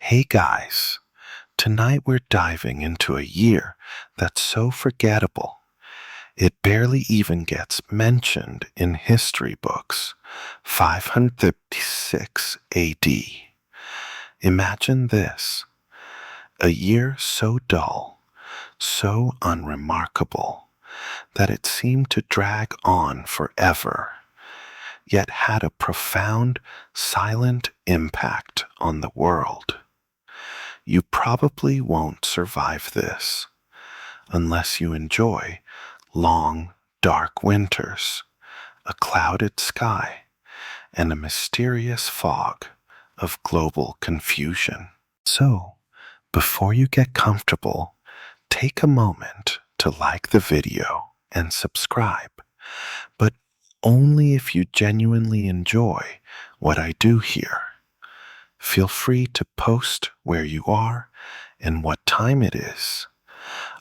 Hey guys, tonight we're diving into a year that's so forgettable, it barely even gets mentioned in history books. 556 AD. Imagine this, a year so dull, so unremarkable, that it seemed to drag on forever, yet had a profound, silent impact on the world. You probably won't survive this unless you enjoy long, dark winters, a clouded sky, and a mysterious fog of global confusion. So, before you get comfortable, take a moment to like the video and subscribe, but only if you genuinely enjoy what I do here. Feel free to post where you are and what time it is.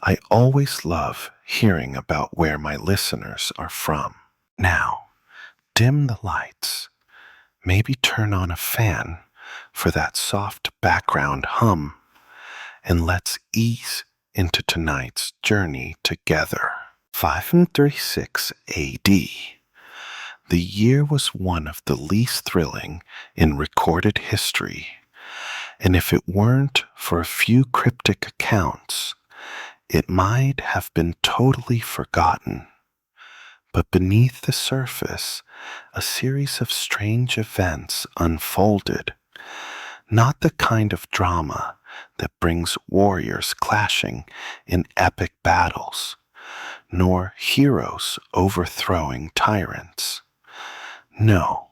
I always love hearing about where my listeners are from. Now, dim the lights. Maybe turn on a fan for that soft background hum, and let's ease into tonight's journey together. 536 AD. The year was one of the least thrilling in recorded history, and if it weren't for a few cryptic accounts, it might have been totally forgotten. But beneath the surface, a series of strange events unfolded, not the kind of drama that brings warriors clashing in epic battles, nor heroes overthrowing tyrants. No,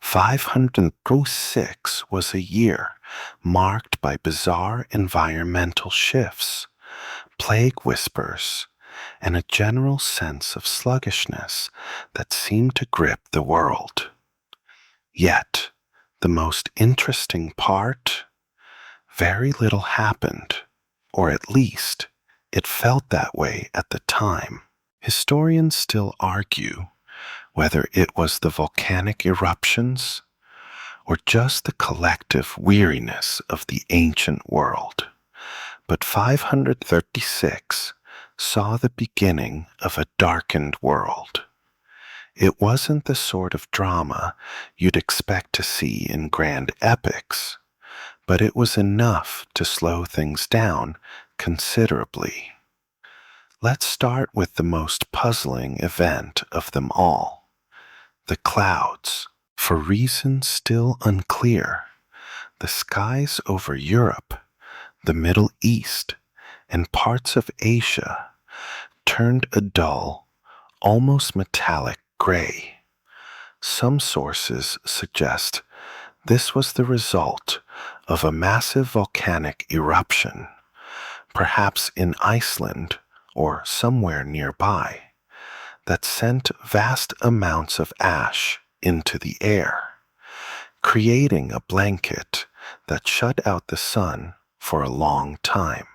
506 was a year marked by bizarre environmental shifts, plague whispers, and a general sense of sluggishness that seemed to grip the world. Yet, the most interesting part? Very little happened, or at least it felt that way at the time. Historians still argue whether it was the volcanic eruptions or just the collective weariness of the ancient world. But 536 saw the beginning of a darkened world. It wasn't the sort of drama you'd expect to see in grand epics, but it was enough to slow things down considerably. Let's start with the most puzzling event of them all, the clouds. For reasons still unclear, the skies over Europe, the Middle East, and parts of Asia turned a dull, almost metallic gray. Some sources suggest this was the result of a massive volcanic eruption, perhaps in Iceland or somewhere nearby, that sent vast amounts of ash into the air, creating a blanket that shut out the sun for a long time.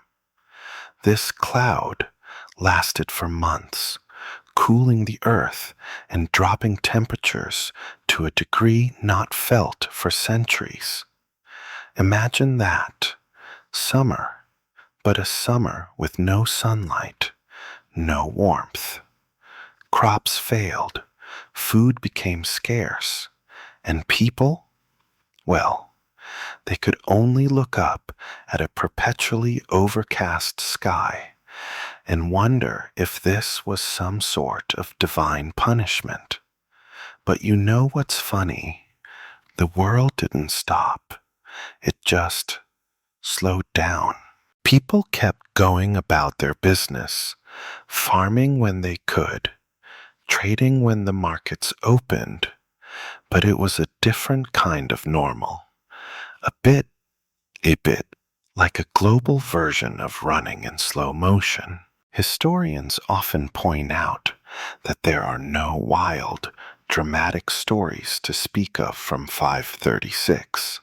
This cloud lasted for months, cooling the earth and dropping temperatures to a degree not felt for centuries. Imagine that. Summer, but a summer with no sunlight, no warmth. Crops failed, food became scarce, and people, well, they could only look up at a perpetually overcast sky and wonder if this was some sort of divine punishment. But you know what's funny? The world didn't stop. It just slowed down. People kept going about their business, farming when they could, trading when the markets opened, but it was a different kind of normal. A bit like a global version of running in slow motion. Historians often point out that there are no wild, dramatic stories to speak of from 536.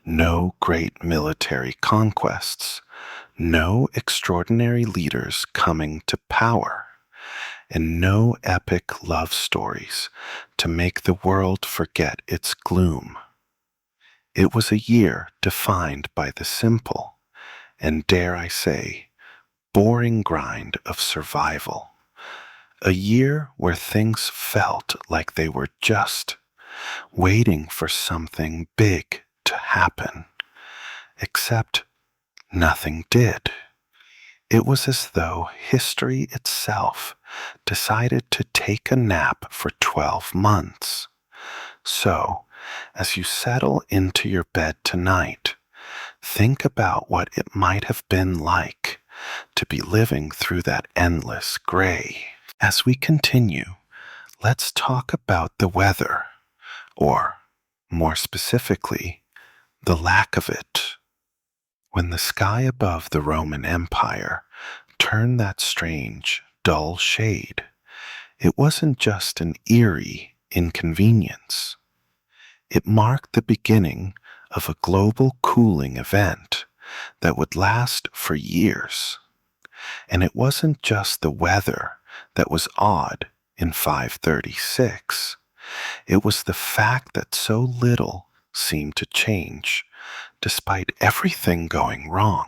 No great military conquests, no extraordinary leaders coming to power, and no epic love stories to make the world forget its gloom. It was a year defined by the simple and, dare I say, boring grind of survival. A year where things felt like they were just waiting for something big to happen, except nothing did. It was as though history itself decided to take a nap for 12 months. So, as you settle into your bed tonight, think about what it might have been like to be living through that endless gray. As we continue, let's talk about the weather, or more specifically, the lack of it. When the sky above the Roman Empire turned that strange, dull shade, it wasn't just an eerie inconvenience. It marked the beginning of a global cooling event that would last for years. And it wasn't just the weather that was odd in 536. It was the fact that so little seemed to change, despite everything going wrong.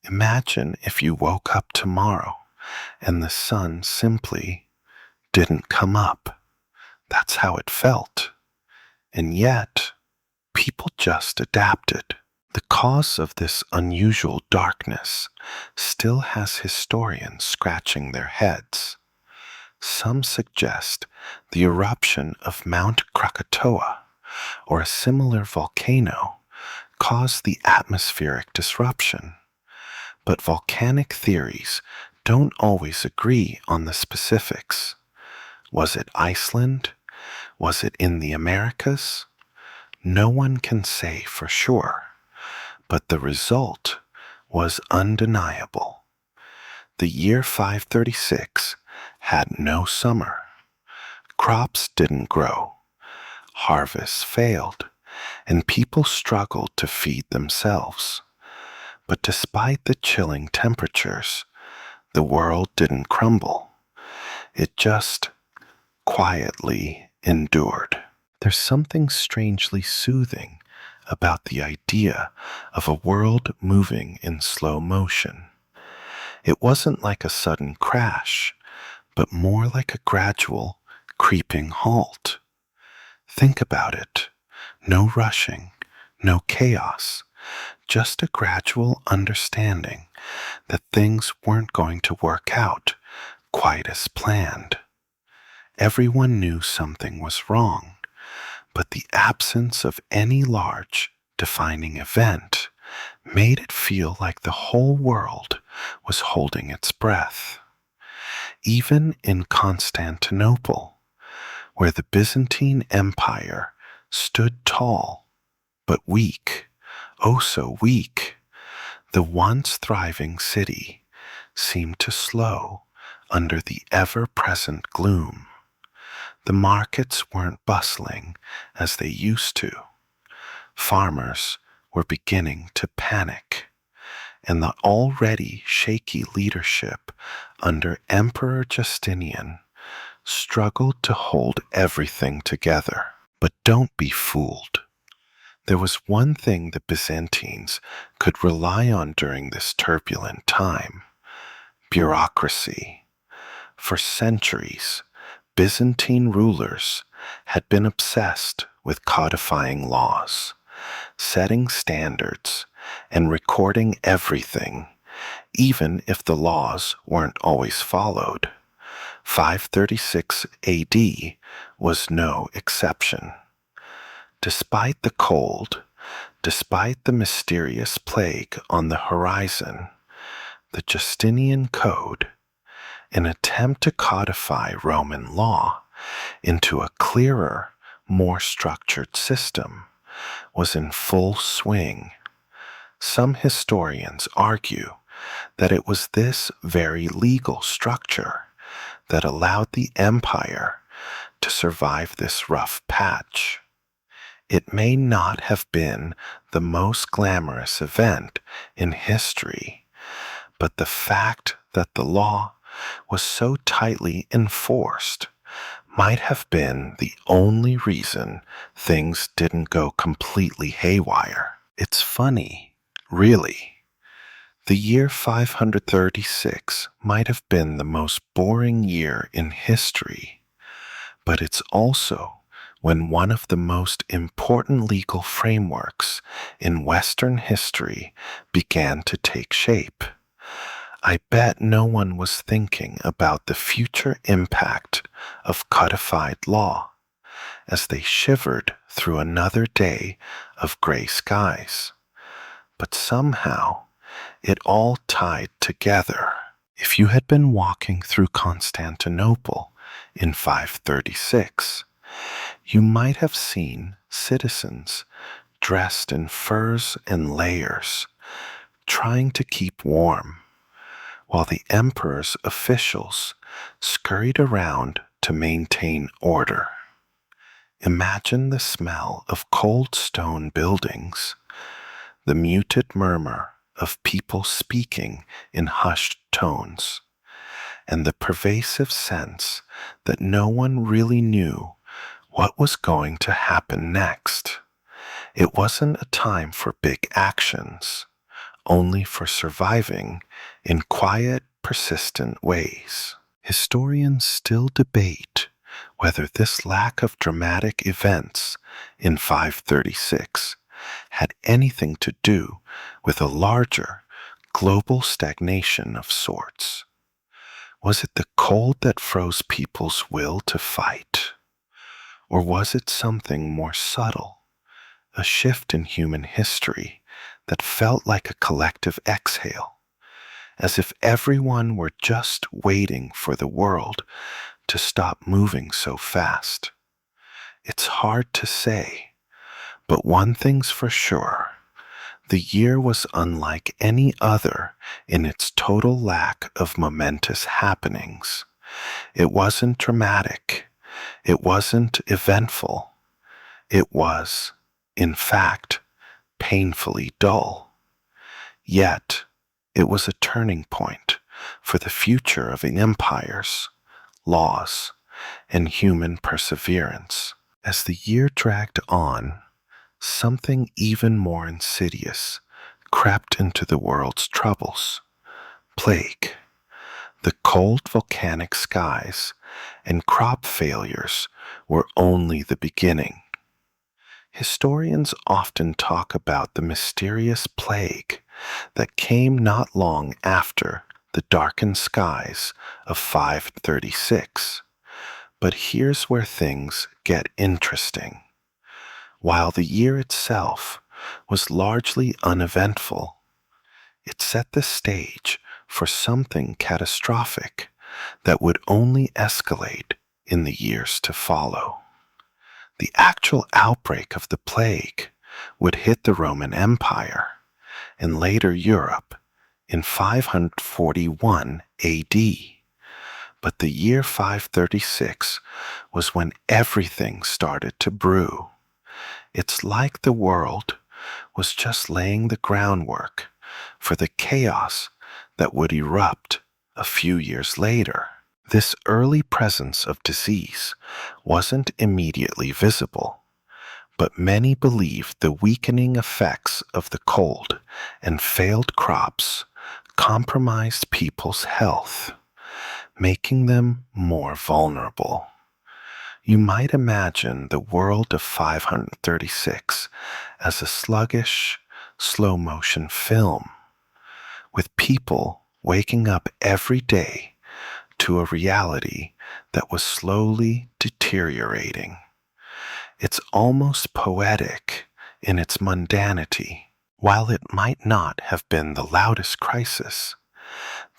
Imagine if you woke up tomorrow and the sun simply didn't come up. That's how it felt. And yet, people just adapted. The cause of this unusual darkness still has historians scratching their heads. Some suggest the eruption of Mount Krakatoa, or a similar volcano, caused the atmospheric disruption. But volcanic theories don't always agree on the specifics. Was it Iceland? Was it in the Americas? No one can say for sure, but the result was undeniable. The year 536 had no summer. Crops didn't grow, harvests failed, and people struggled to feed themselves. But despite the chilling temperatures, the world didn't crumble. It just quietly endured. There's something strangely soothing about the idea of a world moving in slow motion. It wasn't like a sudden crash, but more like a gradual, creeping halt. Think about it. No rushing, no chaos, just a gradual understanding that things weren't going to work out quite as planned. Everyone knew something was wrong, but the absence of any large, defining event made it feel like the whole world was holding its breath. Even in Constantinople, where the Byzantine Empire stood tall but weak, oh so weak, the once thriving city seemed to slow under the ever-present gloom. The markets weren't bustling as they used to. Farmers were beginning to panic, and the already shaky leadership under Emperor Justinian struggled to hold everything together. But don't be fooled. There was one thing the Byzantines could rely on during this turbulent time: bureaucracy. For centuries, Byzantine rulers had been obsessed with codifying laws, setting standards, and recording everything, even if the laws weren't always followed. 536 AD was no exception. Despite the cold, despite the mysterious plague on the horizon, the Justinian Code, an attempt to codify Roman law into a clearer, more structured system, was in full swing. Some historians argue that it was this very legal structure that allowed the empire to survive this rough patch. It may not have been the most glamorous event in history, but the fact that the law was so tightly enforced might have been the only reason things didn't go completely haywire. It's funny, really. The year 536 might have been the most boring year in history, but it's also when one of the most important legal frameworks in Western history began to take shape. I bet no one was thinking about the future impact of codified law as they shivered through another day of gray skies. But somehow, it all tied together. If you had been walking through Constantinople in 536, you might have seen citizens dressed in furs and layers, trying to keep warm, while the emperor's officials scurried around to maintain order. Imagine the smell of cold stone buildings, the muted murmur of people speaking in hushed tones, and the pervasive sense that no one really knew what was going to happen next. It wasn't a time for big actions, only for surviving in quiet, persistent ways. Historians still debate whether this lack of dramatic events in 536 had anything to do with a larger global stagnation of sorts. Was it the cold that froze people's will to fight? Or was it something more subtle, a shift in human history that felt like a collective exhale, as if everyone were just waiting for the world to stop moving so fast? It's hard to say, but one thing's for sure. The year was unlike any other in its total lack of momentous happenings. It wasn't dramatic. It wasn't eventful. It was, in fact, painfully dull. Yet, it was a turning point for the future of empires, laws, and human perseverance. As the year dragged on, something even more insidious crept into the world's troubles. Plague. The cold volcanic skies and crop failures were only the beginning. Historians often talk about the mysterious plague that came not long after the darkened skies of 536. But here's where things get interesting. While the year itself was largely uneventful, it set the stage for something catastrophic that would only escalate in the years to follow. The actual outbreak of the plague would hit the Roman Empire and later Europe in 541 AD. But the year 536 was when everything started to brew. It's like the world was just laying the groundwork for the chaos that would erupt a few years later. This early presence of disease wasn't immediately visible, but many believed the weakening effects of the cold and failed crops compromised people's health, making them more vulnerable. You might imagine the world of 536 as a sluggish, slow-motion film, with people waking up every day to a reality that was slowly deteriorating. It's almost poetic in its mundanity. While it might not have been the loudest crisis,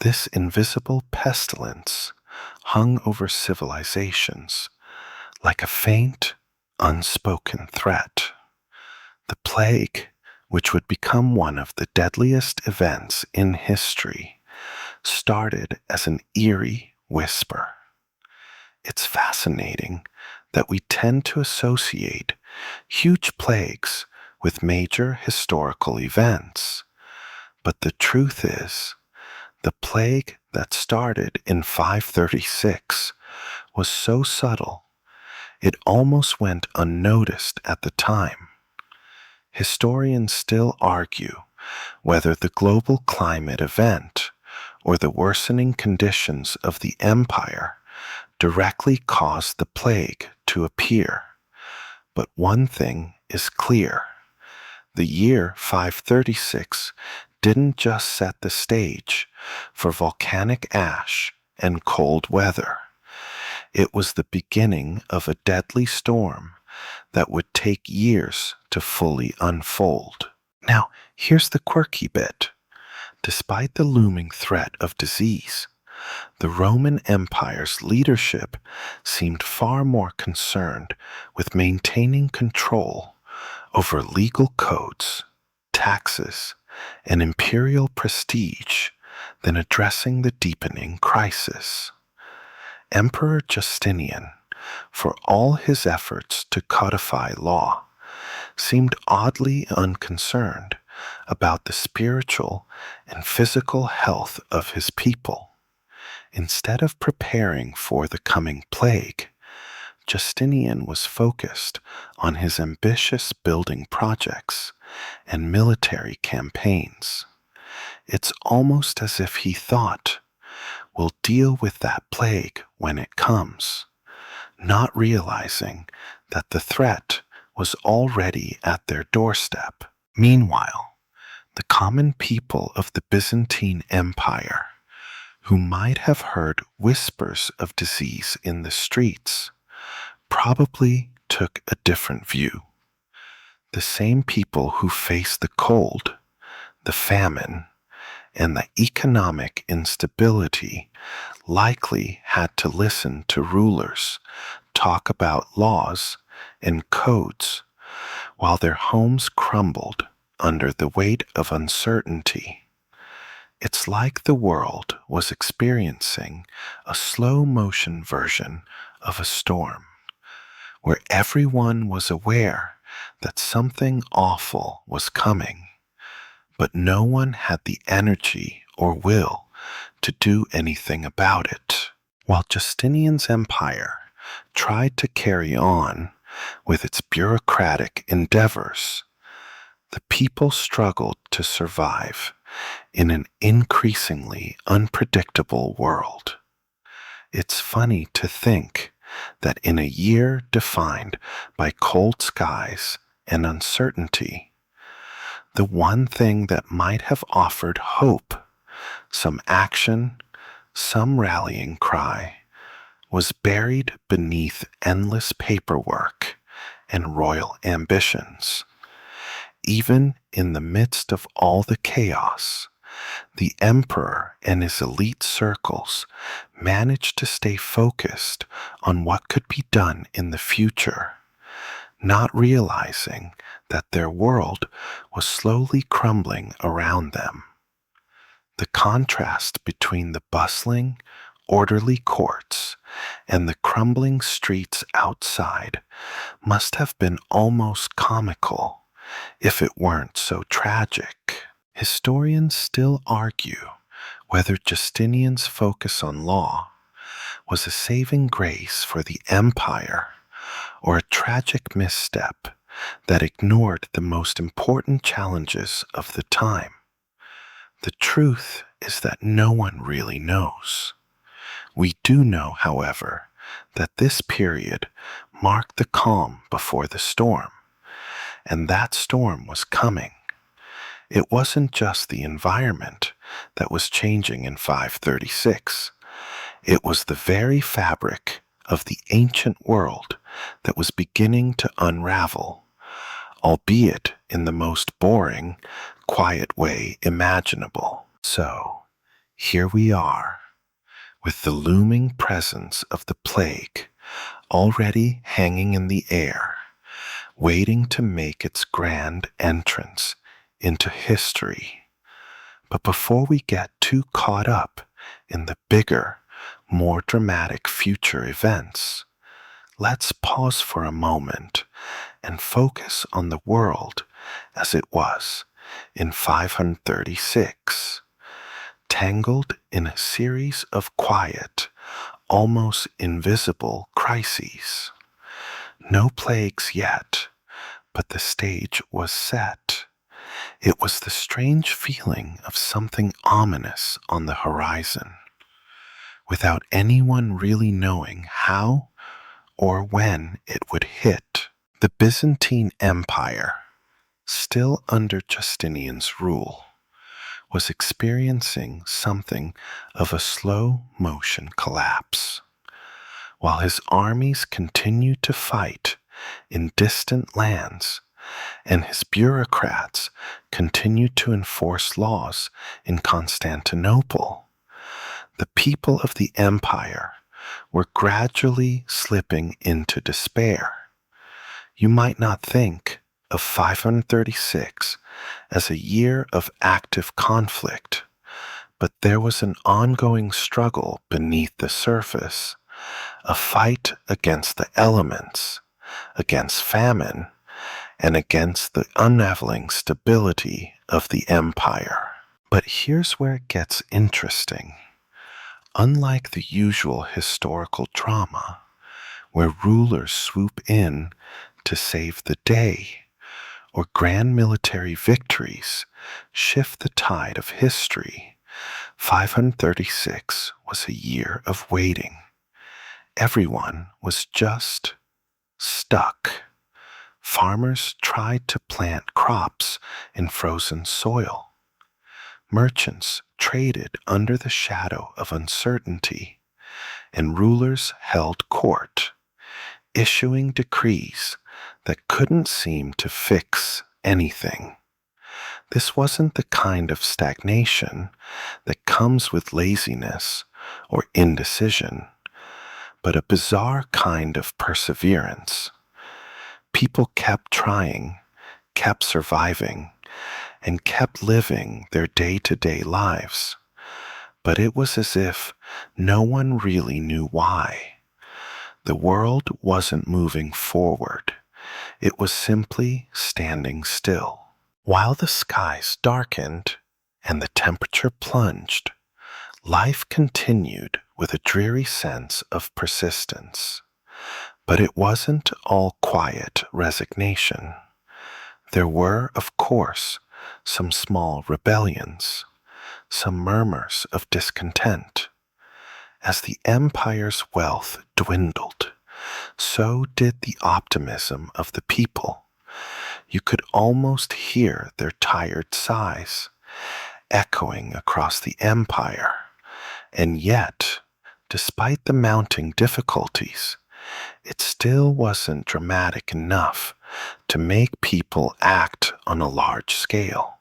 this invisible pestilence hung over civilizations like a faint, unspoken threat. The plague, which would become one of the deadliest events in history, started as an eerie whisper. It's fascinating that we tend to associate huge plagues with major historical events, but the truth is, the plague that started in 536 was so subtle It almost went unnoticed at the time. Historians still argue whether the global climate event or the worsening conditions of the empire directly caused the plague to appear. But one thing is clear. The year 536 didn't just set the stage for volcanic ash and cold weather. It was the beginning of a deadly storm that would take years to fully unfold. Now, here's the quirky bit. Despite the looming threat of disease, the Roman Empire's leadership seemed far more concerned with maintaining control over legal codes, taxes, and imperial prestige than addressing the deepening crisis. Emperor Justinian, for all his efforts to codify law, seemed oddly unconcerned about the spiritual and physical health of his people. Instead of preparing for the coming plague, Justinian was focused on his ambitious building projects and military campaigns. It's almost as if he thought, we'll deal with that plague when it comes, not realizing that the threat was already at their doorstep. Meanwhile, the common people of the Byzantine Empire, who might have heard whispers of disease in the streets, probably took a different view. The same people who faced the cold, the famine, and the economic instability likely had to listen to rulers talk about laws and codes while their homes crumbled under the weight of uncertainty. It's like the world was experiencing a slow-motion version of a storm, where everyone was aware that something awful was coming, but no one had the energy or will to do anything about it. While Justinian's empire tried to carry on with its bureaucratic endeavors, the people struggled to survive in an increasingly unpredictable world. It's funny to think that in a year defined by cold skies and uncertainty, the one thing that might have offered hope, some action, some rallying cry, was buried beneath endless paperwork and royal ambitions. Even in the midst of all the chaos, the emperor and his elite circles managed to stay focused on what could be done in the future, not realizing that their world was slowly crumbling around them. The contrast between the bustling, orderly courts and the crumbling streets outside must have been almost comical, if it weren't so tragic. Historians still argue whether Justinian's focus on law was a saving grace for the empire or a tragic misstep that ignored the most important challenges of the time. The truth is that no one really knows. We do know, however, that this period marked the calm before the storm, and that storm was coming. It wasn't just the environment that was changing in 536. It was the very fabric of the ancient world that was beginning to unravel, albeit in the most boring, quiet way imaginable. So, here we are, with the looming presence of the plague already hanging in the air, waiting to make its grand entrance into history. But before we get too caught up in the bigger, more dramatic future events, let's pause for a moment and focus on the world as it was in 536, tangled in a series of quiet, almost invisible crises. No plagues yet, but the stage was set. It was the strange feeling of something ominous on the horizon, without anyone really knowing how or when it would hit. The Byzantine Empire, still under Justinian's rule, was experiencing something of a slow motion collapse. While his armies continued to fight in distant lands and his bureaucrats continued to enforce laws in Constantinople, the people of the empire were gradually slipping into despair. You might not think of 536 as a year of active conflict, but there was an ongoing struggle beneath the surface, a fight against the elements, against famine, and against the unraveling stability of the empire. But here's where it gets interesting. Unlike the usual historical drama, where rulers swoop in to save the day, or grand military victories shift the tide of history, 536 was a year of waiting. Everyone was just stuck. Farmers tried to plant crops in frozen soil. Merchants traded under the shadow of uncertainty, and rulers held court, issuing decrees that couldn't seem to fix anything. This wasn't the kind of stagnation that comes with laziness or indecision, but a bizarre kind of perseverance. People kept trying, kept surviving, and kept living their day-to-day lives. But it was as if no one really knew why. The world wasn't moving forward. It was simply standing still. While the skies darkened and the temperature plunged, life continued with a dreary sense of persistence. But it wasn't all quiet resignation. There were, of course, some small rebellions, some murmurs of discontent. As the empire's wealth dwindled, so did the optimism of the people. You could almost hear their tired sighs echoing across the empire. And yet, despite the mounting difficulties, it still wasn't dramatic enough to make people act on a large scale.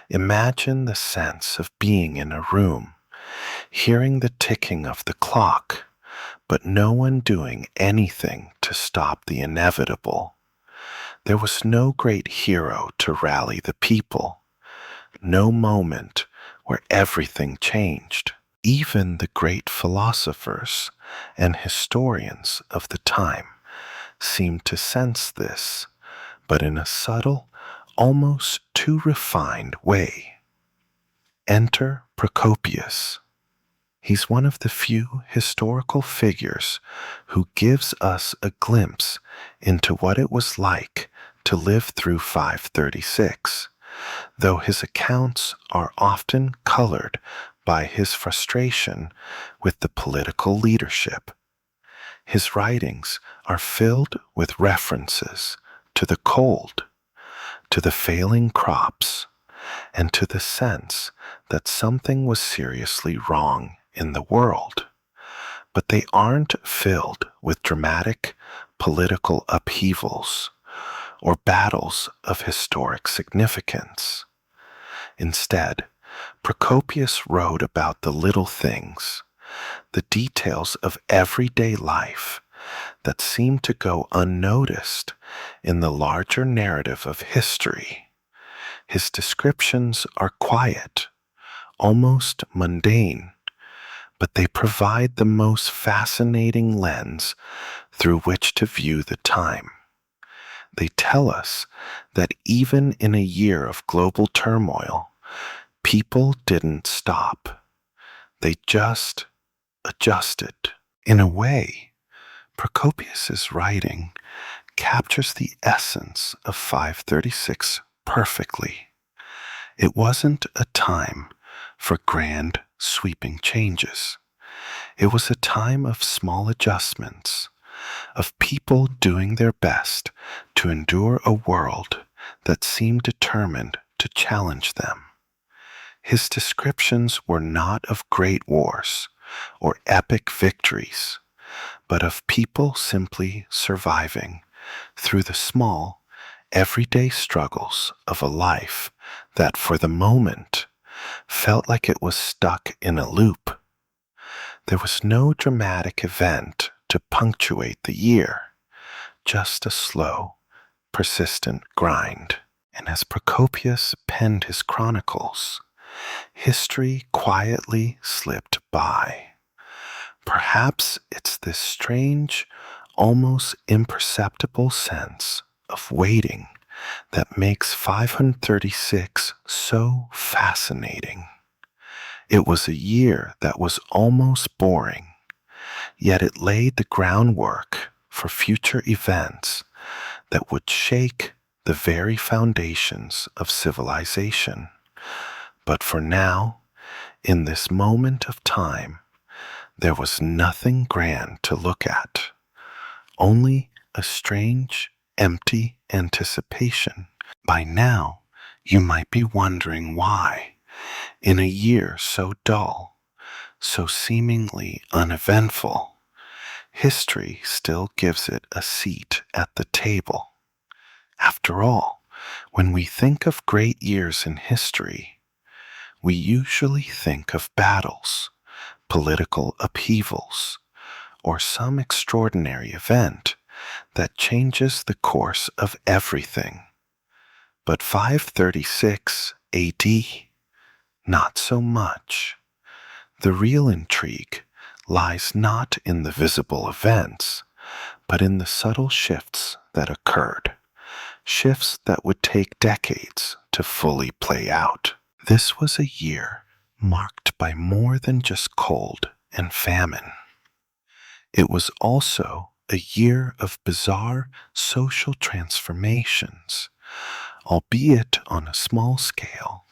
Imagine the sense of being in a room, hearing the ticking of the clock, but no one doing anything to stop the inevitable. There was no great hero to rally the people, no moment where everything changed. Even the great philosophers and historians of the time seemed to sense this, but in a subtle, almost too refined way. Enter Procopius. He's one of the few historical figures who gives us a glimpse into what it was like to live through 536, though his accounts are often colored by his frustration with the political leadership. His writings are filled with references to the cold, to the failing crops, and to the sense that something was seriously wrong in the world. But they aren't filled with dramatic political upheavals or battles of historic significance. Instead, Procopius wrote about the little things, the details of everyday life that seem to go unnoticed in the larger narrative of history. His descriptions are quiet, almost mundane, but they provide the most fascinating lens through which to view the time. They tell us that even in a year of global turmoil, people didn't stop. They just adjusted. In a way, Procopius's writing captures the essence of 536 perfectly. It wasn't a time for grand, sweeping changes. It was a time of small adjustments, of people doing their best to endure a world that seemed determined to challenge them. His descriptions were not of great wars or epic victories, but of people simply surviving through the small, everyday struggles of a life that for the moment felt like it was stuck in a loop. There was no dramatic event to punctuate the year, just a slow, persistent grind. And as Procopius penned his chronicles, history quietly slipped by. Perhaps it's this strange, almost imperceptible sense of waiting that makes 536 so fascinating. It was a year that was almost boring, yet it laid the groundwork for future events that would shake the very foundations of civilization. But for now, in this moment of time, there was nothing grand to look at, only a strange, empty anticipation. By now, you might be wondering why, in a year so dull, so seemingly uneventful, history still gives it a seat at the table. After all, when we think of great years in history, we usually think of battles, political upheavals, or some extraordinary event that changes the course of everything. But 536 AD, not so much. The real intrigue lies not in the visible events, but in the subtle shifts that occurred, shifts that would take decades to fully play out. This was a year marked by more than just cold and famine. It was also a year of bizarre social transformations, albeit on a small scale,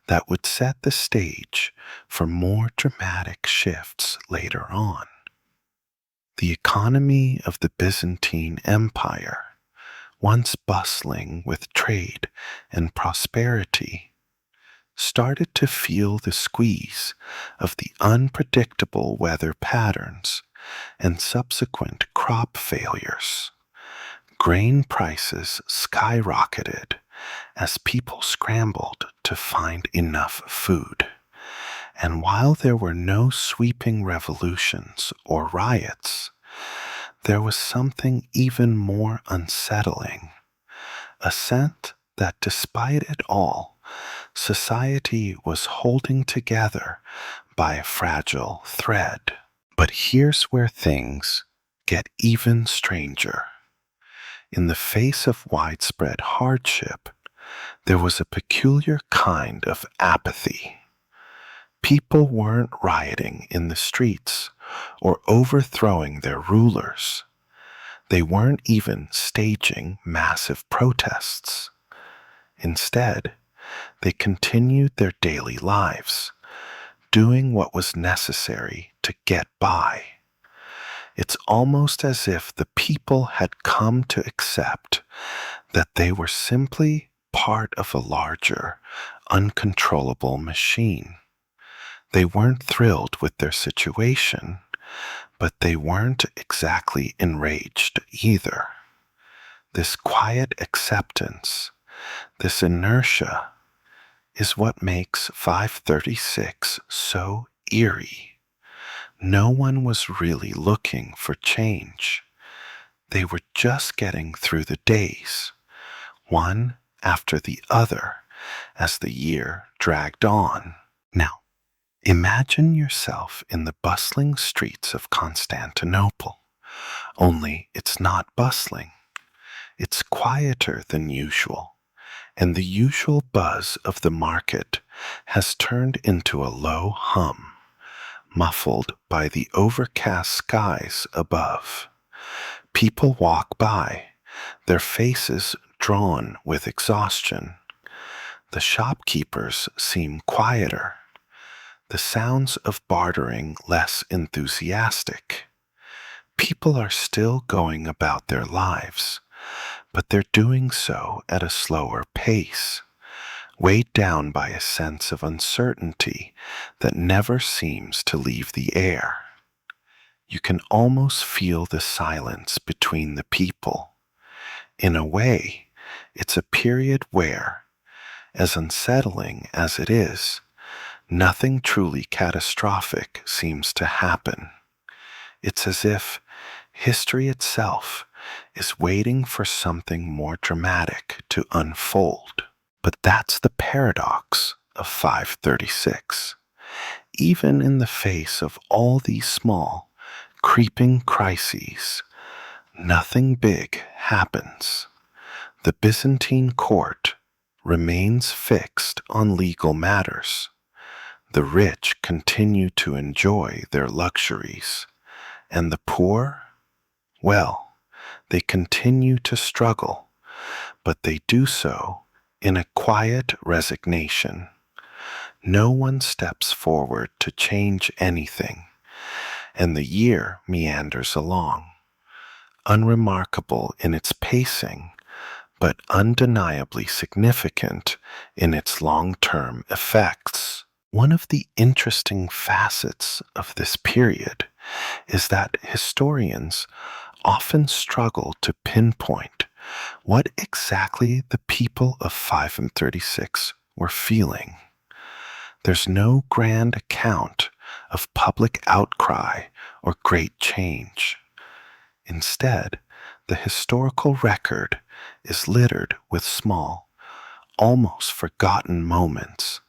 that would set the stage for more dramatic shifts later on. The economy of the Byzantine Empire, once bustling with trade and prosperity, started to feel the squeeze of the unpredictable weather patterns and subsequent crop failures. Grain prices skyrocketed as people scrambled to find enough food. And while there were no sweeping revolutions or riots, there was something even more unsettling, a sense that despite it all, society was holding together by a fragile thread. But here's where things get even stranger. In the face of widespread hardship, there was a peculiar kind of apathy. People weren't rioting in the streets or overthrowing their rulers. They weren't even staging massive protests. Instead, they continued their daily lives, doing what was necessary to get by. It's almost as if the people had come to accept that they were simply part of a larger, uncontrollable machine. They weren't thrilled with their situation, but they weren't exactly enraged either. This quiet acceptance, this inertia, is what makes 536 so eerie. No one was really looking for change. They were just getting through the days, one after the other, as the year dragged on. Now, imagine yourself in the bustling streets of Constantinople, only it's not bustling. It's quieter than usual, and the usual buzz of the market has turned into a low hum, muffled by the overcast skies above. People walk by, their faces drawn with exhaustion. The shopkeepers seem quieter, the sounds of bartering less enthusiastic. People are still going about their lives, but they're doing so at a slower pace, weighed down by a sense of uncertainty that never seems to leave the air. You can almost feel the silence between the people. In a way, it's a period where, as unsettling as it is, nothing truly catastrophic seems to happen. It's as if history itself is waiting for something more dramatic to unfold. But that's the paradox of 536. Even in the face of all these small, creeping crises, nothing big happens. The Byzantine court remains fixed on legal matters. The rich continue to enjoy their luxuries, and the poor, well, they continue to struggle, but they do so in a quiet resignation. No one steps forward to change anything, and the year meanders along, unremarkable in its pacing, but undeniably significant in its long-term effects. One of the interesting facets of this period is that historians often struggle to pinpoint what exactly the people of 536 were feeling. There's no grand account of public outcry or great change. Instead, the historical record is littered with small, almost forgotten moments.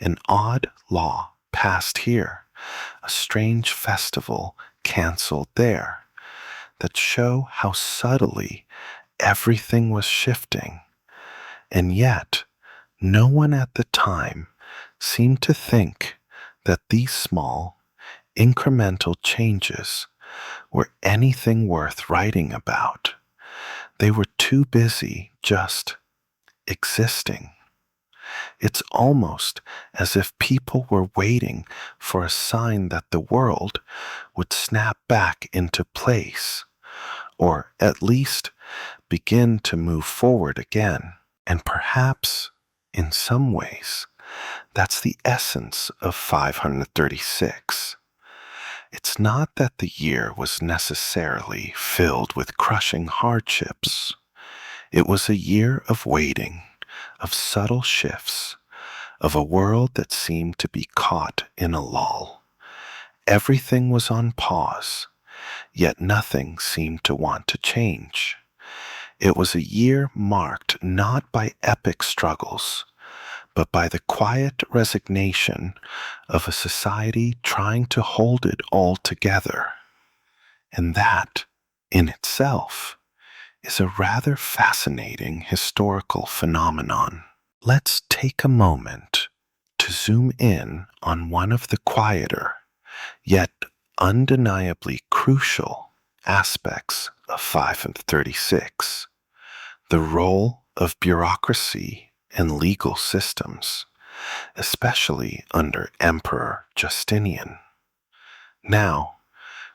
An odd law passed here, a strange festival canceled there, that show how subtly everything was shifting. And yet, no one at the time seemed to think that these small, incremental changes were anything worth writing about. They were too busy just existing. It's almost as if people were waiting for a sign that the world would snap back into place, or at least begin to move forward again. And perhaps, in some ways, that's the essence of 536. It's not that the year was necessarily filled with crushing hardships. It was a year of waiting, of subtle shifts, of a world that seemed to be caught in a lull. Everything was on pause, yet nothing seemed to want to change. It was a year marked not by epic struggles, but by the quiet resignation of a society trying to hold it all together. And that, in itself, is a rather fascinating historical phenomenon. Let's take a moment to zoom in on one of the quieter, yet undeniably crucial aspects of 536, the role of bureaucracy and legal systems, especially under Emperor Justinian. Now,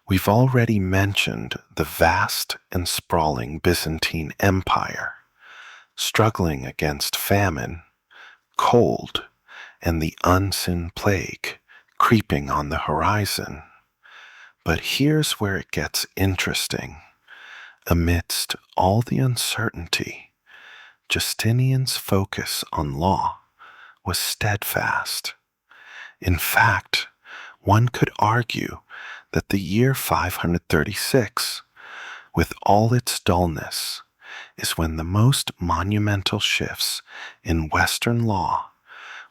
we've already mentioned the vast and sprawling Byzantine Empire, struggling against famine, cold, and the unseen plague creeping on the horizon. But here's where it gets interesting. Amidst all the uncertainty, Justinian's focus on law was steadfast. In fact, one could argue that the year 536, with all its dullness, is when the most monumental shifts in Western law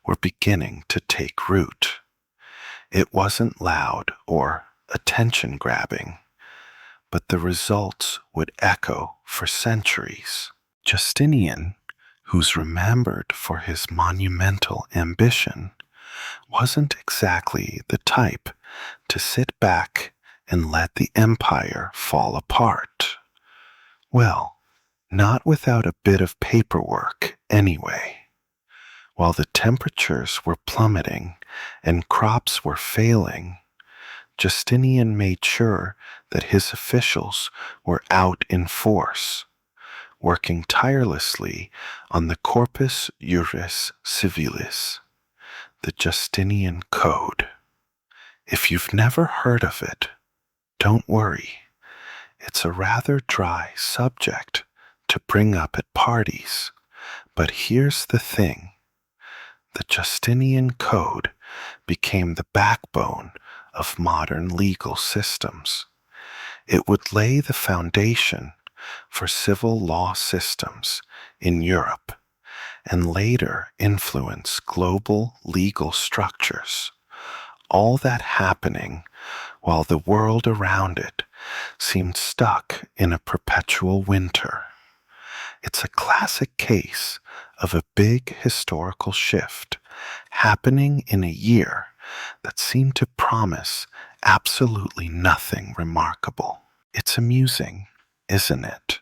were beginning to take root. It wasn't loud or attention-grabbing, but the results would echo for centuries. Justinian, who's remembered for his monumental ambition, wasn't exactly the type to sit back and let the empire fall apart. Well, not without a bit of paperwork, anyway. While the temperatures were plummeting and crops were failing, Justinian made sure that his officials were out in force, working tirelessly on the Corpus Juris Civilis, the Justinian Code. If you've never heard of it, don't worry. It's a rather dry subject to bring up at parties. But here's the thing. The Justinian Code became the backbone of modern legal systems. It would lay the foundation for civil law systems in Europe and later influence global legal structures. All that happening while the world around it seemed stuck in a perpetual winter. It's a classic case of a big historical shift happening in a year that seemed to promise absolutely nothing remarkable. It's amusing, isn't it?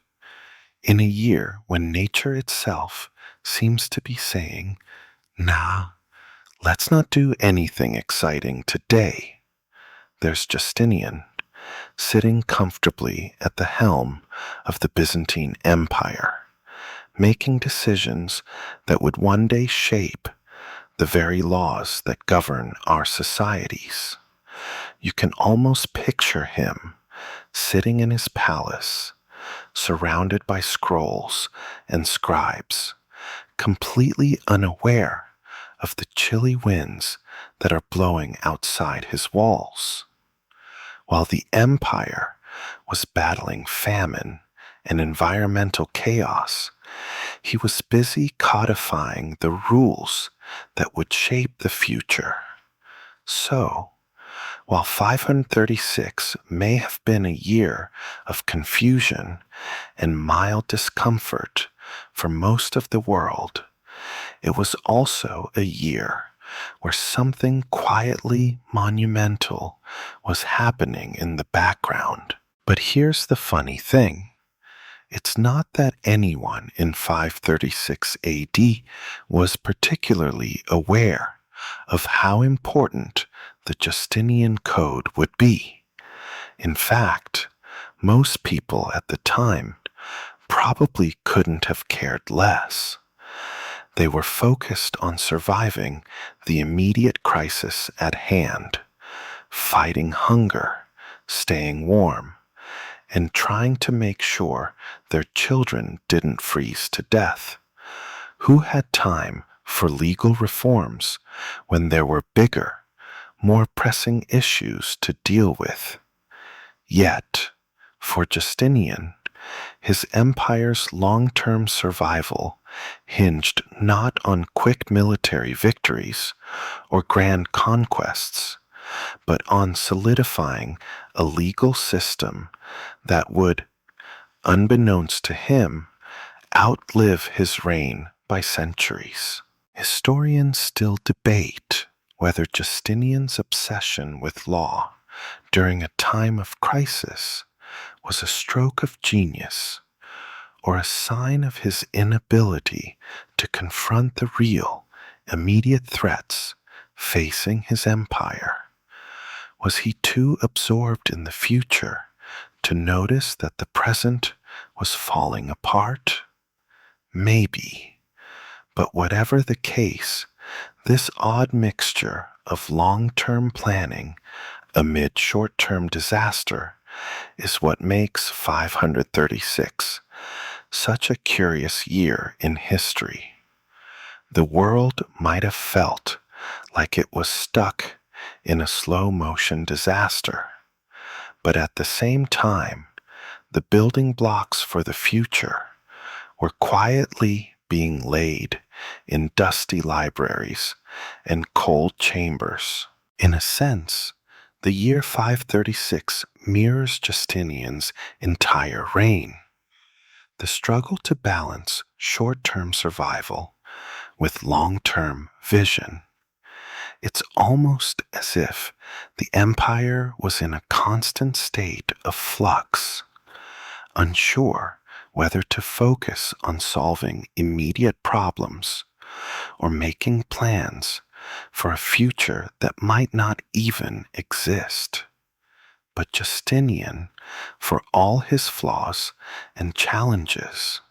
In a year when nature itself seems to be saying, nah, let's not do anything exciting today. There's Justinian, sitting comfortably at the helm of the Byzantine Empire, making decisions that would one day shape the very laws that govern our societies. You can almost picture him sitting in his palace, surrounded by scrolls and scribes, completely unaware of the chilly winds that are blowing outside his walls. While the empire was battling famine and environmental chaos, he was busy codifying the rules that would shape the future. So, while 536 may have been a year of confusion and mild discomfort for most of the world, it was also a year where something quietly monumental was happening in the background. But here's the funny thing. It's not that anyone in 536 AD was particularly aware of how important the Justinian Code would be. In fact, most people at the time probably couldn't have cared less. They were focused on surviving the immediate crisis at hand, fighting hunger, staying warm, and trying to make sure their children didn't freeze to death. Who had time for legal reforms when there were bigger, more pressing issues to deal with? Yet, for Justinian, his empire's long-term survival hinged not on quick military victories or grand conquests, but on solidifying a legal system that would, unbeknownst to him, outlive his reign by centuries. Historians still debate whether Justinian's obsession with law during a time of crisis was a stroke of genius or a sign of his inability to confront the real, immediate threats facing his empire. Was he too absorbed in the future to notice that the present was falling apart? Maybe. But whatever the case, this odd mixture of long-term planning amid short-term disaster is what makes 536 such a curious year in history. The world might have felt like it was stuck in a slow-motion disaster, but at the same time, the building blocks for the future were quietly being laid in dusty libraries and cold chambers. In a sense, the year 536 mirrors Justinian's entire reign. The struggle to balance short-term survival with long-term vision. It's almost as if the empire was in a constant state of flux, unsure whether to focus on solving immediate problems or making plans for a future that might not even exist. But Justinian, for all his flaws and challenges,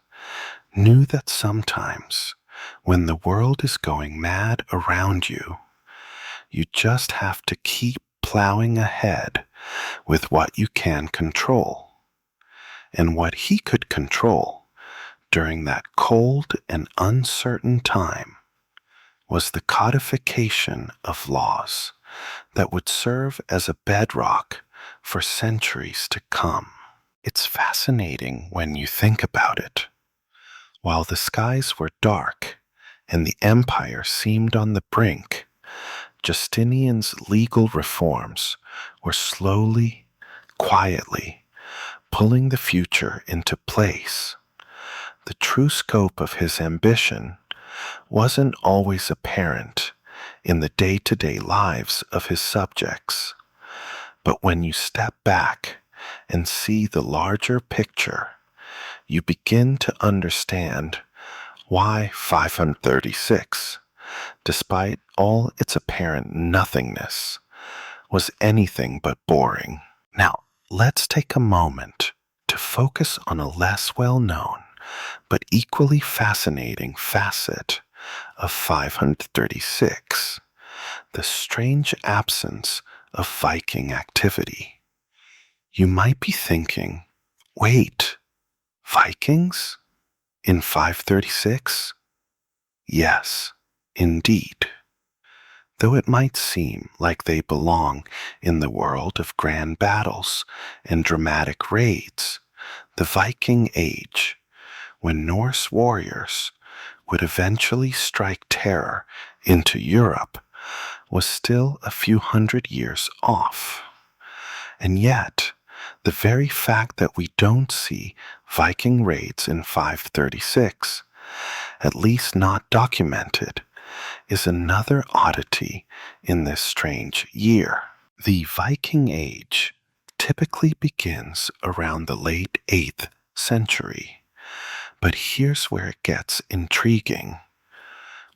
knew that sometimes, when the world is going mad around you, you just have to keep plowing ahead with what you can control. And what he could control during that cold and uncertain time was the codification of laws that would serve as a bedrock for centuries to come. It's fascinating when you think about it. While the skies were dark and the empire seemed on the brink, Justinian's legal reforms were slowly, quietly pulling the future into place. The true scope of his ambition wasn't always apparent in the day-to-day lives of his subjects, but when you step back and see the larger picture, you begin to understand why 536, despite all its apparent nothingness, was anything but boring. Now, let's take a moment to focus on a less well-known but equally fascinating facet of 536, the strange absence of Viking activity. You might be thinking, wait, Vikings? In 536? Yes, indeed. Though it might seem like they belong in the world of grand battles and dramatic raids, the Viking Age, when Norse warriors would eventually strike terror into Europe, was still a few hundred years off. And yet, the very fact that we don't see Viking raids in 536, at least not documented, is another oddity in this strange year. The Viking Age typically begins around the late 8th century, but here's where it gets intriguing.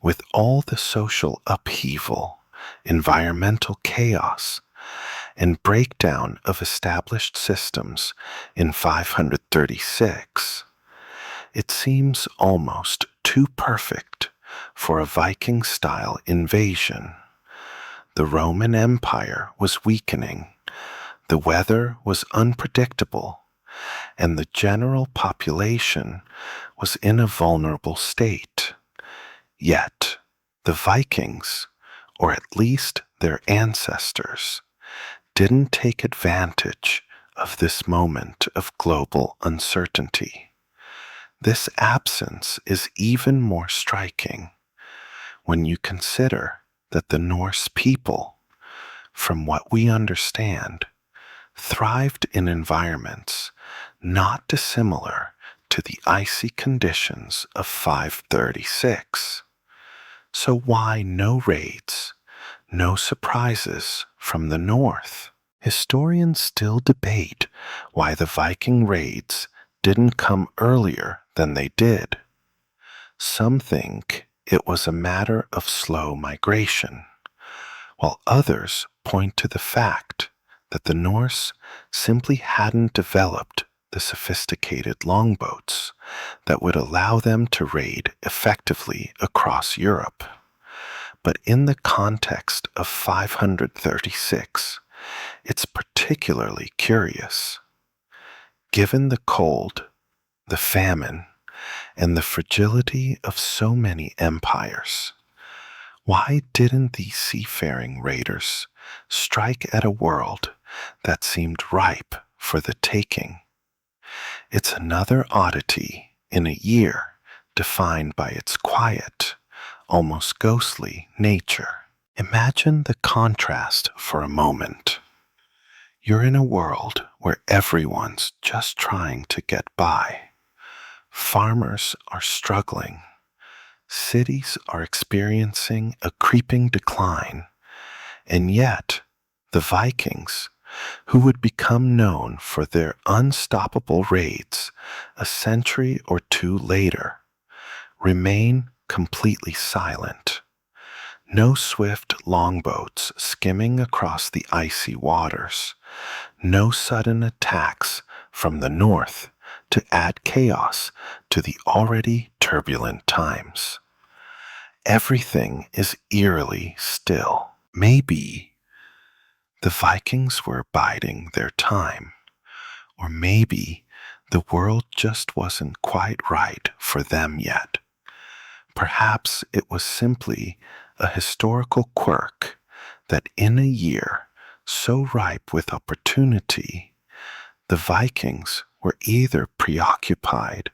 With all the social upheaval, environmental chaos, and breakdown of established systems in 536, it seems almost too perfect for a Viking-style invasion. The Roman Empire was weakening, the weather was unpredictable, and the general population was in a vulnerable state. Yet, the Vikings, or at least their ancestors, didn't take advantage of this moment of global uncertainty. This absence is even more striking when you consider that the Norse people, from what we understand, thrived in environments not dissimilar to the icy conditions of 536. So why no raids, no surprises from the north? Historians still debate why the Viking raids didn't come earlier than they did. Some think it was a matter of slow migration, while others point to the fact that the Norse simply hadn't developed the sophisticated longboats that would allow them to raid effectively across Europe. But in the context of 536, it's particularly curious. Given the cold, the famine, and the fragility of so many empires, why didn't these seafaring raiders strike at a world that seemed ripe for the taking? It's another oddity in a year defined by its quiet, almost ghostly nature. Imagine the contrast for a moment. You're in a world where everyone's just trying to get by. Farmers are struggling. Cities are experiencing a creeping decline, And yet, the Vikings, who would become known for their unstoppable raids a century or two later, remain completely silent. No swift longboats skimming across the icy waters, no sudden attacks from the north to add chaos to the already turbulent times. Everything is eerily still. Maybe the Vikings were biding their time, or maybe the world just wasn't quite right for them yet. Perhaps it was simply a historical quirk that in a year so ripe with opportunity, the Vikings were either preoccupied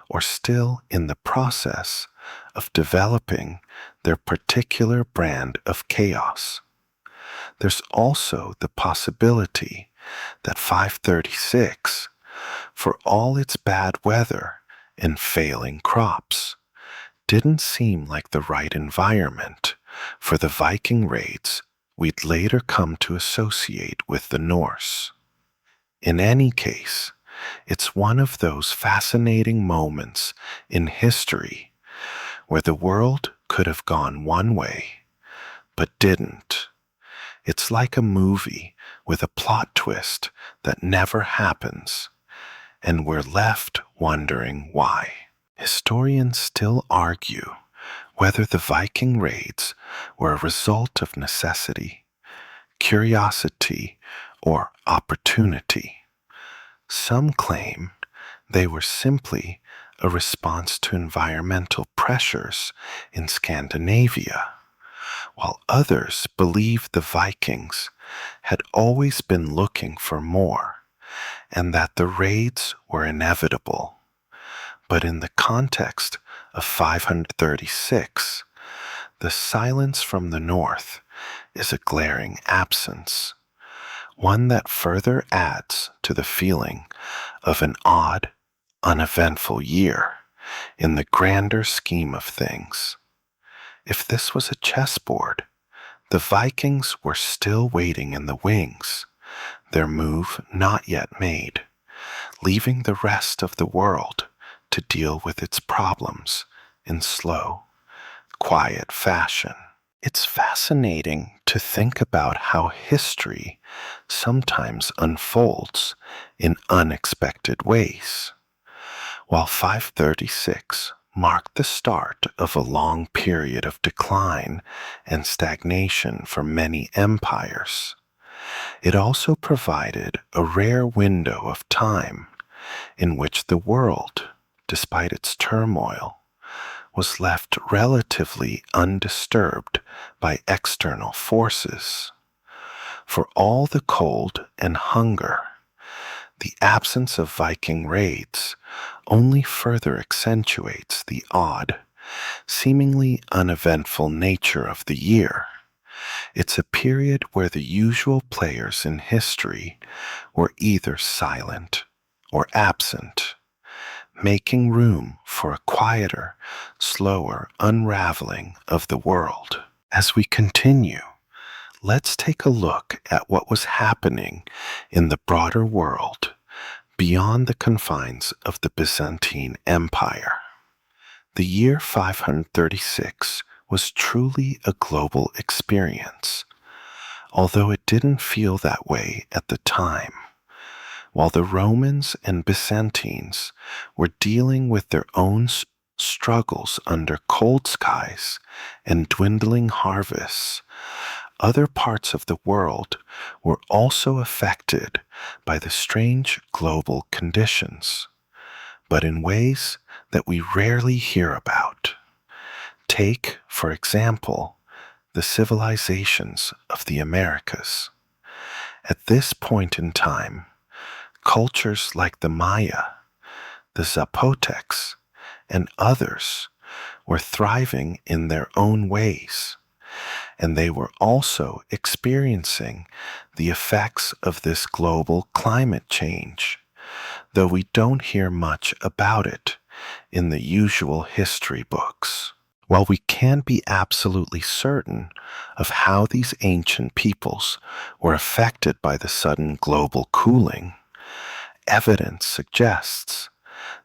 or still in the process of developing their particular brand of chaos. There's also the possibility that 536, for all its bad weather and failing crops, didn't seem like the right environment for the Viking raids we'd later come to associate with the Norse. In any case, it's one of those fascinating moments in history where the world could have gone one way, but didn't. It's like a movie with a plot twist that never happens, and we're left wondering why. Historians still argue whether the Viking raids were a result of necessity, curiosity, or opportunity. Some claim they were simply a response to environmental pressures in Scandinavia, while others believe the Vikings had always been looking for more and that the raids were inevitable. But in the context of 536, the silence from the north is a glaring absence, one that further adds to the feeling of an odd, uneventful year in the grander scheme of things. If this was a chessboard, the Vikings were still waiting in the wings, their move not yet made, leaving the rest of the world to deal with its problems in slow, quiet fashion. It's fascinating to think about how history sometimes unfolds in unexpected ways. While 536 marked the start of a long period of decline and stagnation for many empires, it also provided a rare window of time in which the world, despite its turmoil, was left relatively undisturbed by external forces. For all the cold and hunger, the absence of Viking raids only further accentuates the odd, seemingly uneventful nature of the year. It's a period where the usual players in history were either silent or absent, making room for a quieter, slower unraveling of the world. As we continue, let's take a look at what was happening in the broader world beyond the confines of the Byzantine Empire. The year 536 was truly a global experience, although it didn't feel that way at the time. While the Romans and Byzantines were dealing with their own struggles under cold skies and dwindling harvests, other parts of the world were also affected by the strange global conditions, but in ways that we rarely hear about. Take, for example, the civilizations of the Americas. At this point in time, cultures like the Maya, the Zapotecs, and others were thriving in their own ways, and they were also experiencing the effects of this global climate change, though we don't hear much about it in the usual history books. While we can't be absolutely certain of how these ancient peoples were affected by the sudden global cooling, evidence suggests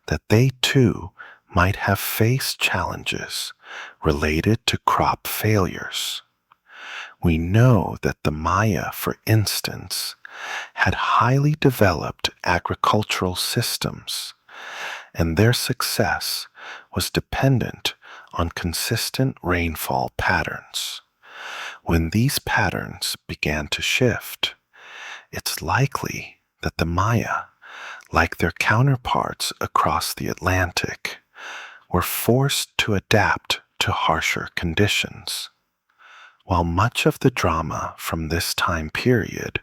that they too might have faced challenges related to crop failures. We know that the Maya, for instance, had highly developed agricultural systems, and their success was dependent on consistent rainfall patterns. When these patterns began to shift, it's likely that the Maya, like their counterparts across the Atlantic, were forced to adapt to harsher conditions. While much of the drama from this time period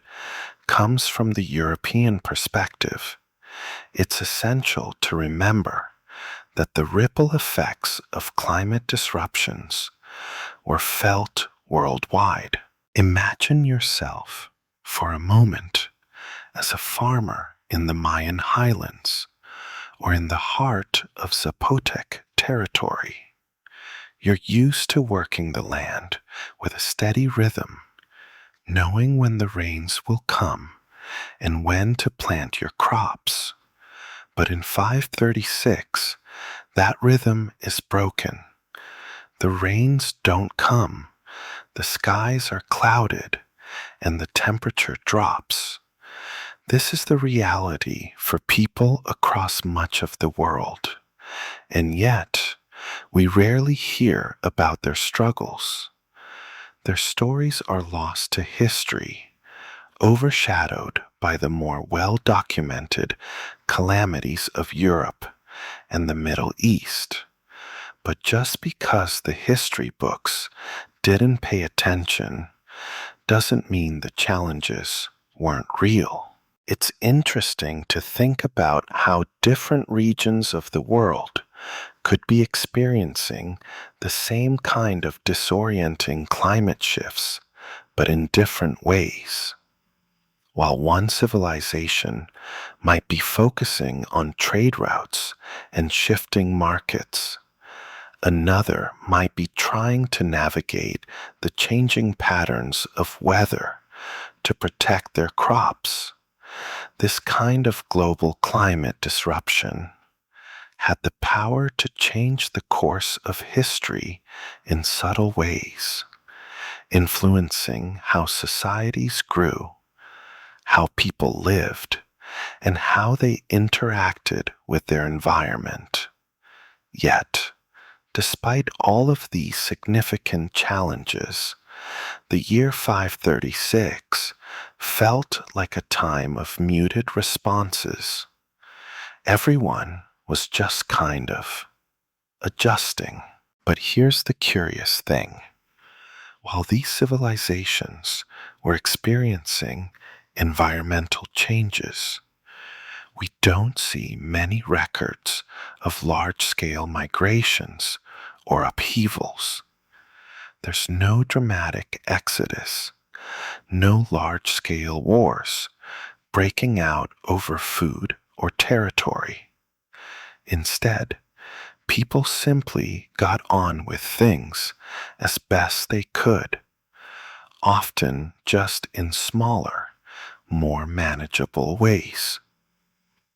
comes from the European perspective, it's essential to remember that the ripple effects of climate disruptions were felt worldwide. Imagine yourself, for a moment, as a farmer in the Mayan highlands or in the heart of Zapotec territory. You're used to working the land with a steady rhythm, knowing when the rains will come and when to plant your crops. But in 536, that rhythm is broken. The rains don't come, the skies are clouded, and the temperature drops. This is the reality for people across much of the world, and yet we rarely hear about their struggles. Their stories are lost to history, overshadowed by the more well-documented calamities of Europe and the Middle East. But just because the history books didn't pay attention doesn't mean the challenges weren't real. It's interesting to think about how different regions of the world could be experiencing the same kind of disorienting climate shifts, but in different ways. While one civilization might be focusing on trade routes and shifting markets, another might be trying to navigate the changing patterns of weather to protect their crops. This kind of global climate disruption had the power to change the course of history in subtle ways, influencing how societies grew, how people lived, and how they interacted with their environment. Yet, despite all of these significant challenges, the year 536 felt like a time of muted responses. Everyone was just kind of adjusting. But here's the curious thing. While these civilizations were experiencing environmental changes, we don't see many records of large-scale migrations or upheavals. There's no dramatic exodus, no large-scale wars breaking out over food or territory. Instead, people simply got on with things as best they could, often just in smaller, more manageable ways.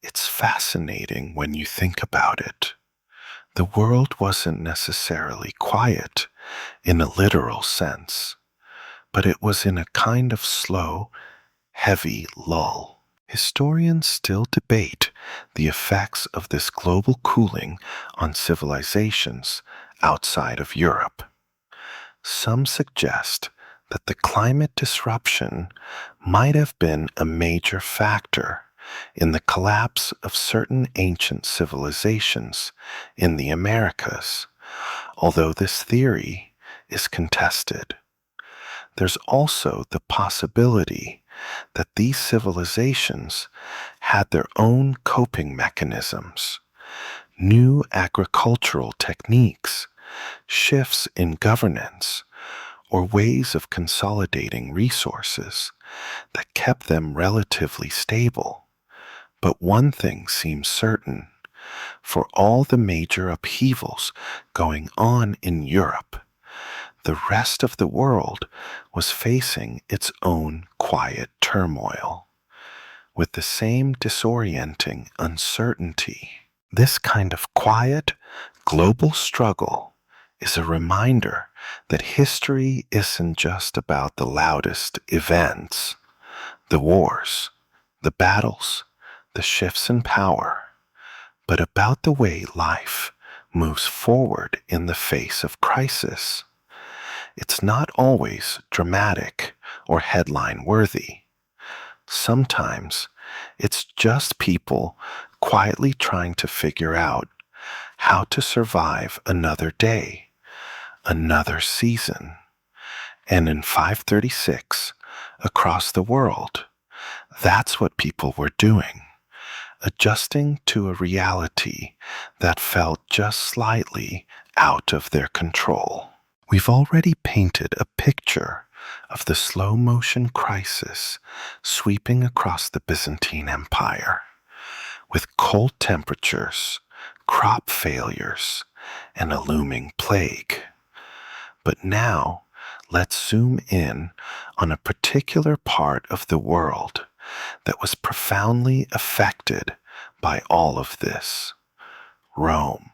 It's fascinating when you think about it. The world wasn't necessarily quiet in a literal sense, but it was in a kind of slow, heavy lull. Historians still debate the effects of this global cooling on civilizations outside of Europe. Some suggest that the climate disruption might have been a major factor in the collapse of certain ancient civilizations in the Americas, although this theory is contested. There's also the possibility that these civilizations had their own coping mechanisms, new agricultural techniques, shifts in governance, or ways of consolidating resources that kept them relatively stable. But one thing seems certain: for all the major upheavals going on in Europe, the rest of the world was facing its own quiet turmoil, with the same disorienting uncertainty. This kind of quiet, global struggle is a reminder that history isn't just about the loudest events, the wars, the battles, the shifts in power, but about the way life moves forward in the face of crisis. It's not always dramatic or headline worthy. Sometimes it's just people quietly trying to figure out how to survive another day, another season. And in 536, across the world, that's what people were doing, adjusting to a reality that felt just slightly out of their control. We've already painted a picture of the slow motion crisis sweeping across the Byzantine Empire, with cold temperatures, crop failures, and a looming plague. But now, let's zoom in on a particular part of the world that was profoundly affected by all of this: Rome.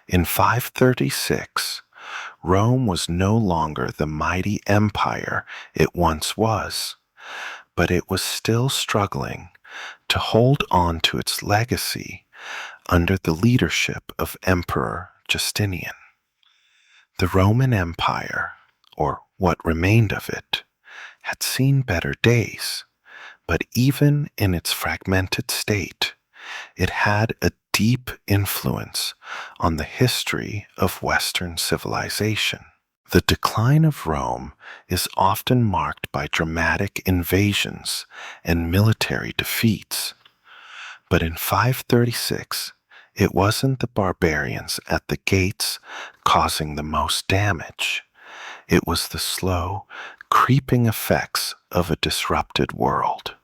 In 536, Rome was no longer the mighty empire it once was, but it was still struggling to hold on to its legacy under the leadership of Emperor Justinian. The Roman Empire, or what remained of it, had seen better days, but even in its fragmented state, it had a deep influence on the history of Western civilization. The decline of Rome is often marked by dramatic invasions and military defeats, but in 536, it wasn't the barbarians at the gates causing the most damage. It was the slow, creeping effects of a disrupted world.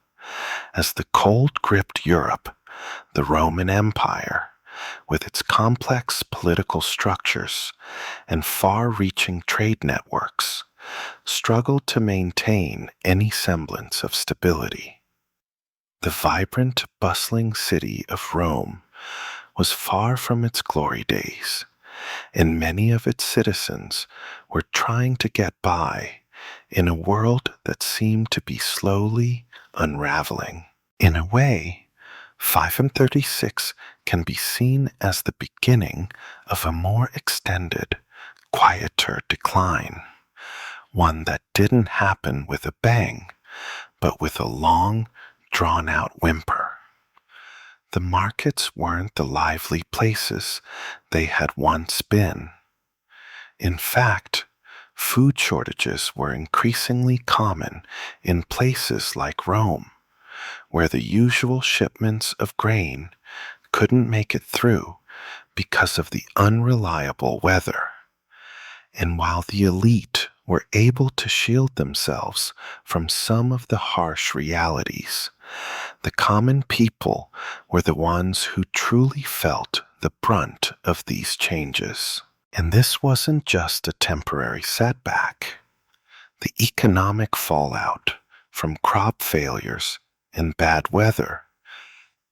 As the cold gripped Europe, the Roman Empire, with its complex political structures and far-reaching trade networks, struggled to maintain any semblance of stability. The vibrant, bustling city of Rome was far from its glory days, and many of its citizens were trying to get by in a world that seemed to be slowly unraveling. In a way, 536 can be seen as the beginning of a more extended, quieter decline, one that didn't happen with a bang, but with a long, drawn-out whimper. The markets weren't the lively places they had once been. In fact, food shortages were increasingly common in places like Rome, where the usual shipments of grain couldn't make it through because of the unreliable weather. And while the elite were able to shield themselves from some of the harsh realities, the common people were the ones who truly felt the brunt of these changes. And this wasn't just a temporary setback. The economic fallout from crop failures and bad weather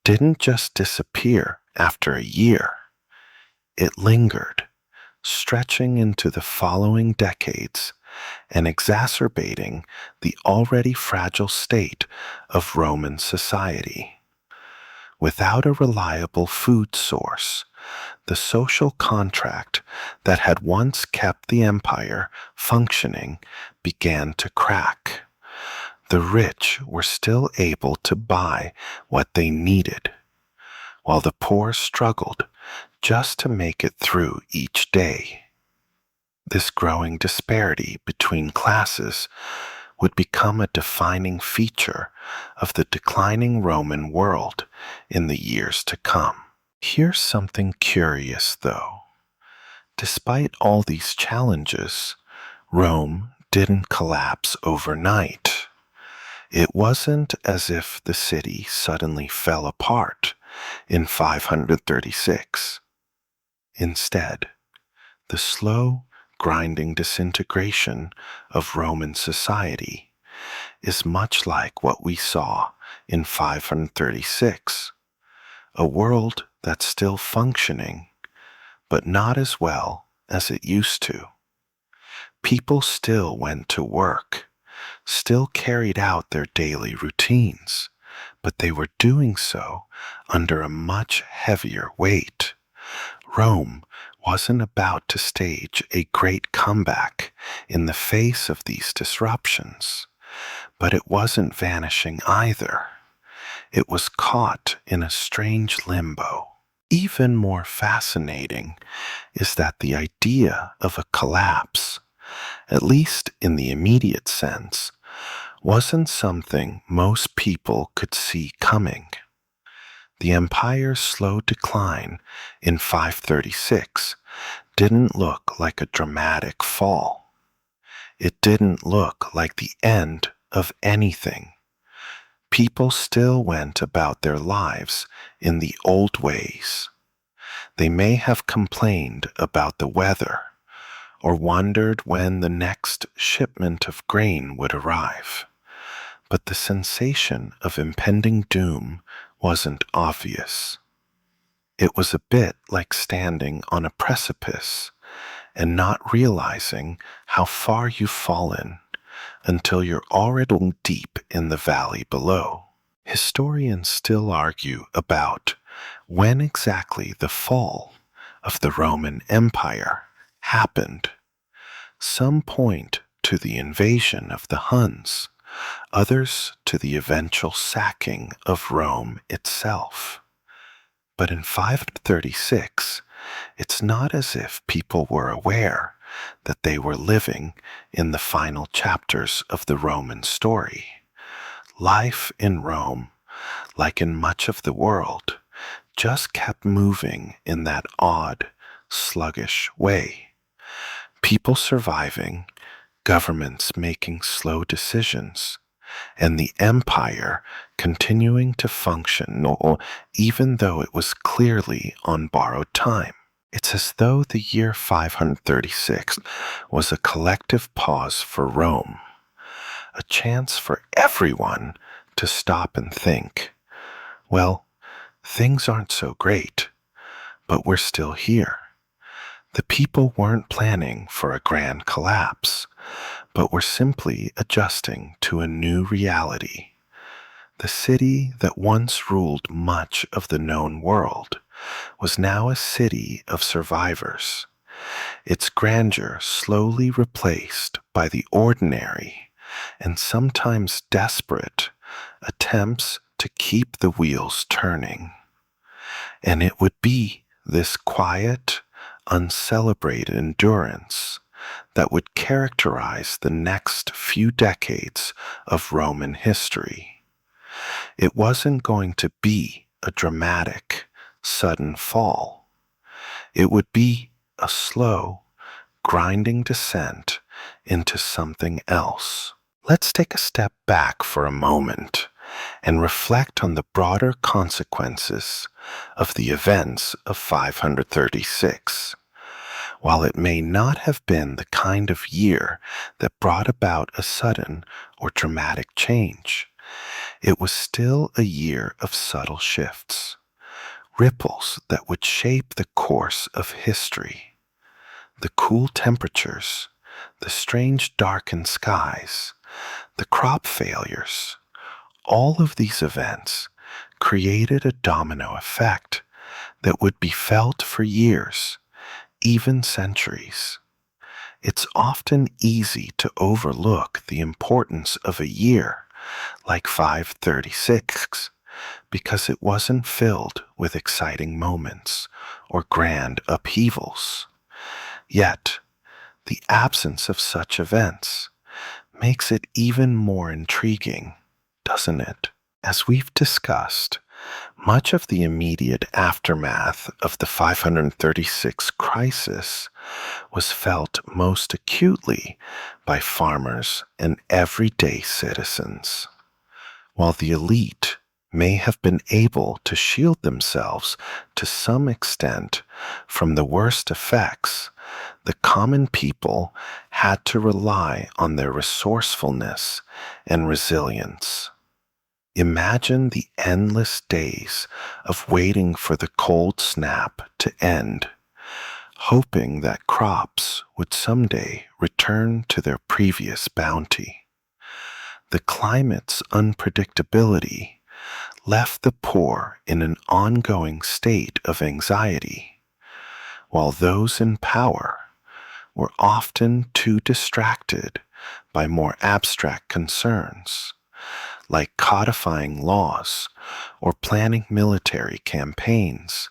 didn't just disappear after a year. It lingered, stretching into the following decades and exacerbating the already fragile state of Roman society. Without a reliable food source, the social contract that had once kept the empire functioning began to crack. The rich were still able to buy what they needed, while the poor struggled just to make it through each day. This growing disparity between classes would become a defining feature of the declining Roman world in the years to come. Here's something curious, though. Despite all these challenges, Rome didn't collapse overnight. It wasn't as if the city suddenly fell apart in 536. Instead, the slow, grinding disintegration of Roman society is much like what we saw in 536, a world that's still functioning, but not as well as it used to. People still went to work, still carried out their daily routines, but they were doing so under a much heavier weight. Rome wasn't about to stage a great comeback in the face of these disruptions, but it wasn't vanishing either. It was caught in a strange limbo. Even more fascinating is that the idea of a collapse, at least in the immediate sense, wasn't something most people could see coming. The empire's slow decline in 536 didn't look like a dramatic fall. It didn't look like the end of anything. People still went about their lives in the old ways. They may have complained about the weather or wondered when the next shipment of grain would arrive, but the sensation of impending doom wasn't obvious. It was a bit like standing on a precipice and not realizing how far you've fallen until you're already deep in the valley below. Historians still argue about when exactly the fall of the Roman Empire happened. Some point to the invasion of the Huns, others to the eventual sacking of Rome itself. But in 536, it's not as if people were aware that they were living in the final chapters of the Roman story. Life in Rome, like in much of the world, just kept moving in that odd, sluggish way. People surviving, governments making slow decisions, and the empire continuing to function even though it was clearly on borrowed time. It's as though the year 536 was a collective pause for Rome, a chance for everyone to stop and think, well, things aren't so great, but we're still here. The people weren't planning for a grand collapse, but were simply adjusting to a new reality. The city that once ruled much of the known world was now a city of survivors, its grandeur slowly replaced by the ordinary and sometimes desperate attempts to keep the wheels turning. And it would be this quiet, uncelebrated endurance that would characterize the next few decades of Roman history. It wasn't going to be a dramatic, sudden fall. It would be a slow, grinding descent into something else. Let's take a step back for a moment and reflect on the broader consequences of the events of 536. While it may not have been the kind of year that brought about a sudden or dramatic change, it was still a year of subtle shifts, ripples that would shape the course of history. The cool temperatures, the strange darkened skies, the crop failures, all of these events created a domino effect that would be felt for years, even centuries. It's often easy to overlook the importance of a year like 536 because it wasn't filled with exciting moments or grand upheavals. Yet, the absence of such events makes it even more intriguing, doesn't it? As we've discussed, much of the immediate aftermath of the 536 crisis was felt most acutely by farmers and everyday citizens, while the elite may have been able to shield themselves to some extent from the worst effects, the common people had to rely on their resourcefulness and resilience. Imagine the endless days of waiting for the cold snap to end, hoping that crops would someday return to their previous bounty. The climate's unpredictability left the poor in an ongoing state of anxiety, while those in power were often too distracted by more abstract concerns, like codifying laws or planning military campaigns,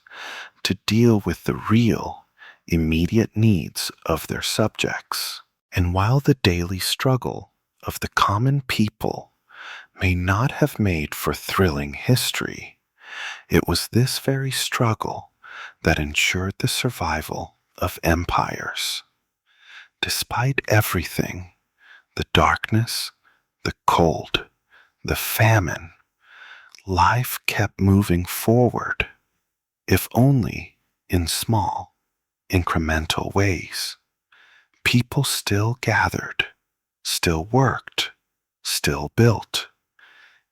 to deal with the real, immediate needs of their subjects. And while the daily struggle of the common people may not have made for thrilling history, it was this very struggle that ensured the survival of empires. Despite everything, the darkness, the cold, the famine, life kept moving forward, if only in small, incremental ways. People still gathered, still worked, still built.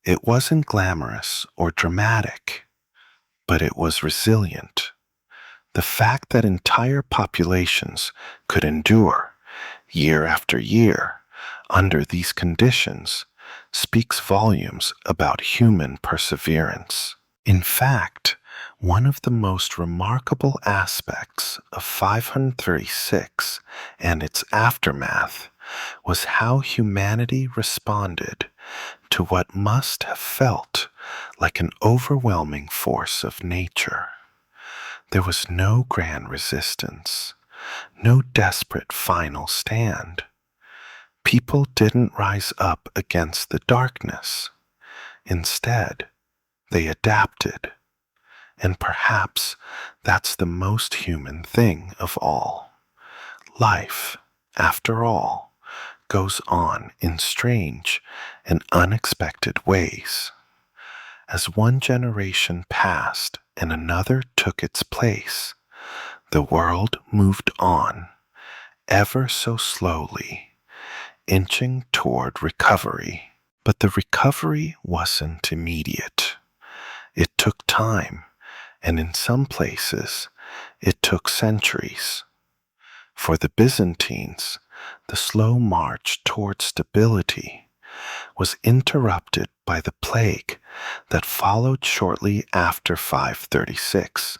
It wasn't glamorous or dramatic, but it was resilient. The fact that entire populations could endure year after year under these conditions speaks volumes about human perseverance. In fact, one of the most remarkable aspects of 536 and its aftermath was how humanity responded to what must have felt like an overwhelming force of nature. There was no grand resistance, no desperate final stand. People didn't rise up against the darkness. Instead, they adapted. And perhaps that's the most human thing of all. Life, after all, goes on in strange and unexpected ways. As one generation passed and another took its place, the world moved on, ever so slowly, inching toward recovery. But the recovery wasn't immediate. It took time, and in some places, it took centuries. For the Byzantines, the slow march toward stability was interrupted by the plague that followed shortly after 536,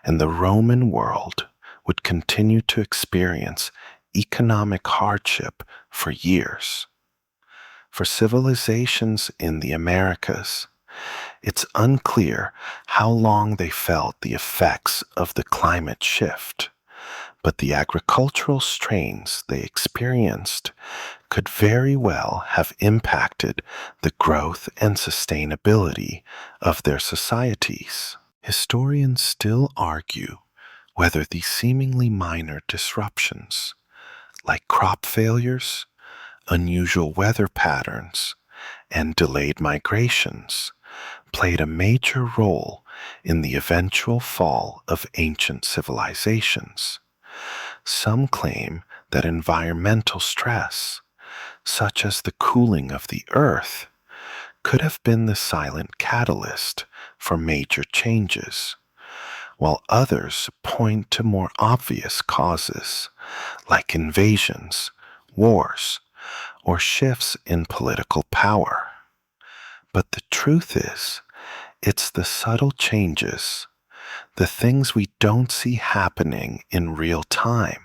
and the Roman world would continue to experience economic hardship for years. For civilizations in the Americas, it's unclear how long they felt the effects of the climate shift, but the agricultural strains they experienced could very well have impacted the growth and sustainability of their societies. Historians still argue whether these seemingly minor disruptions, like crop failures, unusual weather patterns, and delayed migrations, played a major role in the eventual fall of ancient civilizations. Some claim that environmental stress, such as the cooling of the earth, could have been the silent catalyst for major changes, while others point to more obvious causes, like invasions, wars, or shifts in political power. But the truth is, it's the subtle changes, the things we don't see happening in real time,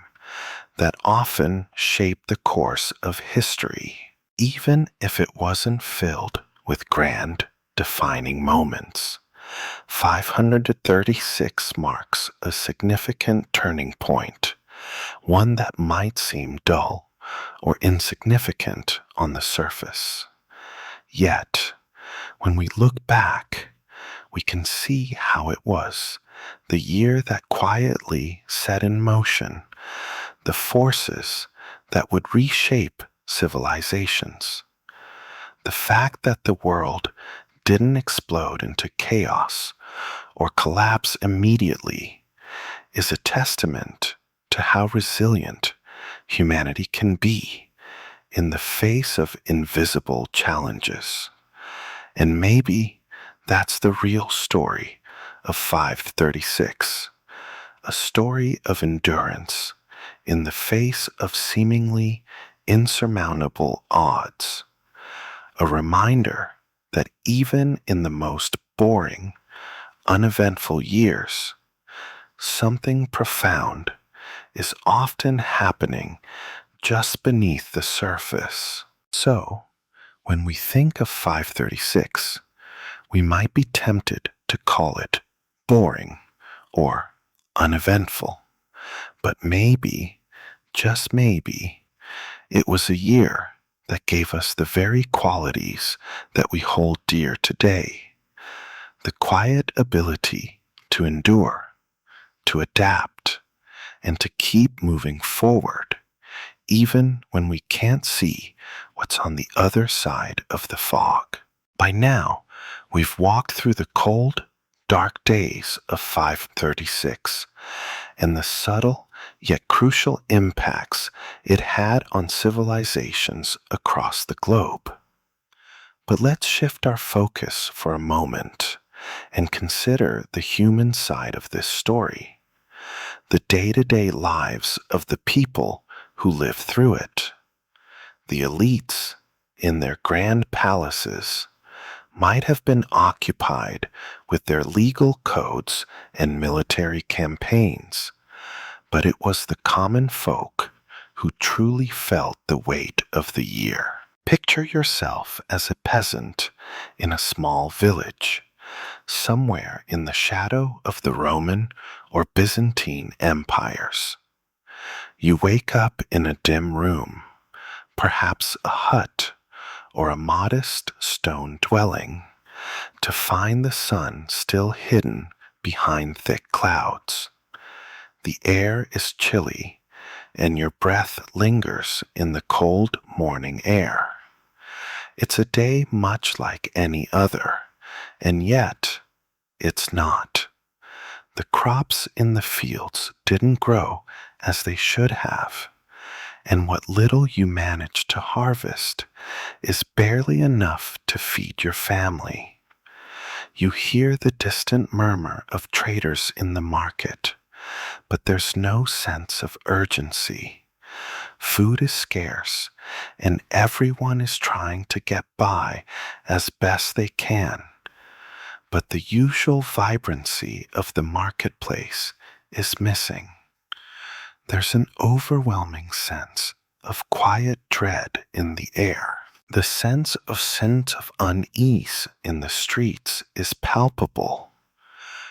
that often shape the course of history, even if it wasn't filled with grand, defining moments. 536 marks a significant turning point, one that might seem dull or insignificant on the surface. Yet, when we look back, we can see how it was the year that quietly set in motion the forces that would reshape civilizations. The fact that the world didn't explode into chaos or collapse immediately is a testament to how resilient humanity can be in the face of invisible challenges. And maybe that's the real story of 536, a story of endurance in the face of seemingly insurmountable odds, a reminder that even in the most boring, uneventful years, something profound is often happening just beneath the surface. So, when we think of 536, we might be tempted to call it boring or uneventful. But maybe, just maybe, it was a year that gave us the very qualities that we hold dear today. The quiet ability to endure, to adapt, and to keep moving forward, even when we can't see what's on the other side of the fog. By now, we've walked through the cold, dark days of 536 and the subtle yet crucial impacts it had on civilizations across the globe. But let's shift our focus for a moment and consider the human side of this story, the day-to-day lives of the people who lived through it. The elites, in their grand palaces, might have been occupied with their legal codes and military campaigns, but it was the common folk who truly felt the weight of the year. Picture yourself as a peasant in a small village, somewhere in the shadow of the Roman or Byzantine empires. You wake up in a dim room, perhaps a hut or a modest stone dwelling, to find the sun still hidden behind thick clouds. The air is chilly, and your breath lingers in the cold morning air. It's a day much like any other, and yet it's not. The crops in the fields didn't grow as they should have, and what little you manage to harvest is barely enough to feed your family. You hear the distant murmur of traders in the market, but there's no sense of urgency. Food is scarce, and everyone is trying to get by as best they can. But the usual vibrancy of the marketplace is missing. There's an overwhelming sense of quiet dread in the air. The sense of unease in the streets is palpable.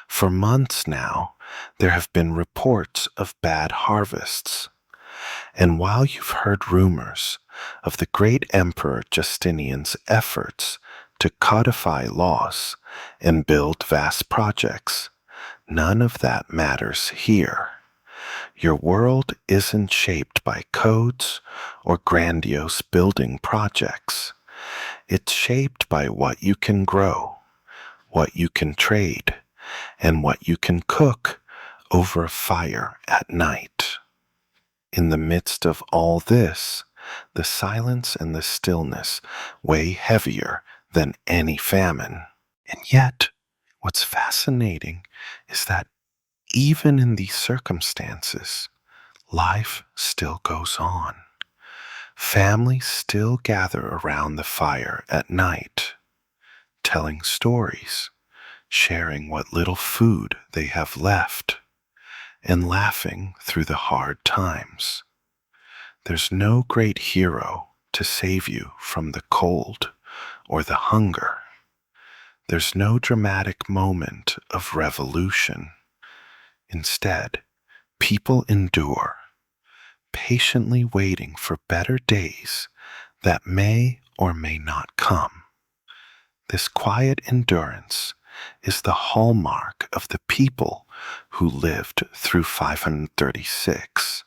For months now, there have been reports of bad harvests. And while you've heard rumors of the great Emperor Justinian's efforts to codify laws and build vast projects, none of that matters here. Your world isn't shaped by codes or grandiose building projects. It's shaped by what you can grow, what you can trade, and what you can cook over a fire at night. In the midst of all this, the silence and the stillness weigh heavier than any famine. And yet, what's fascinating is that even in these circumstances, life still goes on. Families still gather around the fire at night, telling stories, sharing what little food they have left, and laughing through the hard times. There's no great hero to save you from the cold or the hunger. There's no dramatic moment of revolution. Instead, people endure, patiently waiting for better days that may or may not come. This quiet endurance is the hallmark of the people who lived through 536.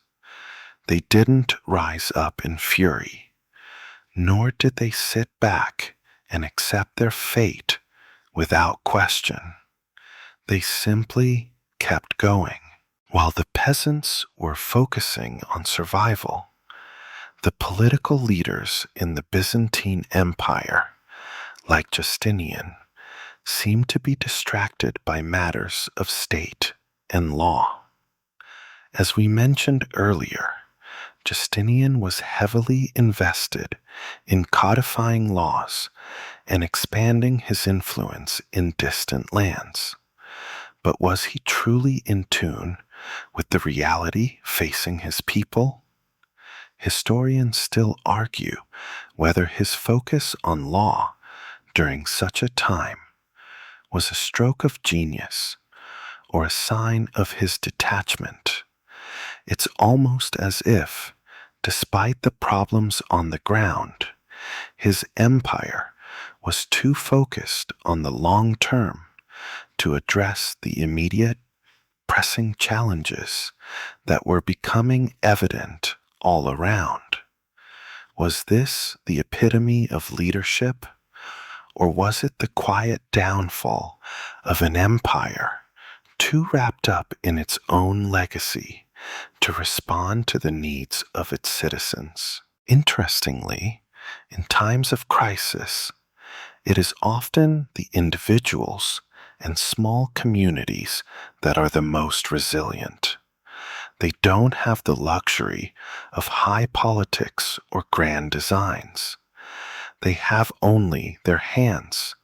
They didn't rise up in fury, nor did they sit back and accept their fate without question. They simply kept going. While the peasants were focusing on survival, the political leaders in the Byzantine Empire, like Justinian, seemed to be distracted by matters of state and law. As we mentioned earlier, Justinian was heavily invested in codifying laws and expanding his influence in distant lands. But was he truly in tune with the reality facing his people? Historians still argue whether his focus on law during such a time was a stroke of genius or a sign of his detachment. It's almost as if, despite the problems on the ground, his empire was too focused on the long term to address the immediate, pressing challenges that were becoming evident all around. Was this the epitome of leadership, or was it the quiet downfall of an empire too wrapped up in its own legacy to respond to the needs of its citizens? Interestingly, in times of crisis, it is often the individuals and small communities that are the most resilient. They don't have the luxury of high politics or grand designs. They have only their hands,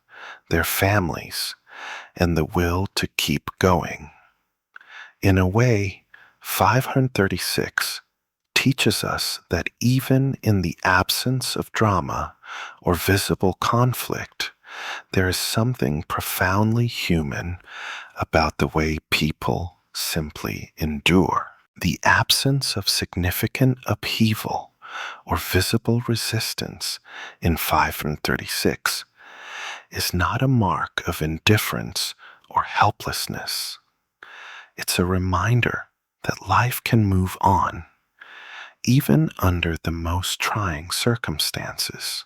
their families, and the will to keep going. In a way, 536 teaches us that even in the absence of drama or visible conflict, there is something profoundly human about the way people simply endure. The absence of significant upheaval or visible resistance in 536 is not a mark of indifference or helplessness. It's a reminder that life can move on, even under the most trying circumstances.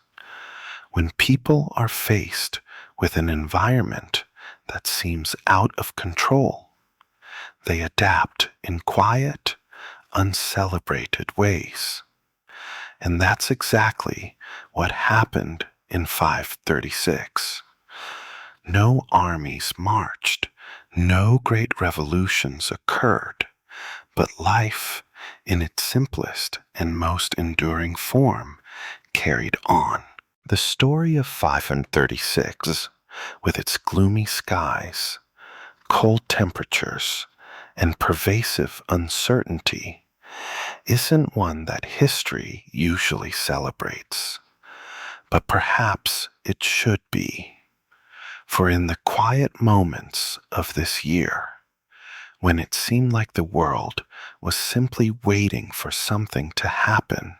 When people are faced with an environment that seems out of control, they adapt in quiet, uncelebrated ways. And that's exactly what happened in 536. No armies marched, no great revolutions occurred, but life, in its simplest and most enduring form, carried on. The story of 536, with its gloomy skies, cold temperatures, and pervasive uncertainty, isn't one that history usually celebrates. But perhaps it should be. For in the quiet moments of this year, when it seemed like the world was simply waiting for something to happen,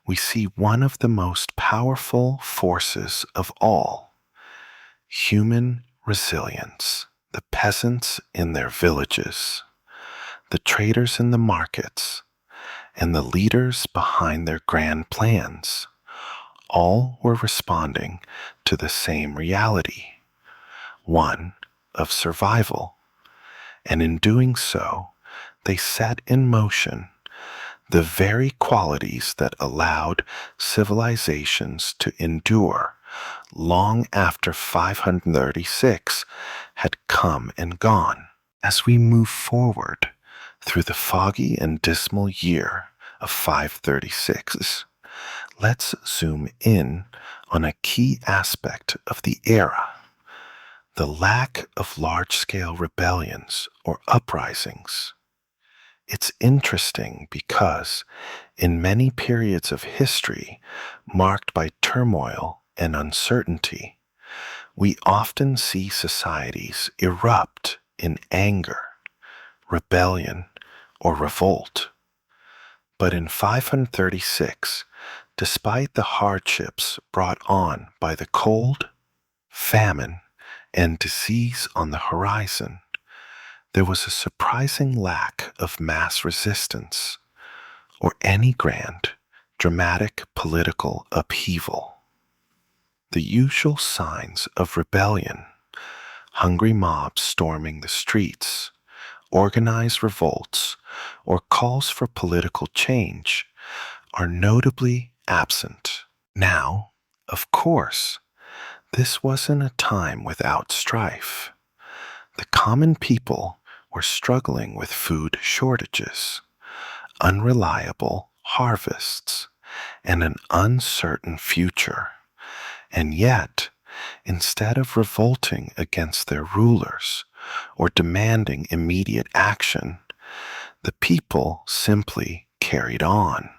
we see one of the most powerful forces of all: human resilience. The peasants in their villages, the traders in the markets, and the leaders behind their grand plans, all were responding to the same reality, one of survival. And in doing so, they set in motion the very qualities that allowed civilizations to endure long after 536 had come and gone. As we move forward through the foggy and dismal year of 536, let's zoom in on a key aspect of the era: the lack of large-scale rebellions or uprisings. It's interesting because in many periods of history marked by turmoil and uncertainty, we often see societies erupt in anger, rebellion, or revolt. But in 536, despite the hardships brought on by the cold, famine, and disease on the horizon, there was a surprising lack of mass resistance or any grand, dramatic political upheaval. the usual signs of rebellion: hungry mobs storming the streets, organized revolts, or calls for political change, are notably absent. Now, of course, this wasn't a time without strife. The common people were struggling with food shortages, unreliable harvests, and an uncertain future. And yet, instead of revolting against their rulers or demanding immediate action, the people simply carried on.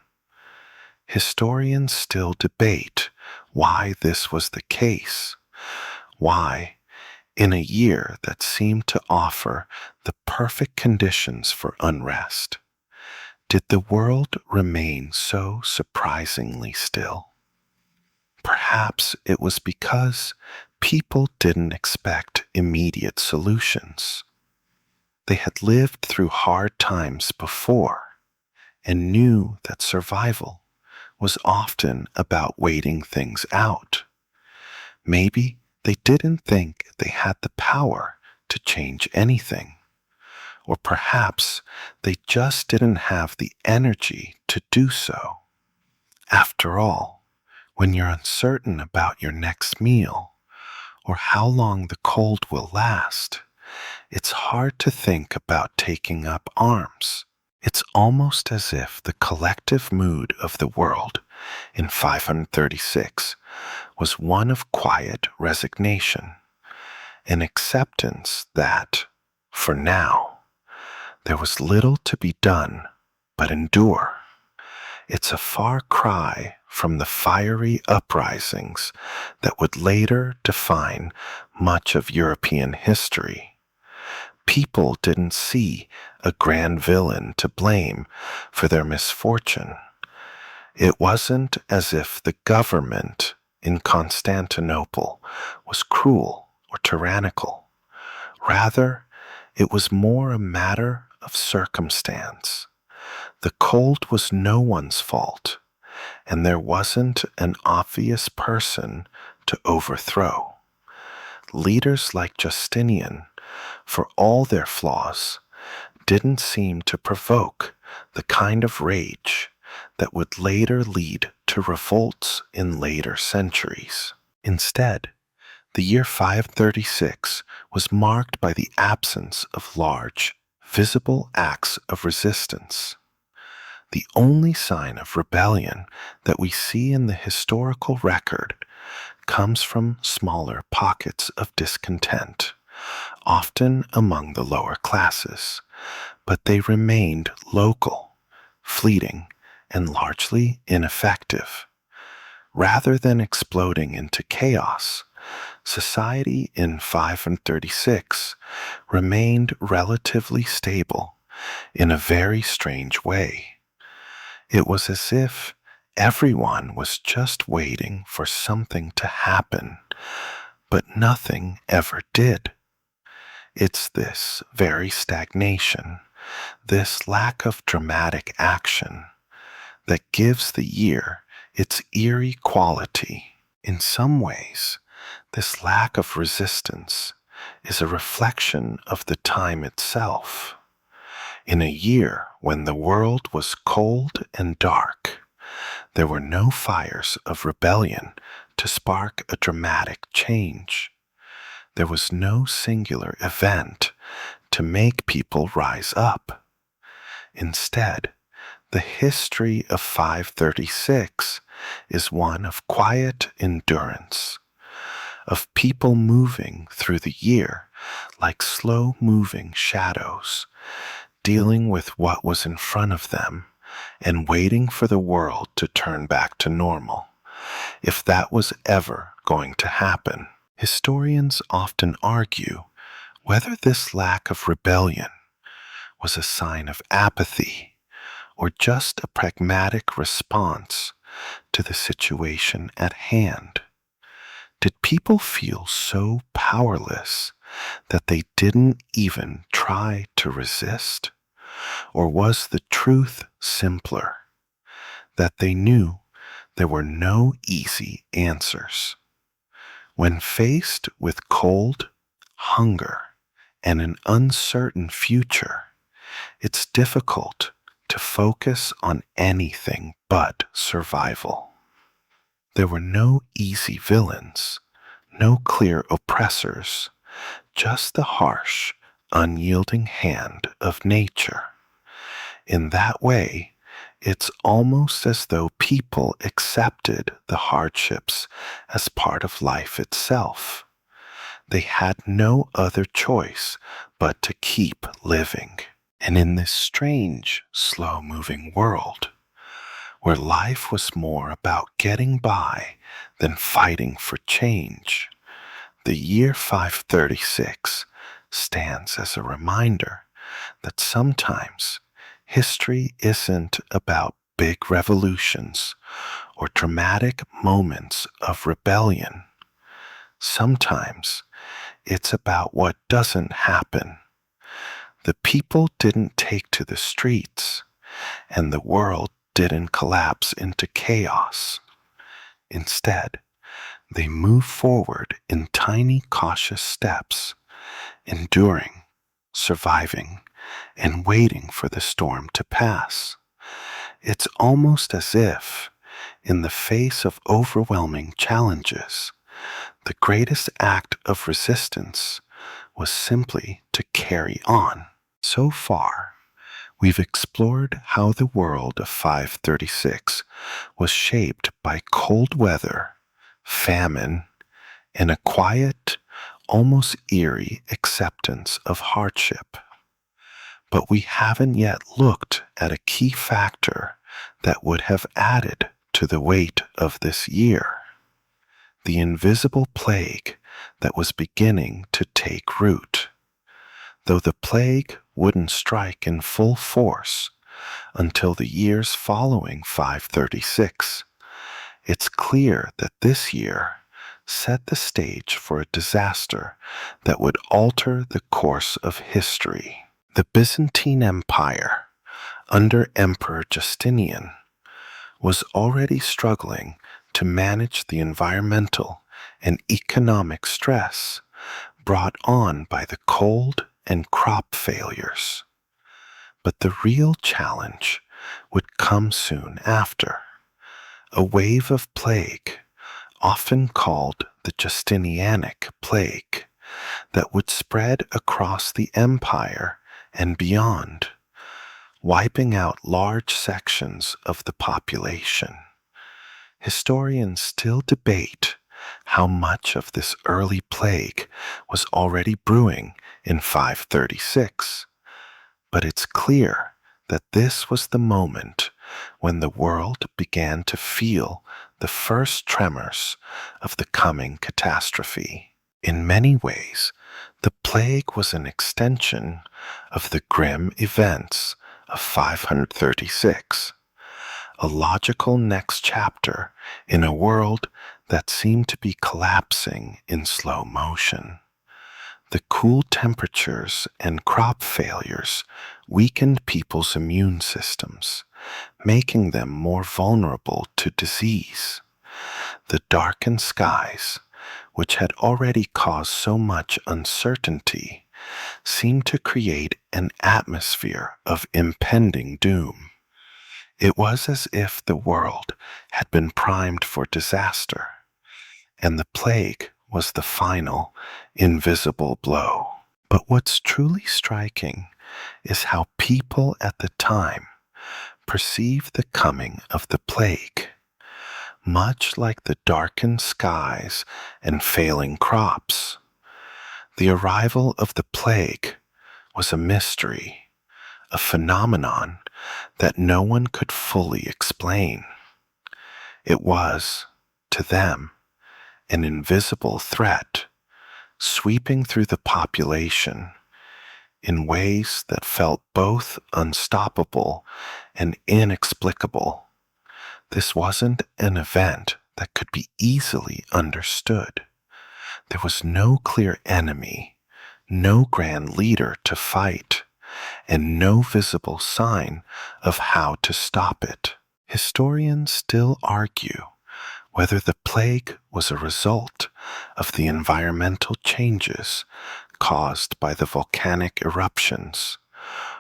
Historians still debate why this was the case, why, in a year that seemed to offer the perfect conditions for unrest, did the world remain so surprisingly still? Perhaps it was because people didn't expect immediate solutions. They had lived through hard times before and knew that survival was often about waiting things out. Maybe they didn't think they had the power to change anything. Or perhaps they just didn't have the energy to do so. After all, when you're uncertain about your next meal or how long the cold will last, it's hard to think about taking up arms. It's almost as if the collective mood of the world in 536 was one of quiet resignation, an acceptance that, for now, there was little to be done but endure. It's a far cry from the fiery uprisings that would later define much of European history. People didn't see a grand villain to blame for their misfortune. It wasn't as if the government in Constantinople was cruel or tyrannical. Rather, it was more a matter of circumstance. The cold was no one's fault, and there wasn't an obvious person to overthrow. Leaders like Justinian, for all their flaws, didn't seem to provoke the kind of rage that would later lead to revolts in later centuries. Instead, the year 536 was marked by the absence of large, visible acts of resistance. The only sign of rebellion that we see in the historical record comes from smaller pockets of discontent, often among the lower classes, but they remained local, fleeting, and largely ineffective. Rather than exploding into chaos, society in 536 remained relatively stable in a very strange way. It was as if everyone was just waiting for something to happen, but nothing ever did. It's this very stagnation, this lack of dramatic action, that gives the year its eerie quality. In some ways, this lack of resistance is a reflection of the time itself. In a year when the world was cold and dark, there were no fires of rebellion to spark a dramatic change. There was no singular event to make people rise up. Instead, the history of 536 is one of quiet endurance, of people moving through the year like slow-moving shadows, dealing with what was in front of them and waiting for the world to turn back to normal, if that was ever going to happen. Historians often argue whether this lack of rebellion was a sign of apathy or just a pragmatic response to the situation at hand. Did people feel so powerless that they didn't even try to resist? Or was the truth simpler, that they knew there were no easy answers? When faced with cold, hunger, and an uncertain future, it's difficult to focus on anything but survival. There were no easy villains, no clear oppressors, just the harsh, unyielding hand of nature. In that way, it's almost as though people accepted the hardships as part of life itself. They had no other choice but to keep living. And in this strange, slow-moving world, where life was more about getting by than fighting for change, the year 536 stands as a reminder that sometimes history isn't about big revolutions or dramatic moments of rebellion. Sometimes it's about what doesn't happen. The people didn't take to the streets, and the world didn't collapse into chaos. Instead, they move forward in tiny, cautious steps, enduring, surviving, and waiting for the storm to pass. It's almost as if, in the face of overwhelming challenges, the greatest act of resistance was simply to carry on. So far, we've explored how the world of 536 was shaped by cold weather, famine, and a quiet, almost eerie acceptance of hardship. But we haven't yet looked at a key factor that would have added to the weight of this year: the invisible plague that was beginning to take root. Though the plague wouldn't strike in full force until the years following 536, it's clear that this year set the stage for a disaster that would alter the course of history. The Byzantine Empire, under Emperor Justinian, was already struggling to manage the environmental and economic stress brought on by the cold and crop failures. But the real challenge would come soon after: a wave of plague, often called the Justinianic plague, that would spread across the empire and beyond, wiping out large sections of the population. Historians still debate how much of this early plague was already brewing in 536, but it's clear that this was the moment when the world began to feel the first tremors of the coming catastrophe. In many ways, the plague was an extension of the grim events of 536, a logical next chapter in a world that seemed to be collapsing in slow motion. The cool temperatures and crop failures weakened people's immune systems, making them more vulnerable to disease. The darkened skies, which had already caused so much uncertainty, seemed to create an atmosphere of impending doom. It was as if the world had been primed for disaster, and the plague was the final, invisible blow. But what's truly striking is how people at the time perceived the coming of the plague. Much like the darkened skies and failing crops, the arrival of the plague was a mystery, a phenomenon that no one could fully explain. It was, to them, an invisible threat, sweeping through the population in ways that felt both unstoppable and inexplicable. This wasn't an event that could be easily understood. There was no clear enemy, no grand leader to fight, and no visible sign of how to stop it. Historians still argue whether the plague was a result of the environmental changes caused by the volcanic eruptions,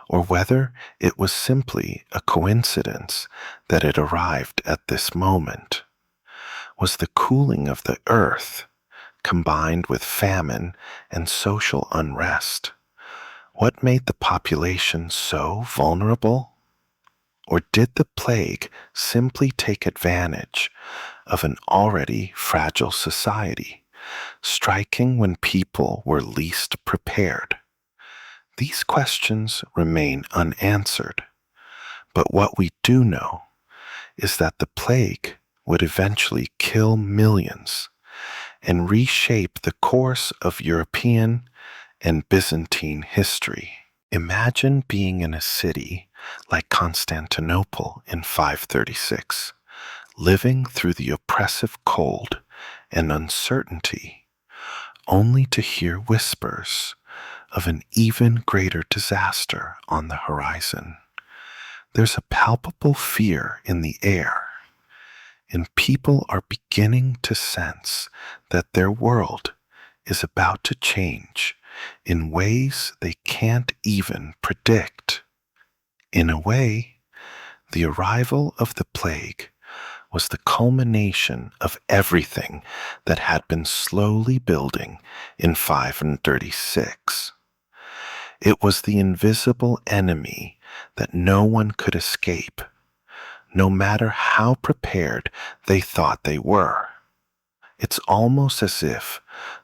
or whether it was simply a coincidence that it arrived at this moment. Was the cooling of the earth, combined with famine and social unrest, what made the population so vulnerable? Or did the plague simply take advantage of an already fragile society, striking when people were least prepared? These questions remain unanswered, but what we do know is that the plague would eventually kill millions and reshape the course of European and Byzantine history. Imagine being in a city like Constantinople in 536, living through the oppressive cold and uncertainty, only to hear whispers of an even greater disaster on the horizon. There's a palpable fear in the air, and people are beginning to sense that their world is about to change in ways they can't even predict. In a way, the arrival of the plague was the culmination of everything that had been slowly building in 536. It was the invisible enemy that no one could escape, no matter how prepared they thought they were. It's almost as if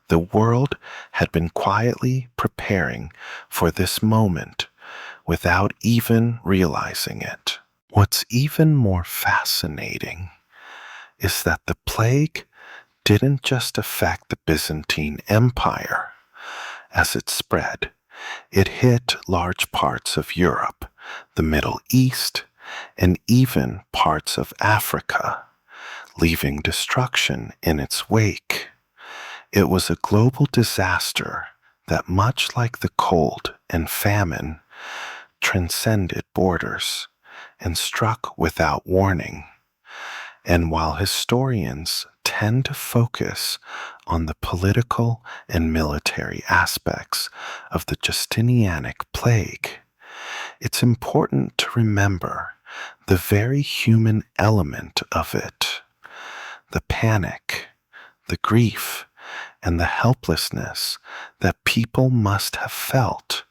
the world had been quietly preparing for this moment without even realizing it. What's even more fascinating is that the plague didn't just affect the Byzantine Empire. As it spread, it hit large parts of Europe, the Middle East, and even parts of Africa, leaving destruction in its wake. It was a global disaster that, much like the cold and famine, transcended borders and struck without warning. And while historians tend to focus on the political and military aspects of the Justinianic plague, it's important to remember the very human element of it. The panic, the grief, and the helplessness that people must have felt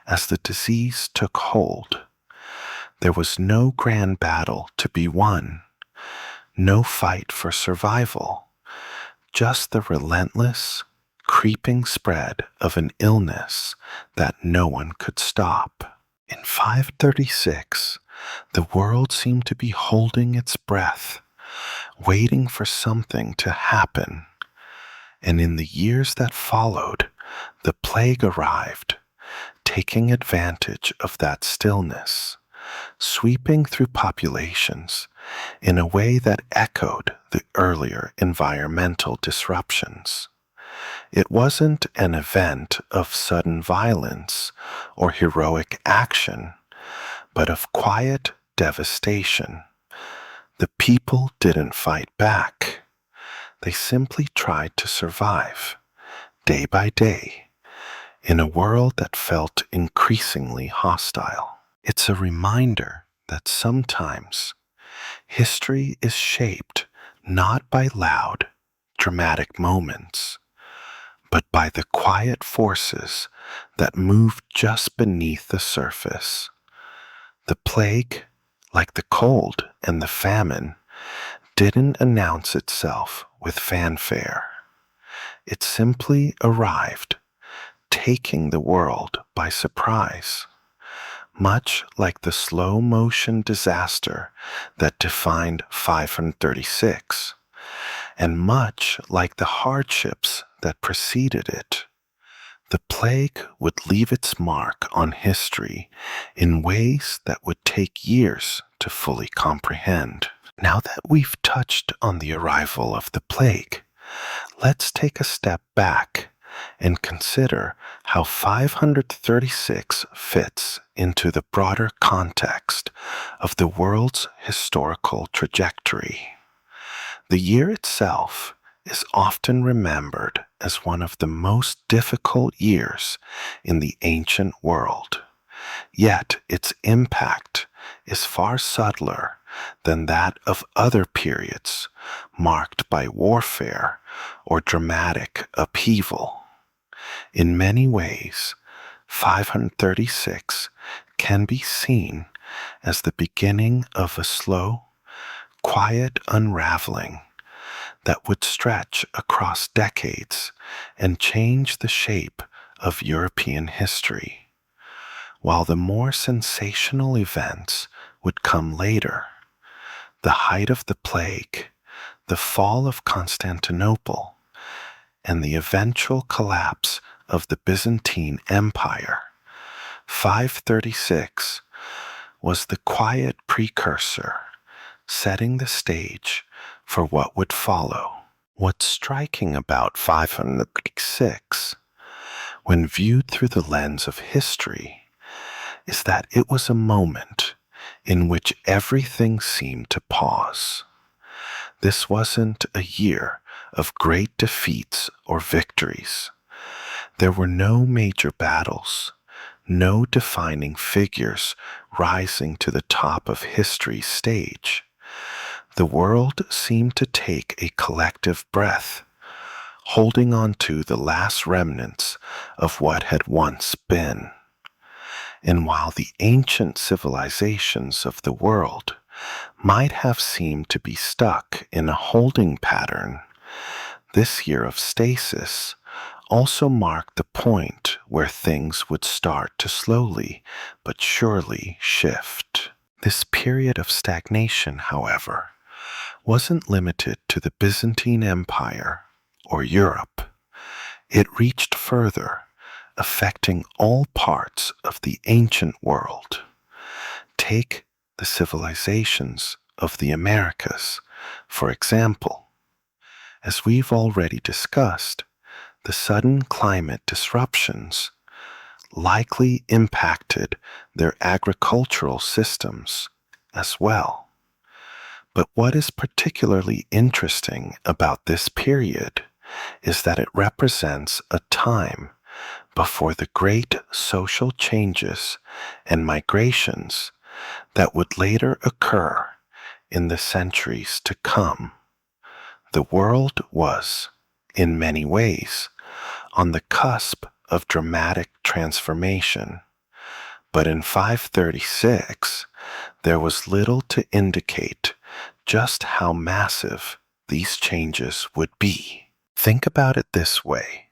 as the disease took hold. There was no grand battle to be won, no fight for survival, just the relentless, creeping spread of an illness that no one could stop. In 536, the world seemed to be holding its breath, waiting for something to happen. And in the years that followed, the plague arrived, taking advantage of that stillness, sweeping through populations in a way that echoed the earlier environmental disruptions. It wasn't an event of sudden violence or heroic action, but of quiet devastation. The people didn't fight back. They simply tried to survive, day by day, in a world that felt increasingly hostile. It's a reminder that sometimes history is shaped not by loud, dramatic moments, but by the quiet forces that move just beneath the surface. The plague, like the cold and the famine, didn't announce itself with fanfare. It simply arrived, taking the world by surprise, much like the slow-motion disaster that defined 536, and much like the hardships that preceded it. The plague would leave its mark on history in ways that would take years to fully comprehend. Now that we've touched on the arrival of the plague, let's take a step back and consider how 536 fits into the broader context of the world's historical trajectory. The year itself is often remembered as one of the most difficult years in the ancient world, yet its impact is far subtler than that of other periods marked by warfare or dramatic upheaval. In many ways, 536 can be seen as the beginning of a slow, quiet unraveling that would stretch across decades and change the shape of European history, while the more sensational events would come later. The height of the plague, the fall of Constantinople, and the eventual collapse of the Byzantine Empire. 536 was the quiet precursor, setting the stage for what would follow. What's striking about 536, when viewed through the lens of history, is that it was a moment in which everything seemed to pause. This wasn't a year of great defeats or victories. There were no major battles, no defining figures rising to the top of history's stage. The world seemed to take a collective breath, holding on to the last remnants of what had once been. And while the ancient civilizations of the world might have seemed to be stuck in a holding pattern, this year of stasis also marked the point where things would start to slowly but surely shift. This period of stagnation, however, wasn't limited to the Byzantine Empire or Europe. It reached further, affecting all parts of the ancient world. Take the civilizations of the Americas, for example. As we've already discussed, the sudden climate disruptions likely impacted their agricultural systems as well. But what is particularly interesting about this period is that it represents a time before the great social changes and migrations that would later occur in the centuries to come. The world was, in many ways, on the cusp of dramatic transformation, but in 536 there was little to indicate just how massive these changes would be. Think about it this way.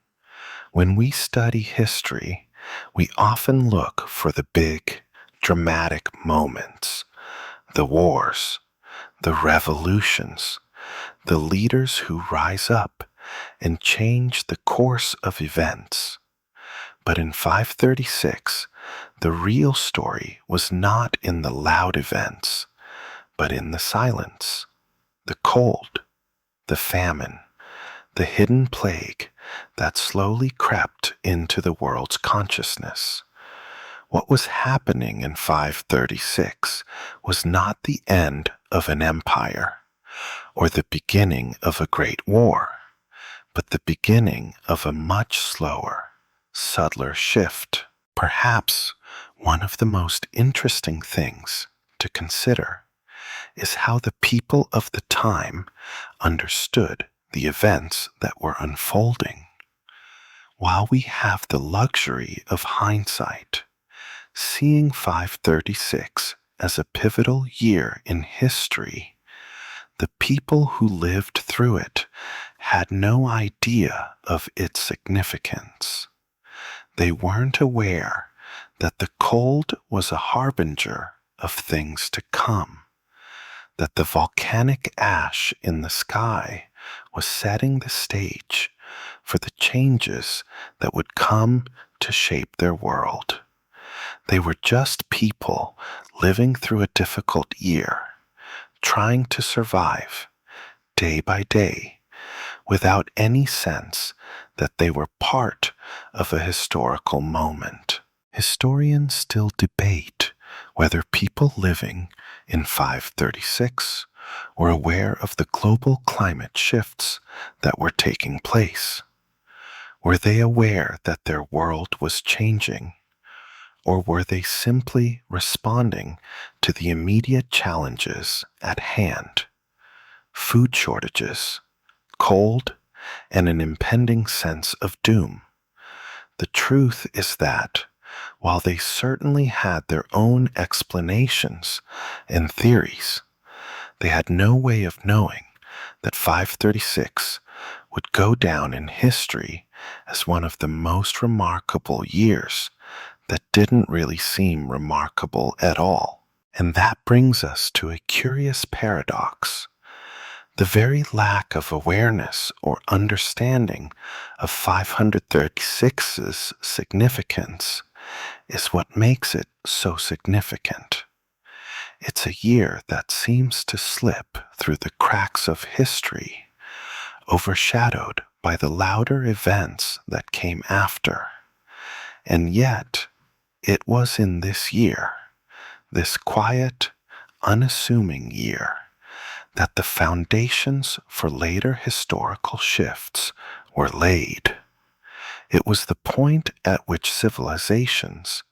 When we study history, we often look for the big, dramatic moments, the wars, the revolutions, the leaders who rise up and change the course of events. But in 536, the real story was not in the loud events, but in the silence, the cold, the famine, the hidden plague that slowly crept into the world's consciousness. What was happening in 536 was not the end of an empire or the beginning of a great war, but the beginning of a much slower, subtler shift. Perhaps one of the most interesting things to consider is how the people of the time understood the events that were unfolding. While we have the luxury of hindsight, seeing 536 as a pivotal year in history, the people who lived through it had no idea of its significance. They weren't aware that the cold was a harbinger of things to come, that the volcanic ash in the sky was setting the stage for the changes that would come to shape their world. They were just people living through a difficult year, trying to survive day by day, without any sense that they were part of a historical moment. Historians still debate whether people living in 536 were aware of the global climate shifts that were taking place? Were they aware that their world was changing? Or were they simply responding to the immediate challenges at hand? Food shortages, cold, and an impending sense of doom. The truth is that, while they certainly had their own explanations and theories, they had no way of knowing that 536 would go down in history as one of the most remarkable years that didn't really seem remarkable at all. And that brings us to a curious paradox. The very lack of awareness or understanding of 536's significance is what makes it so significant. It's a year that seems to slip through the cracks of history, overshadowed by the louder events that came after. And yet, it was in this year, this quiet, unassuming year, that the foundations for later historical shifts were laid. It was the point at which civilizations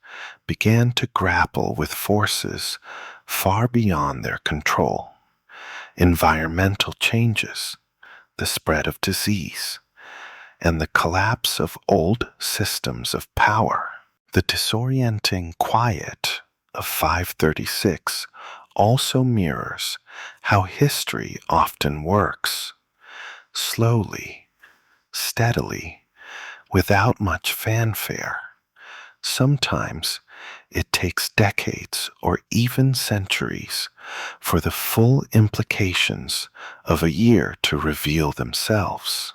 began to grapple with forces far beyond their control. Environmental changes, the spread of disease, and the collapse of old systems of power. The disorienting quiet of 536 also mirrors how history often works. Slowly, steadily, without much fanfare. Sometimes it takes decades or even centuries for the full implications of a year to reveal themselves.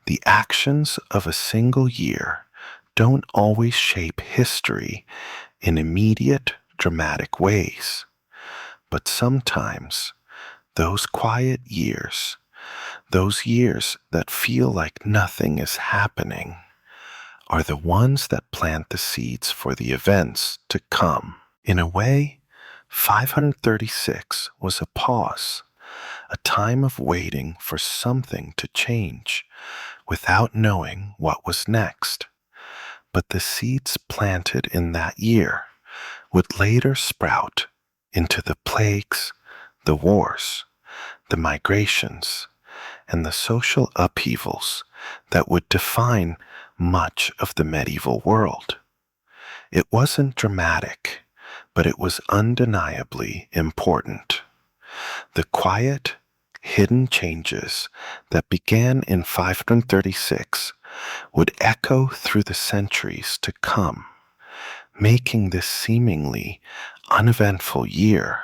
The actions of a single year don't always shape history in immediate, dramatic ways, but sometimes those quiet years, those years that feel like nothing is happening, are the ones that plant the seeds for the events to come. In a way, 536 was a pause, a time of waiting for something to change without knowing what was next. But the seeds planted in that year would later sprout into the plagues, the wars, the migrations, and the social upheavals that would define much of the medieval world. It wasn't dramatic, but it was undeniably important. The quiet, hidden changes that began in 536 would echo through the centuries to come, making this seemingly uneventful year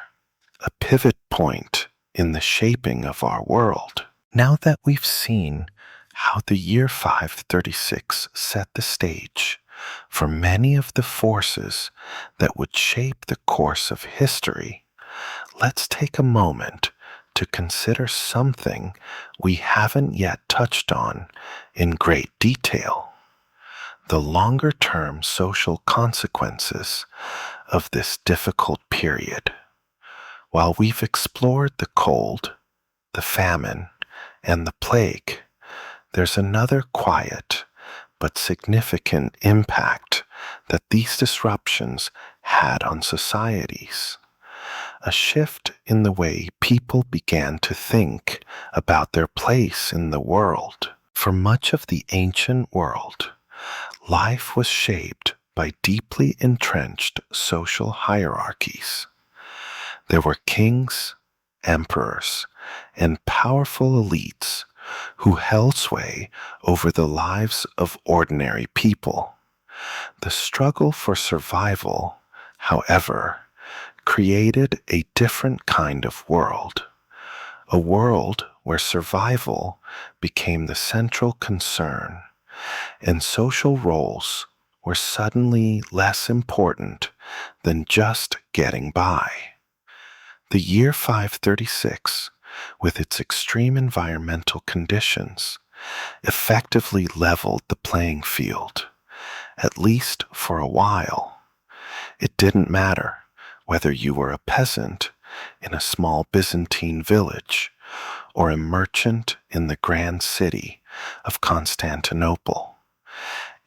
a pivot point in the shaping of our world. Now that we've seen how the year 536 set the stage for many of the forces that would shape the course of history, let's take a moment to consider something we haven't yet touched on in great detail: the longer-term social consequences of this difficult period. While we've explored the cold, the famine, and the plague, there's another quiet but significant impact that these disruptions had on societies. A shift in the way people began to think about their place in the world. For much of the ancient world, life was shaped by deeply entrenched social hierarchies. There were kings, emperors, and powerful elites who held sway over the lives of ordinary people. The struggle for survival, however, created a different kind of world, a world where survival became the central concern, and social roles were suddenly less important than just getting by. The year 536, with its extreme environmental conditions, effectively leveled the playing field, at least for a while. It didn't matter whether you were a peasant in a small Byzantine village or a merchant in the grand city of Constantinople.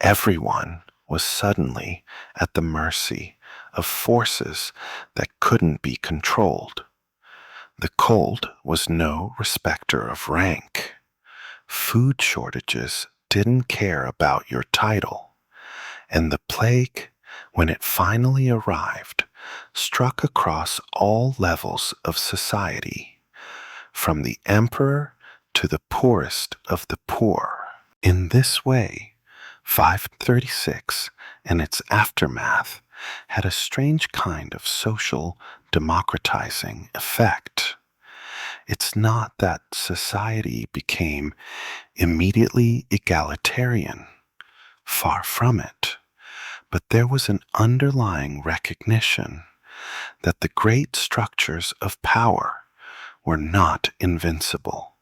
Everyone was suddenly at the mercy of forces that couldn't be controlled. The cold was no respecter of rank. Food shortages didn't care about your title, and the plague, when it finally arrived, struck across all levels of society, from the emperor to the poorest of the poor. In this way, 536 and its aftermath had a strange kind of social democratizing effect. It's not that society became immediately egalitarian, far from it, but there was an underlying recognition that the great structures of power were not invincible,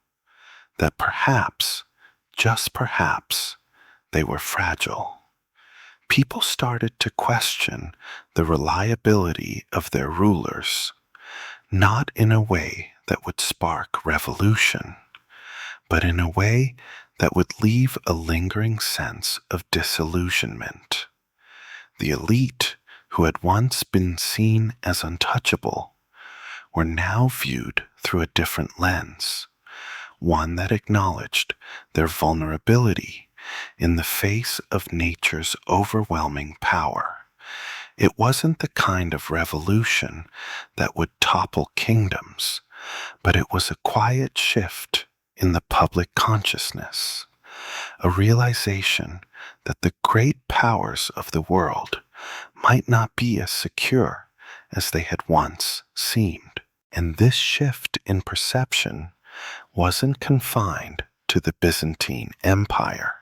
that perhaps, just perhaps, they were fragile. People started to question the reliability of their rulers, not in a way that would spark revolution, but in a way that would leave a lingering sense of disillusionment. The elite, who had once been seen as untouchable, were now viewed through a different lens, one that acknowledged their vulnerability in the face of nature's overwhelming power. It wasn't the kind of revolution that would topple kingdoms, but it was a quiet shift in the public consciousness, a realization that the great powers of the world might not be as secure as they had once seemed. And this shift in perception wasn't confined to the Byzantine Empire.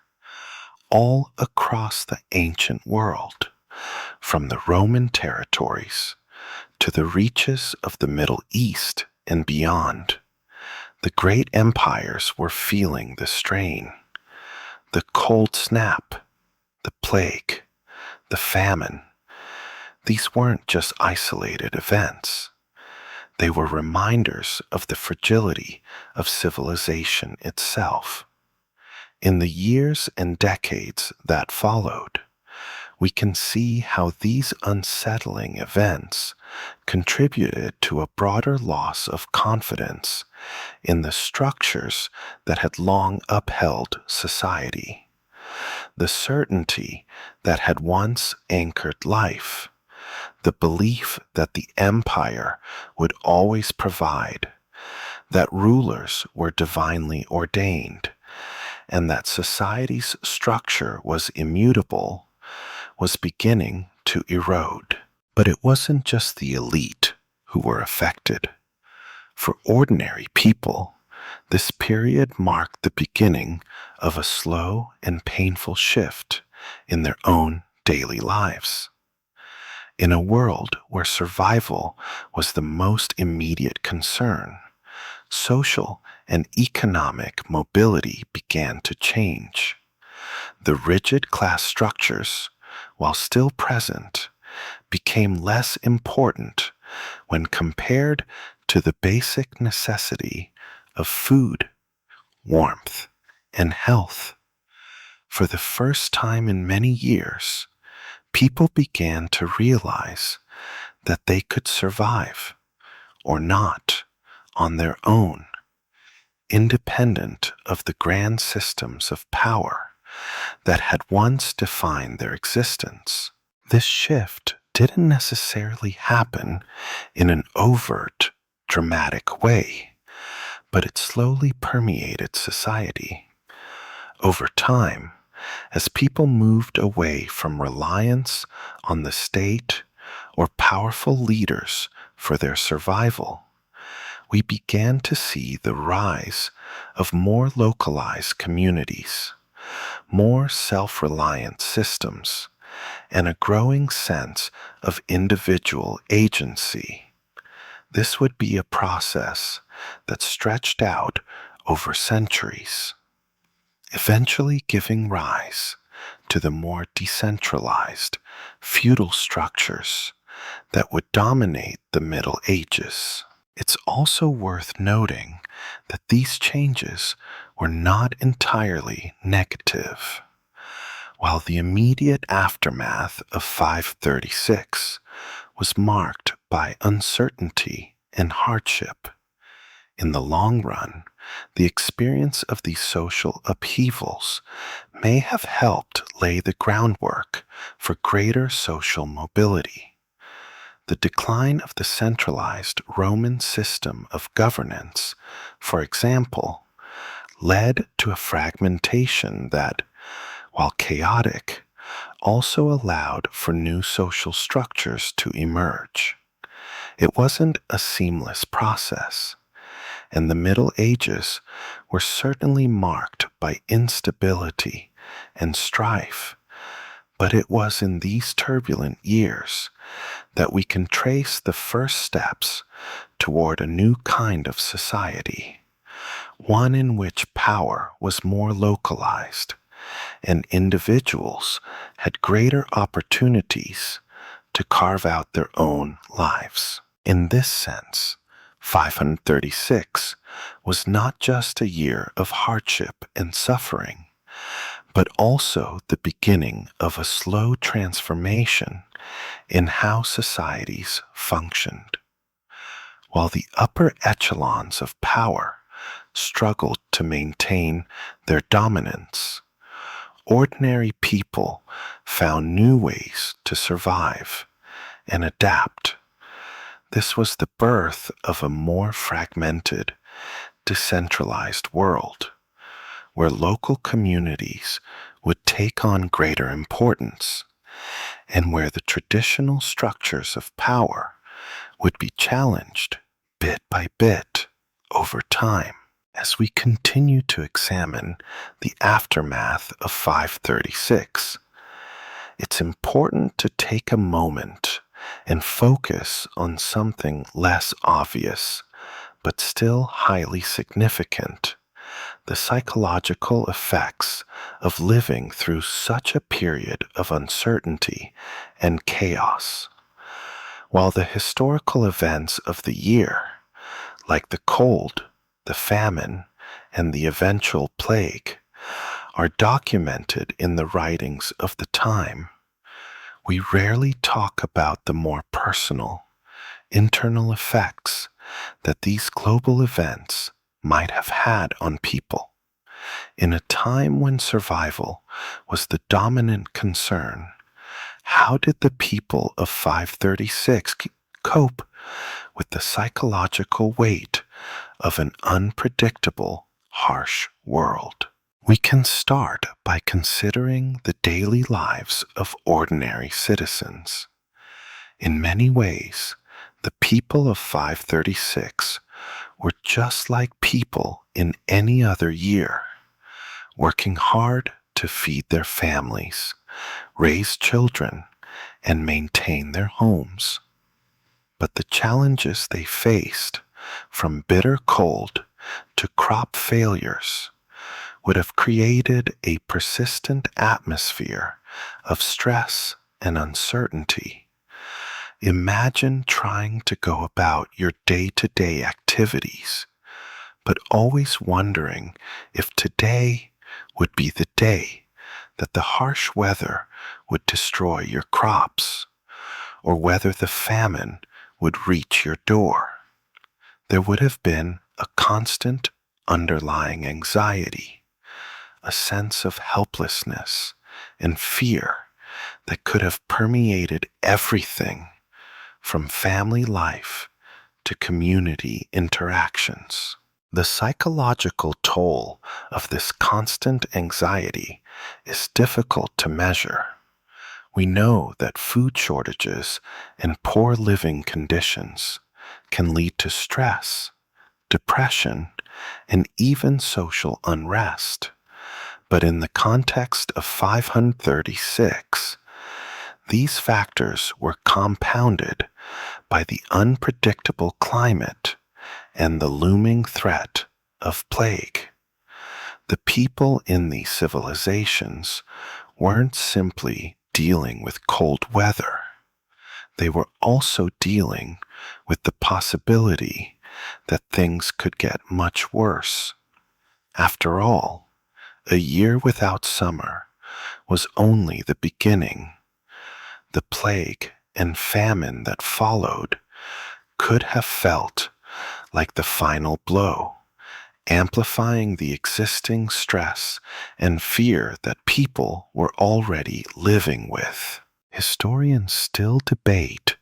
All across the ancient world, from the Roman territories to the reaches of the Middle East and beyond, the great empires were feeling the strain. The cold snap, the plague, the famine, these weren't just isolated events. They were reminders of the fragility of civilization itself. In the years and decades that followed, we can see how these unsettling events contributed to a broader loss of confidence in the structures that had long upheld society. The certainty that had once anchored life, the belief that the empire would always provide, that rulers were divinely ordained, and that society's structure was immutable, was beginning to erode. But it wasn't just the elite who were affected. For ordinary people, this period marked the beginning of a slow and painful shift in their own daily lives. In a world where survival was the most immediate concern, social and economic mobility began to change. The rigid class structures, while still present, became less important when compared to the basic necessity of food, warmth, and health. For the first time in many years, people began to realize that they could survive, or not, on their own, independent of the grand systems of power that had once defined their existence. This shift didn't necessarily happen in an overt, dramatic way, but it slowly permeated society. Over time, as people moved away from reliance on the state or powerful leaders for their survival, we began to see the rise of more localized communities, more self-reliant systems, and a growing sense of individual agency. This would be a process that stretched out over centuries, eventually giving rise to the more decentralized, feudal structures that would dominate the Middle Ages. It's also worth noting that these changes were not entirely negative. While the immediate aftermath of 536 was marked by uncertainty and hardship, in the long run, the experience of these social upheavals may have helped lay the groundwork for greater social mobility. The decline of the centralized Roman system of governance, for example, led to a fragmentation that, while chaotic, also allowed for new social structures to emerge. It wasn't a seamless process, and the Middle Ages were certainly marked by instability and strife, but it was in these turbulent years that we can trace the first steps toward a new kind of society, one in which power was more localized and individuals had greater opportunities to carve out their own lives. In this sense, 536 was not just a year of hardship and suffering, but also the beginning of a slow transformation in how societies functioned. While the upper echelons of power struggled to maintain their dominance, ordinary people found new ways to survive and adapt. This was the birth of a more fragmented, decentralized world, where local communities would take on greater importance, and where the traditional structures of power would be challenged bit by bit over time. As we continue to examine the aftermath of 536, it's important to take a moment and focus on something less obvious, but still highly significant: the psychological effects of living through such a period of uncertainty and chaos. While the historical events of the year, like the cold, the famine, and the eventual plague, are documented in the writings of the time, we rarely talk about the more personal, internal effects that these global events might have had on people. In a time when survival was the dominant concern, how did the people of 536 cope with the psychological weight of an unpredictable, harsh world? We can start by considering the daily lives of ordinary citizens. In many ways, the people of 536 were just like people in any other year, working hard to feed their families, raise children, and maintain their homes. But the challenges they faced, from bitter cold to crop failures, would have created a persistent atmosphere of stress and uncertainty. Imagine trying to go about your day-to-day activities, but always wondering if today would be the day that the harsh weather would destroy your crops, or whether the famine would reach your door. There would have been a constant underlying anxiety, a sense of helplessness and fear that could have permeated everything from family life to community interactions. The psychological toll of this constant anxiety is difficult to measure. We know that food shortages and poor living conditions can lead to stress, depression, and even social unrest. But in the context of 536, these factors were compounded by the unpredictable climate and the looming threat of plague. The people in these civilizations weren't simply dealing with cold weather. They were also dealing with the possibility that things could get much worse. After all, a year without summer was only the beginning. The plague and famine that followed could have felt like the final blow, amplifying the existing stress and fear that people were already living with. Historians still debate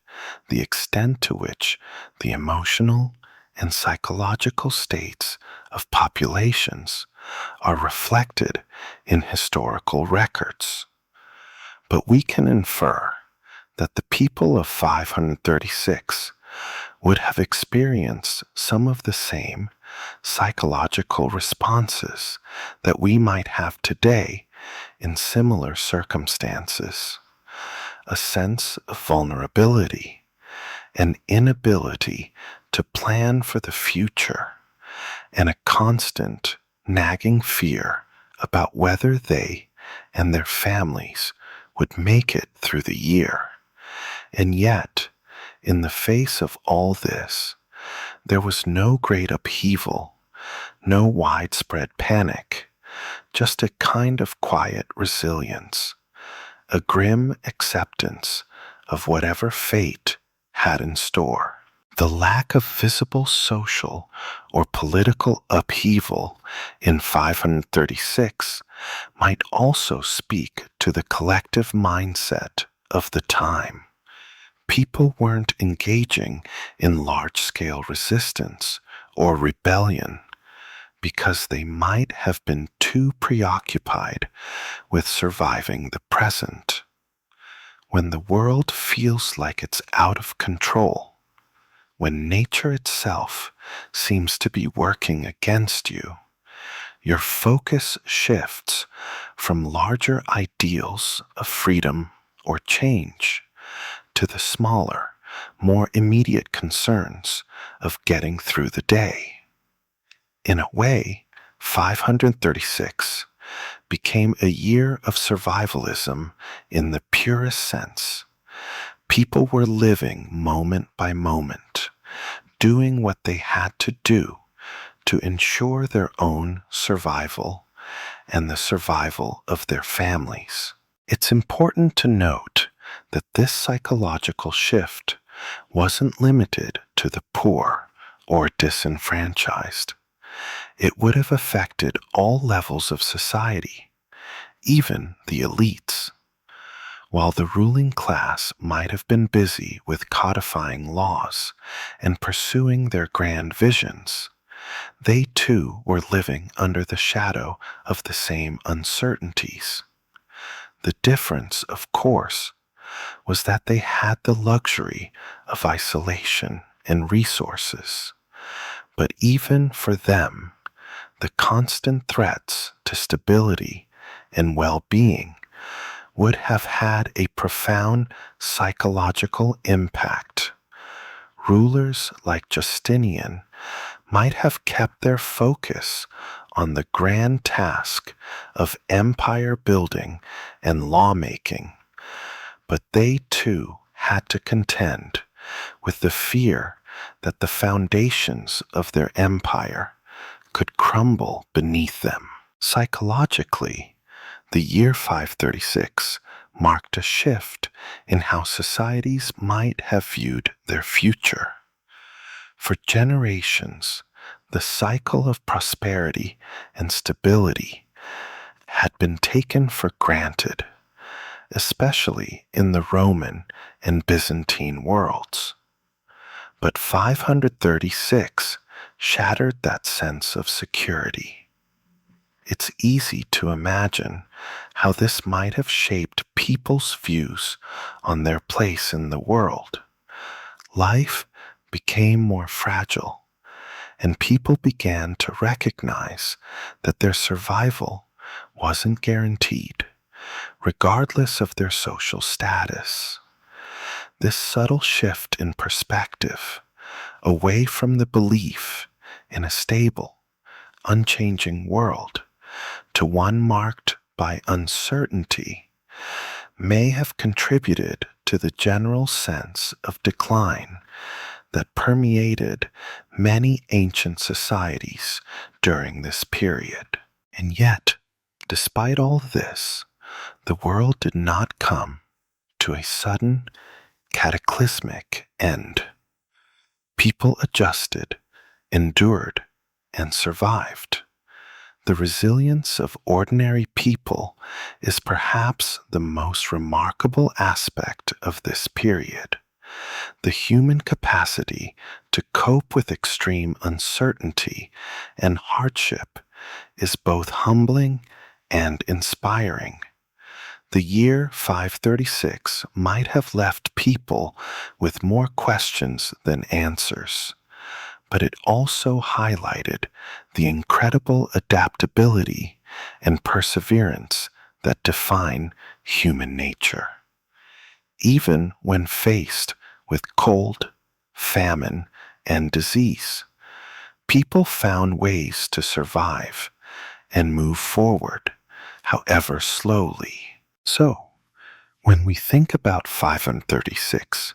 the extent to which the emotional and psychological states of populations are reflected in historical records. But we can infer that the people of 536 would have experienced some of the same psychological responses that we might have today in similar circumstances. A sense of vulnerability, an inability to plan for the future, and a constant, nagging fear about whether they and their families would make it through the year. And yet, in the face of all this, there was no great upheaval, no widespread panic, just a kind of quiet resilience, a grim acceptance of whatever fate had in store. The lack of visible social or political upheaval in 536 might also speak to the collective mindset of the time. People weren't engaging in large-scale resistance or rebellion because they might have been too preoccupied with surviving the present. When the world feels like it's out of control, when nature itself seems to be working against you, your focus shifts from larger ideals of freedom or change to the smaller, more immediate concerns of getting through the day. In a way, 536 became a year of survivalism in the purest sense. People were living moment by moment, doing what they had to do to ensure their own survival and the survival of their families. It's important to note that this psychological shift wasn't limited to the poor or disenfranchised. It would have affected all levels of society, even the elites. While the ruling class might have been busy with codifying laws and pursuing their grand visions, they too were living under the shadow of the same uncertainties. The difference, of course, was that they had the luxury of isolation and resources. But even for them, the constant threats to stability and well-being would have had a profound psychological impact. Rulers like Justinian might have kept their focus on the grand task of empire building and lawmaking, but they too had to contend with the fear that the foundations of their empire could crumble beneath them. Psychologically, the year 536 marked a shift in how societies might have viewed their future. For generations, the cycle of prosperity and stability had been taken for granted, especially in the Roman and Byzantine worlds. But 536 shattered that sense of security. It's easy to imagine how this might have shaped people's views on their place in the world. Life became more fragile, and people began to recognize that their survival wasn't guaranteed, regardless of their social status. This subtle shift in perspective, away from the belief in a stable, unchanging world, to one marked by uncertainty, may have contributed to the general sense of decline that permeated many ancient societies during this period. And yet, despite all this, the world did not come to a sudden, cataclysmic end. People adjusted, endured, and survived. The resilience of ordinary people is perhaps the most remarkable aspect of this period. The human capacity to cope with extreme uncertainty and hardship is both humbling and inspiring. The year 536 might have left people with more questions than answers, but it also highlighted the incredible adaptability and perseverance that define human nature. Even when faced with cold, famine, and disease, people found ways to survive and move forward, however slowly. So, when we think about 536,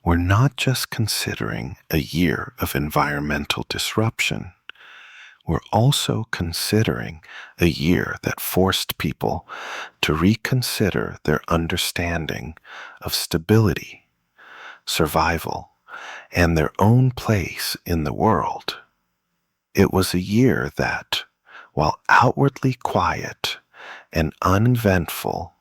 we're not just considering a year of environmental disruption. We're also considering a year that forced people to reconsider their understanding of stability, survival, and their own place in the world. It was a year that, while outwardly quiet and uneventful,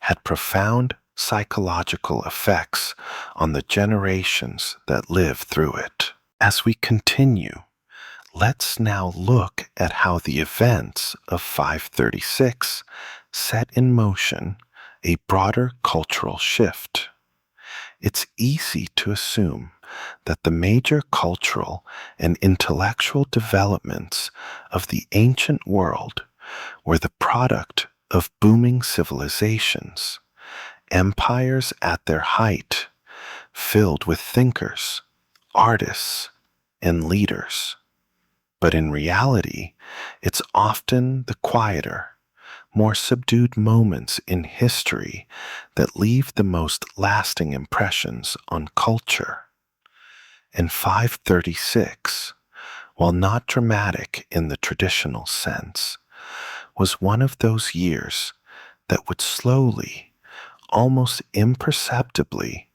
had profound psychological effects on the generations that lived through it. As we continue, let's now look at how the events of 536 set in motion a broader cultural shift. It's easy to assume that the major cultural and intellectual developments of the ancient world were the product of booming civilizations, empires at their height, filled with thinkers, artists, and leaders. But in reality, it's often the quieter, more subdued moments in history that leave the most lasting impressions on culture. And 536, while not dramatic in the traditional sense, was one of those years that would slowly, almost imperceptibly,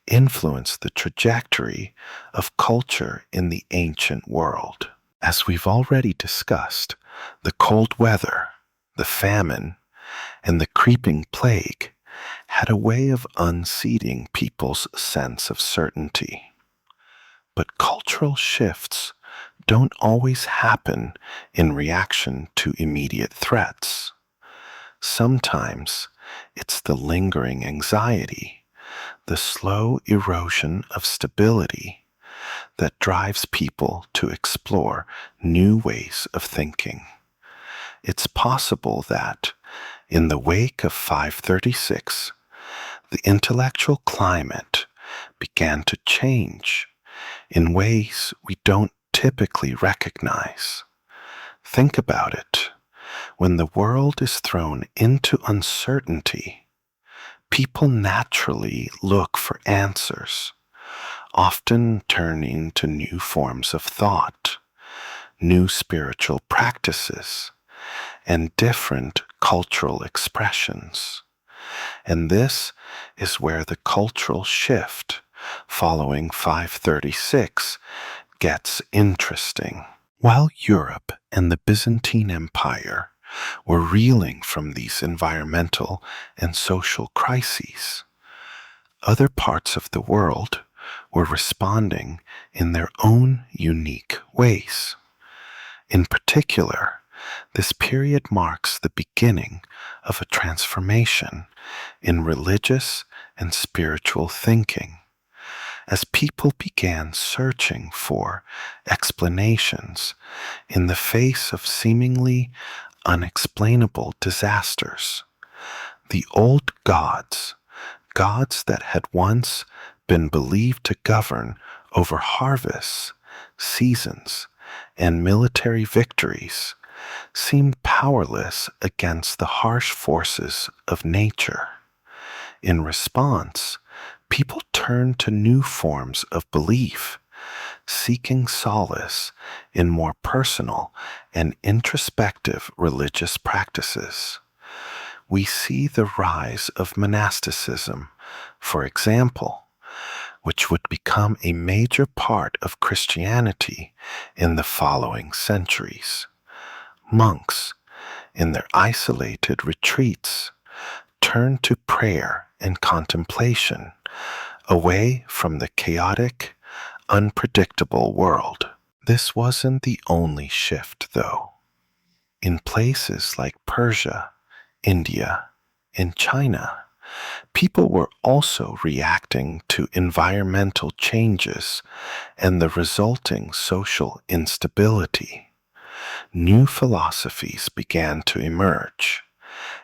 influence the trajectory of culture in the ancient world. As we've already discussed, the cold weather, the famine, and the creeping plague had a way of unseating people's sense of certainty. But cultural shifts don't always happen in reaction to immediate threats. Sometimes it's the lingering anxiety, the slow erosion of stability that drives people to explore new ways of thinking. It's possible that, in the wake of 536, the intellectual climate began to change in ways we don't typically recognize. Think about it. When the world is thrown into uncertainty, people naturally look for answers, often turning to new forms of thought, new spiritual practices, and different cultural expressions. And this is where the cultural shift following 536 gets interesting. While Europe and the Byzantine Empire were reeling from these environmental and social crises, other parts of the world were responding in their own unique ways. In particular, this period marks the beginning of a transformation in religious and spiritual thinking, as people began searching for explanations in the face of seemingly unexplainable disasters. The old gods, gods that had once been believed to govern over harvests, seasons, and military victories, seemed powerless against the harsh forces of nature. In response, People turned to new forms of belief, seeking solace in more personal and introspective religious practices. We see the rise of monasticism, for example, which would become a major part of Christianity in the following centuries. Monks, in their isolated retreats, turned to prayer and contemplation, away from the chaotic, unpredictable world. This wasn't the only shift, though. In places like Persia, India, and China, people were also reacting to environmental changes and the resulting social instability. New philosophies began to emerge,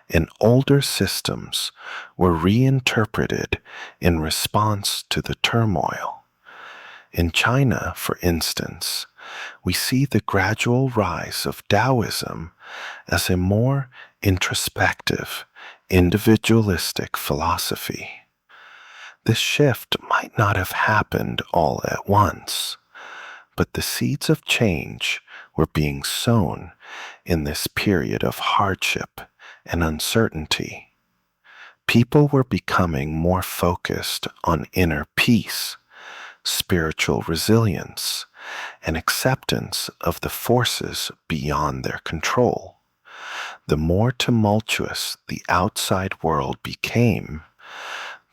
and older systems were reinterpreted in response to the turmoil. In China, for instance, we see the gradual rise of Taoism as a more introspective, individualistic philosophy. This shift might not have happened all at once, but the seeds of change were being sown in this period of hardship and uncertainty. People were becoming more focused on inner peace, spiritual resilience, and acceptance of the forces beyond their control. The more tumultuous the outside world became,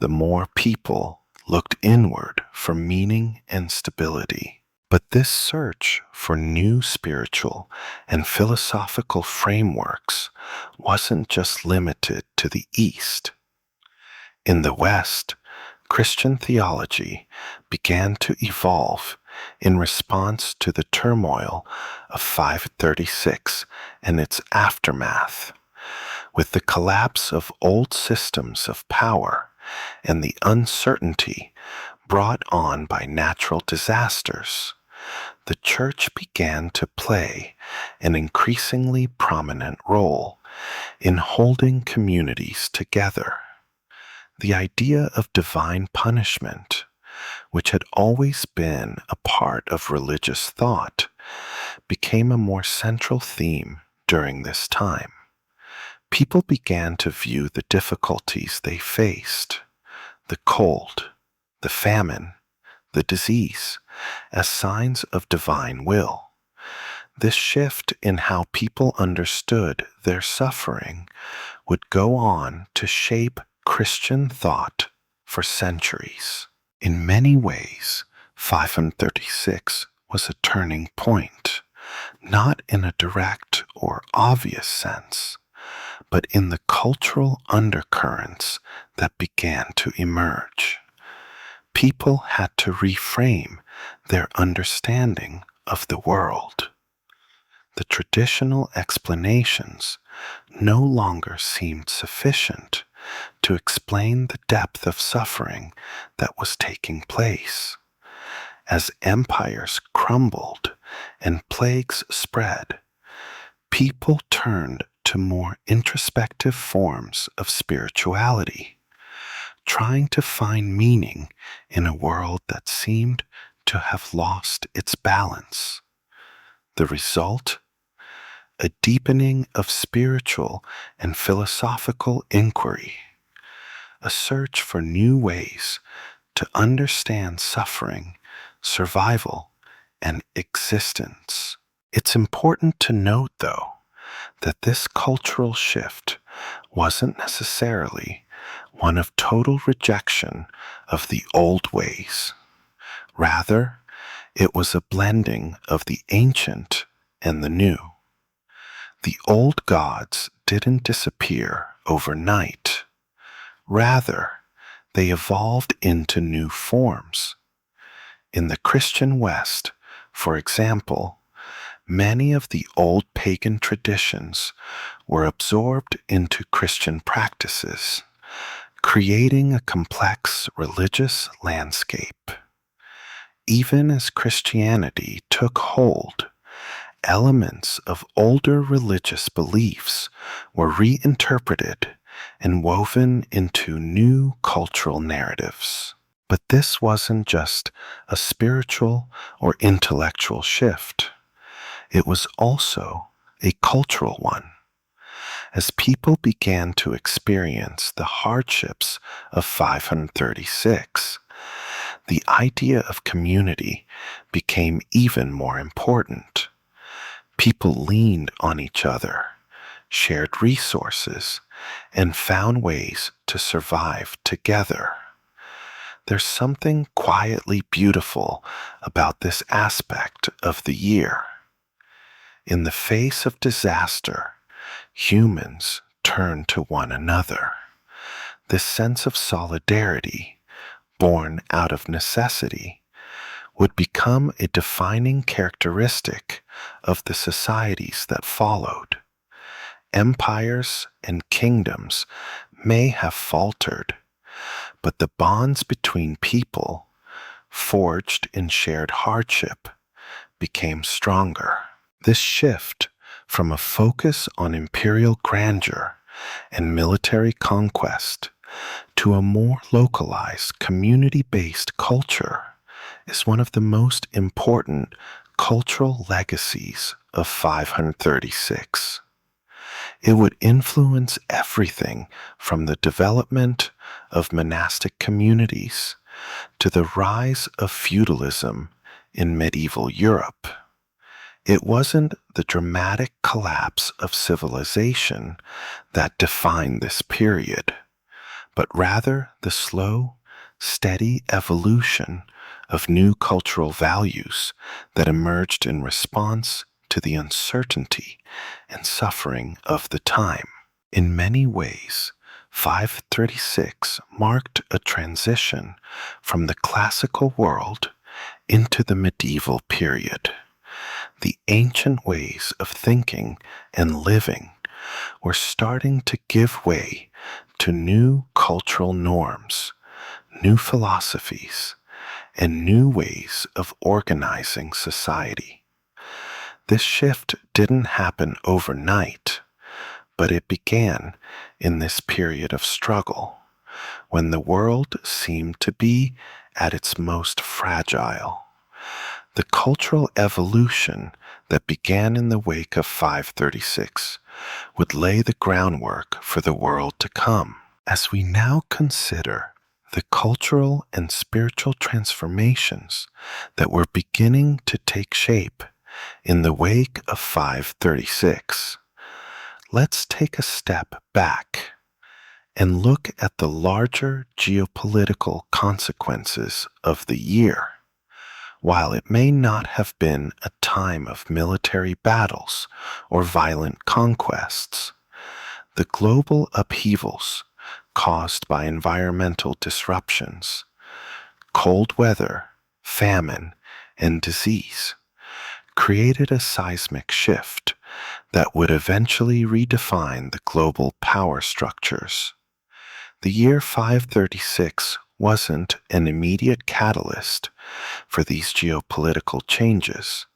the more people looked inward for meaning and stability. But this search for new spiritual and philosophical frameworks wasn't just limited to the East. In the West, Christian theology began to evolve in response to the turmoil of 536 and its aftermath. With the collapse of old systems of power and the uncertainty brought on by natural disasters, the Church began to play an increasingly prominent role in holding communities together. The idea of divine punishment, which had always been a part of religious thought, became a more central theme during this time. People began to view the difficulties they faced, the cold, the famine, the disease, as signs of divine will. This shift in how people understood their suffering would go on to shape Christian thought for centuries. In many ways, 536 was a turning point, not in a direct or obvious sense, but in the cultural undercurrents that began to emerge. People had to reframe their understanding of the world. The traditional explanations no longer seemed sufficient to explain the depth of suffering that was taking place. As empires crumbled and plagues spread, people turned to more introspective forms of spirituality, trying to find meaning in a world that seemed to have lost its balance. The result? A deepening of spiritual and philosophical inquiry, a search for new ways to understand suffering, survival, and existence. It's important to note, though, that this cultural shift wasn't necessarily one of total rejection of the old ways. Rather, it was a blending of the ancient and the new. The old gods didn't disappear overnight. Rather, they evolved into new forms. In the Christian West, for example, many of the old pagan traditions were absorbed into Christian practices, creating a complex religious landscape. Even as Christianity took hold, elements of older religious beliefs were reinterpreted and woven into new cultural narratives. But this wasn't just a spiritual or intellectual shift. It was also a cultural one. As people began to experience the hardships of 536, the idea of community became even more important. People leaned on each other, shared resources, and found ways to survive together. There's something quietly beautiful about this aspect of the year. In the face of disaster, humans turn to one another. This sense of solidarity, born out of necessity, would become a defining characteristic of the societies that followed. Empires and kingdoms may have faltered, but the bonds between people, forged in shared hardship, became stronger. This shift from a focus on imperial grandeur and military conquest to a more localized, community-based culture is one of the most important cultural legacies of 536. It would influence everything from the development of monastic communities to the rise of feudalism in medieval Europe. It wasn't the dramatic collapse of civilization that defined this period, but rather the slow, steady evolution of new cultural values that emerged in response to the uncertainty and suffering of the time. In many ways, 536 marked a transition from the classical world into the medieval period. The ancient ways of thinking and living were starting to give way to new cultural norms, new philosophies, and new ways of organizing society. This shift didn't happen overnight, but it began in this period of struggle, when the world seemed to be at its most fragile. The cultural evolution that began in the wake of 536 would lay the groundwork for the world to come. As we now consider the cultural and spiritual transformations that were beginning to take shape in the wake of 536, let's take a step back and look at the larger geopolitical consequences of the year. While it may not have been a time of military battles or violent conquests, the global upheavals caused by environmental disruptions, cold weather, famine, and disease created a seismic shift that would eventually redefine the global power structures. The year 536 wasn't an immediate catalyst for these geopolitical changes,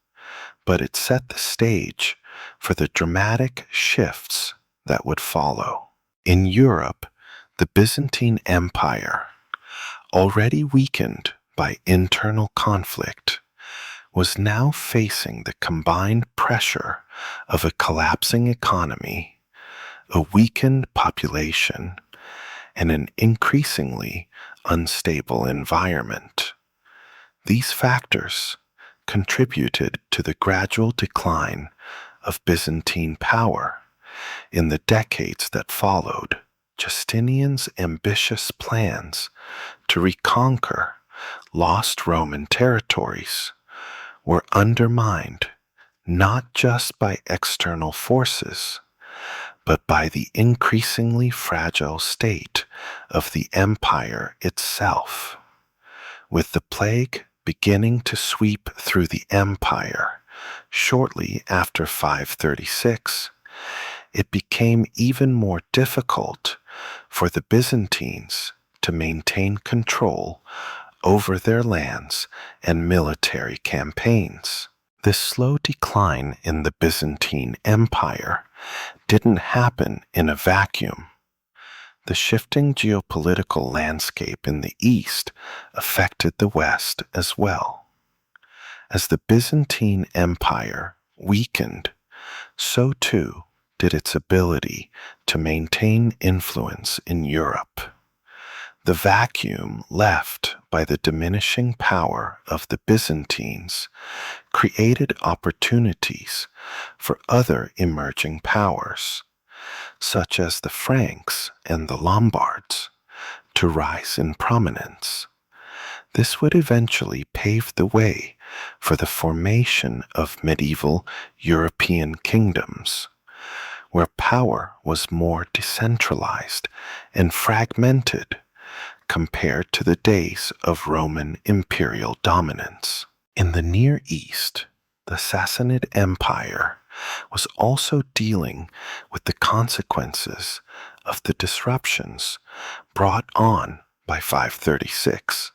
but it set the stage for the dramatic shifts that would follow. In Europe, the Byzantine Empire, already weakened by internal conflict, was now facing the combined pressure of a collapsing economy, a weakened population, and an increasingly unstable environment. These factors contributed to the gradual decline of Byzantine power in the decades that followed. Justinian's ambitious plans to reconquer lost Roman territories were undermined not just by external forces, but by the increasingly fragile state of the empire itself. With the plague beginning to sweep through the empire shortly after 536, it became even more difficult for the Byzantines to maintain control over their lands and military campaigns. This slow decline in the Byzantine Empire didn't happen in a vacuum. The shifting geopolitical landscape in the East affected the West as well. As the Byzantine Empire weakened, so too did its ability to maintain influence in Europe. The vacuum left by the diminishing power of the Byzantines created opportunities for other emerging powers, such as the Franks and the Lombards, to rise in prominence. This would eventually pave the way for the formation of medieval European kingdoms, where power was more decentralized and fragmented compared to the days of Roman imperial dominance. In the Near East, the Sassanid Empire was also dealing with the consequences of the disruptions brought on by 536.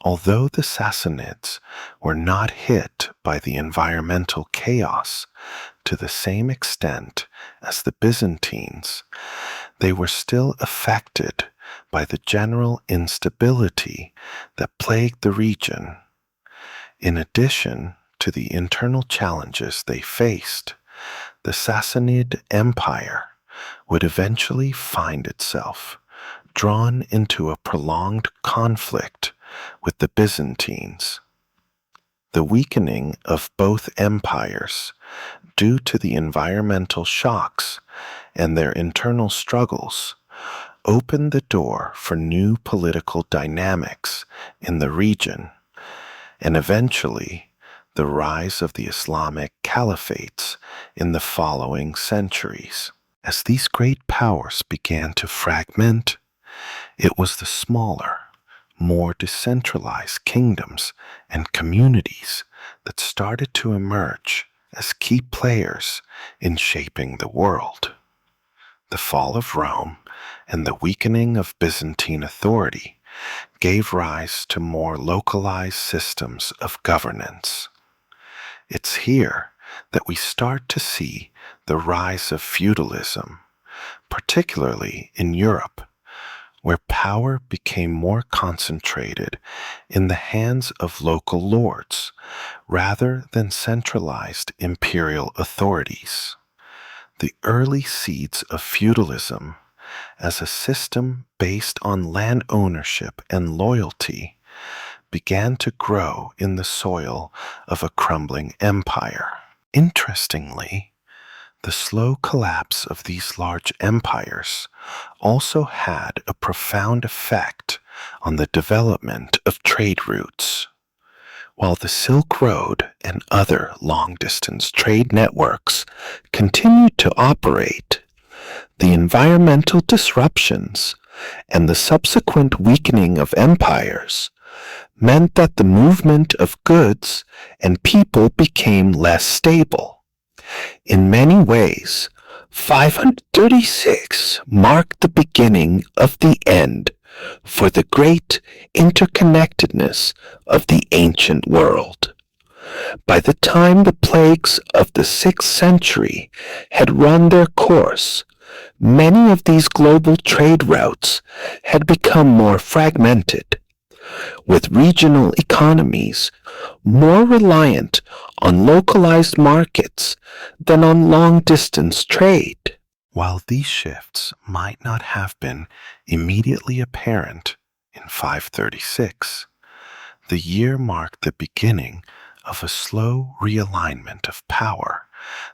Although the Sassanids were not hit by the environmental chaos to the same extent as the Byzantines, they were still affected by the general instability that plagued the region. In addition to the internal challenges they faced, the Sassanid Empire would eventually find itself drawn into a prolonged conflict with the Byzantines. The weakening of both empires, due to the environmental shocks and their internal struggles, opened the door for new political dynamics in the region, and eventually the rise of the Islamic caliphates in the following centuries. As these great powers began to fragment, it was the smaller, more decentralized kingdoms and communities that started to emerge as key players in shaping the world. The fall of Rome and the weakening of Byzantine authority gave rise to more localized systems of governance. It's here that we start to see the rise of feudalism, particularly in Europe, where power became more concentrated in the hands of local lords rather than centralized imperial authorities. The early seeds of feudalism, as a system based on land ownership and loyalty, began to grow in the soil of a crumbling empire. Interestingly, the slow collapse of these large empires also had a profound effect on the development of trade routes. While the Silk Road and other long-distance trade networks continued to operate, the environmental disruptions and the subsequent weakening of empires meant that the movement of goods and people became less stable. In many ways, 536 marked the beginning of the end for the great interconnectedness of the ancient world. By the time the plagues of the 6th century had run their course, many of these global trade routes had become more fragmented, with regional economies more reliant on localized markets than on long-distance trade. While these shifts might not have been immediately apparent in 536, the year marked the beginning of a slow realignment of power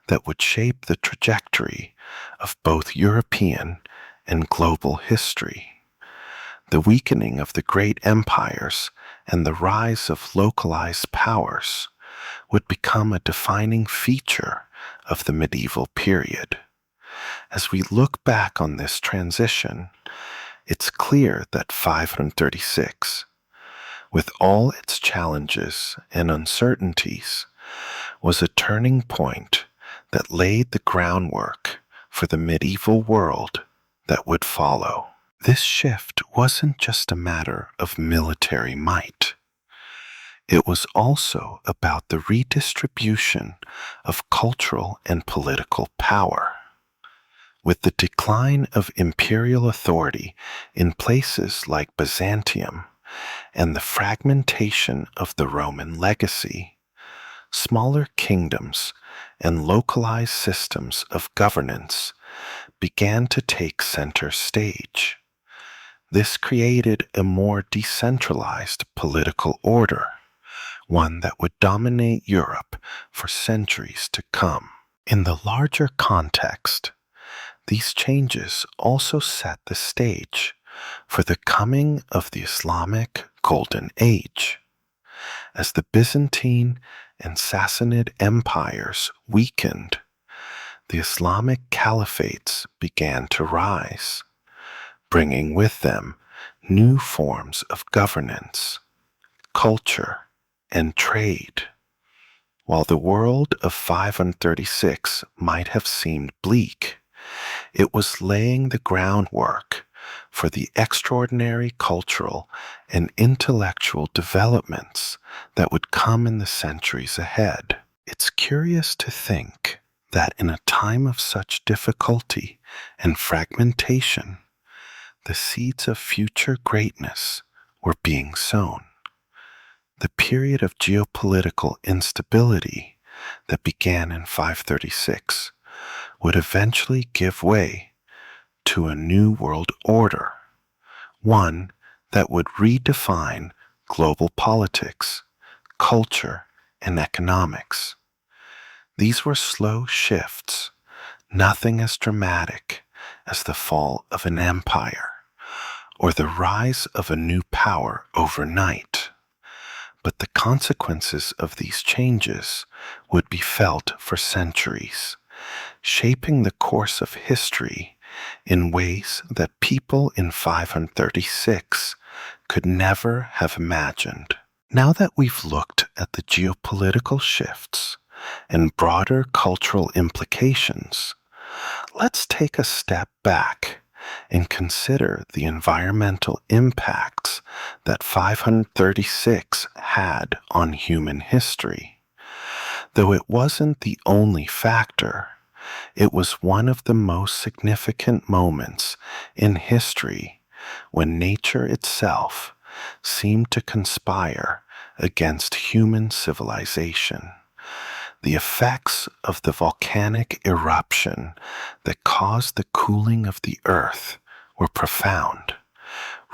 that would shape the trajectory of both European and global history. The weakening of the great empires and the rise of localized powers would become a defining feature of the medieval period. As we look back on this transition, it's clear that 536, with all its challenges and uncertainties, was a turning point that laid the groundwork for the medieval world that would follow. This shift wasn't just a matter of military might. It was also about the redistribution of cultural and political power. With the decline of imperial authority in places like Byzantium and the fragmentation of the Roman legacy, smaller kingdoms and localized systems of governance began to take center stage. This created a more decentralized political order, one that would dominate Europe for centuries to come. In the larger context, these changes also set the stage for the coming of the Islamic Golden Age. As the Byzantine and Sassanid empires weakened, the Islamic caliphates began to rise, bringing with them new forms of governance, culture, and trade. While the world of 536 might have seemed bleak, it was laying the groundwork for the extraordinary cultural and intellectual developments that would come in the centuries ahead. It's curious to think that in a time of such difficulty and fragmentation, the seeds of future greatness were being sown. The period of geopolitical instability that began in 536 would eventually give way to a new world order, one that would redefine global politics, culture, and economics. These were slow shifts, nothing as dramatic as the fall of an empire or the rise of a new power overnight. But the consequences of these changes would be felt for centuries, shaping the course of history in ways that people in 536 could never have imagined. Now that we've looked at the geopolitical shifts and broader cultural implications, let's take a step back and consider the environmental impacts that 536 had on human history. Though it wasn't the only factor, it was one of the most significant moments in history when nature itself seemed to conspire against human civilization. The effects of the volcanic eruption that caused the cooling of the earth were profound,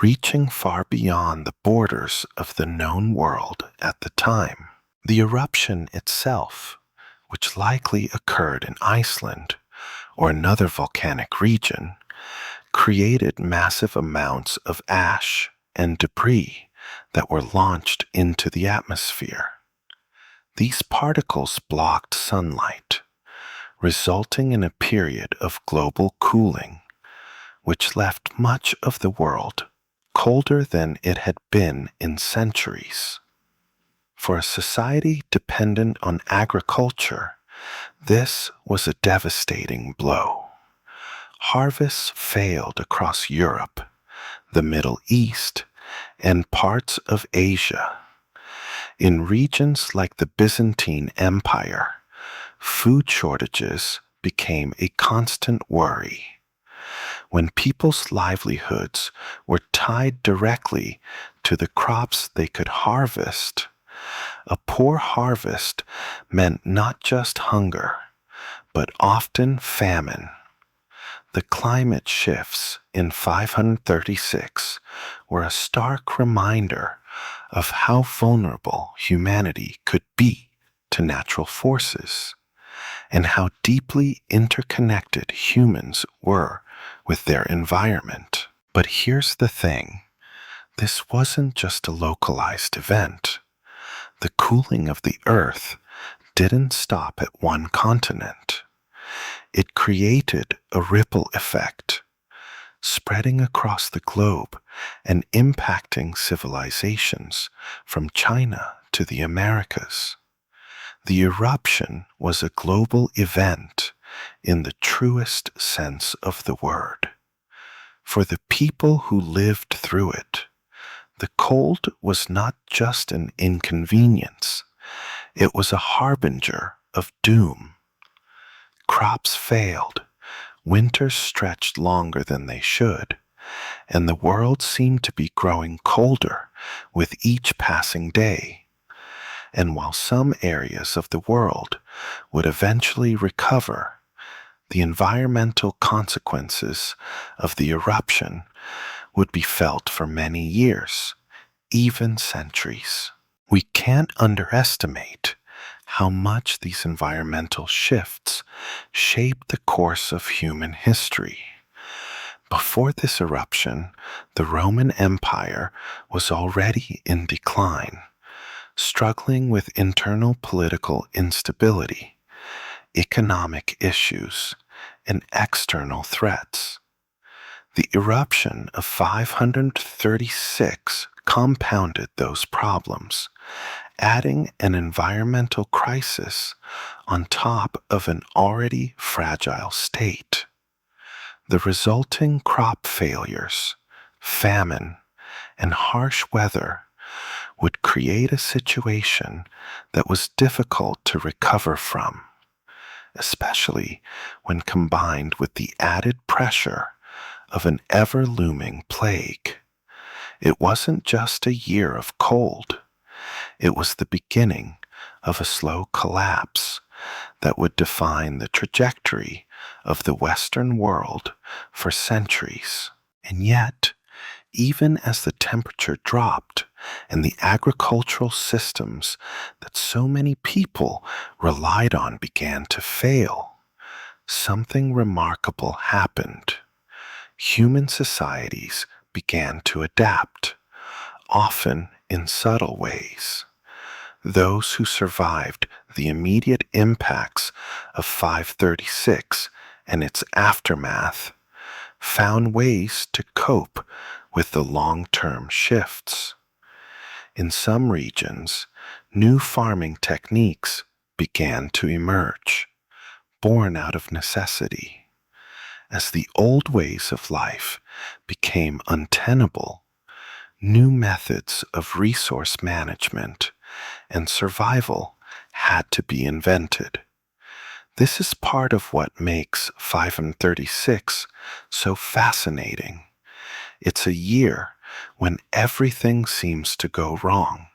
reaching far beyond the borders of the known world at the time. The eruption itself, which likely occurred in Iceland or another volcanic region, created massive amounts of ash and debris that were launched into the atmosphere. These particles blocked sunlight, resulting in a period of global cooling, which left much of the world colder than it had been in centuries. For a society dependent on agriculture, this was a devastating blow. Harvests failed across Europe, the Middle East, and parts of Asia. In regions like the Byzantine Empire, food shortages became a constant worry. When people's livelihoods were tied directly to the crops they could harvest, a poor harvest meant not just hunger, but often famine. The climate shifts in 536 were a stark reminder of how vulnerable humanity could be to natural forces, and how deeply interconnected humans were with their environment. But here's the thing. This wasn't just a localized event. The cooling of the Earth didn't stop at one continent. It created a ripple effect, spreading across the globe and impacting civilizations from China to the Americas. The eruption was a global event in the truest sense of the word. For the people who lived through it, the cold was not just an inconvenience, it was a harbinger of doom. Crops failed, Winters stretched longer than they should, and the world seemed to be growing colder with each passing day. And while some areas of the world would eventually recover, the environmental consequences of the eruption would be felt for many years, even centuries. We can't underestimate how much these environmental shifts shaped the course of human history. Before this eruption, the Roman Empire was already in decline, struggling with internal political instability, economic issues, and external threats. The eruption of 536 compounded those problems, adding an environmental crisis on top of an already fragile state. The resulting crop failures, famine, and harsh weather would create a situation that was difficult to recover from, especially when combined with the added pressure of an ever-looming plague. It wasn't just a year of cold. It was the beginning of a slow collapse that would define the trajectory of the Western world for centuries. And yet, even as the temperature dropped and the agricultural systems that so many people relied on began to fail, something remarkable happened. Human societies began to adapt, often in subtle ways. Those who survived the immediate impacts of 536 and its aftermath found ways to cope with the long-term shifts. In some regions, new farming techniques began to emerge, born out of necessity. As the old ways of life became untenable, new methods of resource management and survival had to be invented. This is part of what makes 536 so fascinating. It's a year when everything seems to go wrong,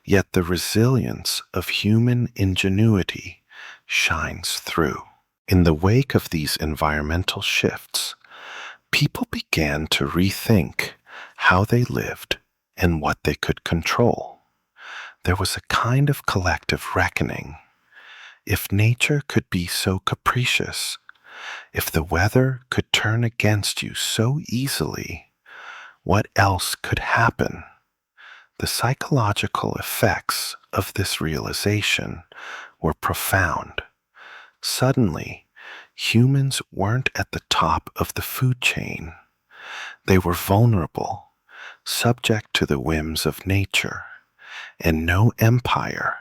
yet the resilience of human ingenuity shines through. In the wake of these environmental shifts, people began to rethink how they lived and what they could control. There was a kind of collective reckoning. If nature could be so capricious, if the weather could turn against you so easily, what else could happen? The psychological effects of this realization were profound. Suddenly, humans weren't at the top of the food chain. They were vulnerable, subject to the whims of nature, and no empire,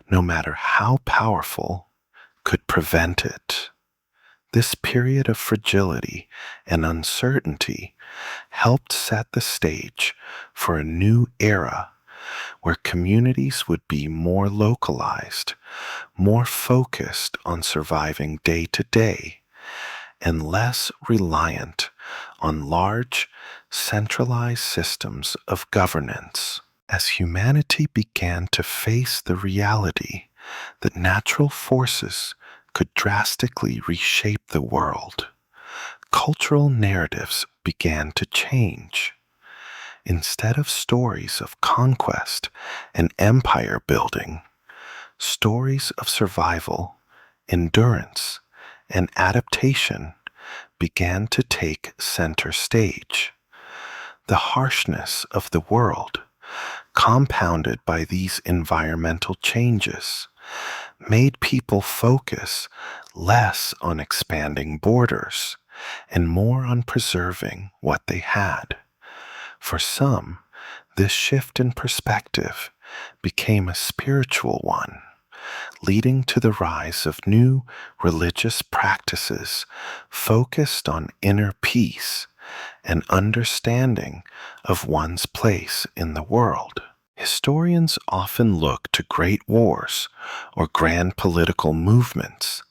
no matter how powerful, could prevent it. This period of fragility and uncertainty helped set the stage for a new era where communities would be more localized, more focused on surviving day to day, and less reliant on large, centralized systems of governance. As humanity began to face the reality that natural forces could drastically reshape the world, cultural narratives began to change. Instead of stories of conquest and empire building, stories of survival, endurance, and adaptation began to take center stage. The harshness of the world, compounded by these environmental changes, made people focus less on expanding borders and more on preserving what they had. For some, this shift in perspective became a spiritual one, leading to the rise of new religious practices focused on inner peace and understanding of one's place in the world. Historians often look to great wars or grand political movements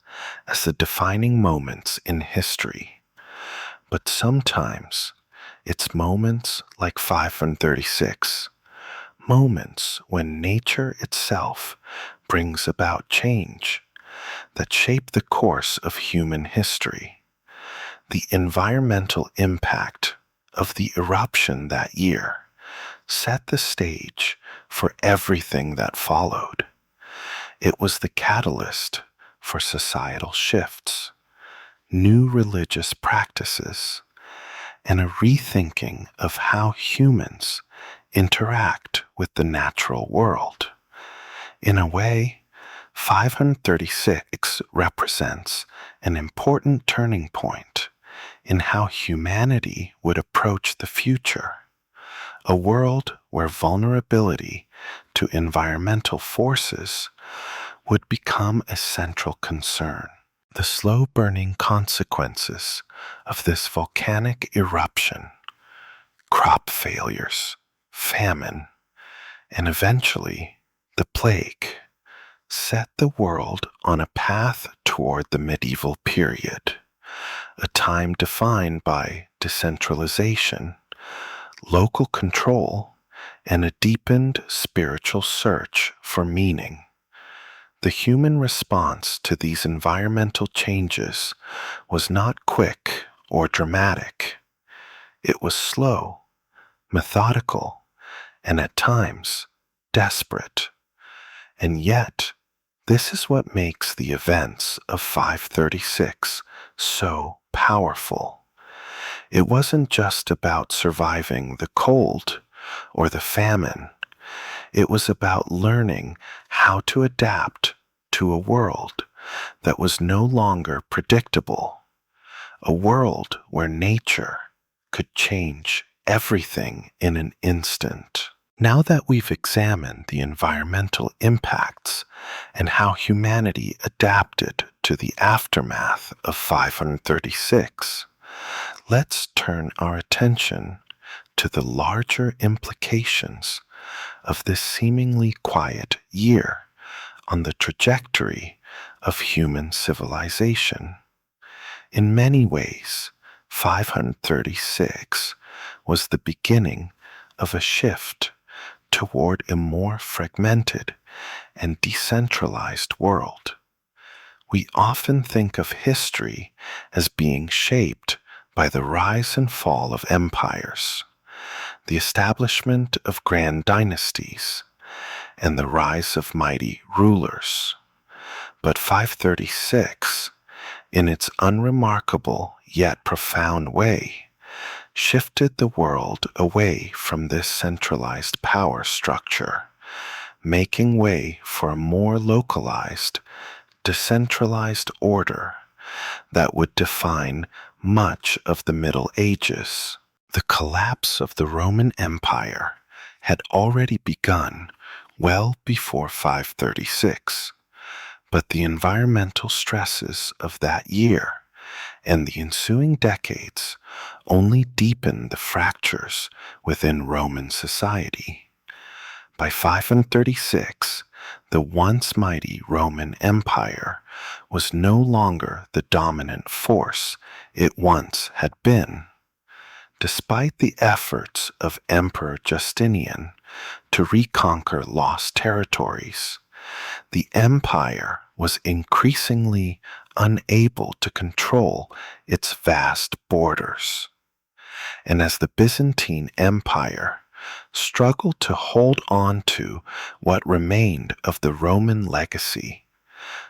as the defining moments in history. But sometimes it's moments like 536, moments when nature itself brings about change that shape the course of human history. The environmental impact of the eruption that year set the stage for everything that followed. It was the catalyst for societal shifts, new religious practices, and a rethinking of how humans interact with the natural world. In a way, 536 represents an important turning point in how humanity would approach the future, a world where vulnerability to environmental forces would become a central concern. The slow-burning consequences of this volcanic eruption, crop failures, famine, and eventually the plague, set the world on a path toward the medieval period, a time defined by decentralization, local control, and a deepened spiritual search for meaning. The human response to these environmental changes was not quick or dramatic. It was slow, methodical, and at times desperate. And yet, this is what makes the events of 536 so powerful. It wasn't just about surviving the cold or the famine. It was about learning how to adapt to a world that was no longer predictable, a world where nature could change everything in an instant. Now that we've examined the environmental impacts and how humanity adapted to the aftermath of 536, let's turn our attention to the larger implications of this seemingly quiet year on the trajectory of human civilization. In many ways, 536 was the beginning of a shift toward a more fragmented and decentralized world. We often think of history as being shaped by the rise and fall of empires, the establishment of grand dynasties, and the rise of mighty rulers. But 536, in its unremarkable yet profound way, shifted the world away from this centralized power structure, making way for a more localized, decentralized order that would define much of the Middle Ages. The collapse of the Roman Empire had already begun well before 536, but the environmental stresses of that year and the ensuing decades only deepened the fractures within Roman society. By 536, the once mighty Roman Empire was no longer the dominant force it once had been. Despite the efforts of Emperor Justinian to reconquer lost territories, the empire was increasingly unable to control its vast borders. And as the Byzantine Empire struggled to hold on to what remained of the Roman legacy,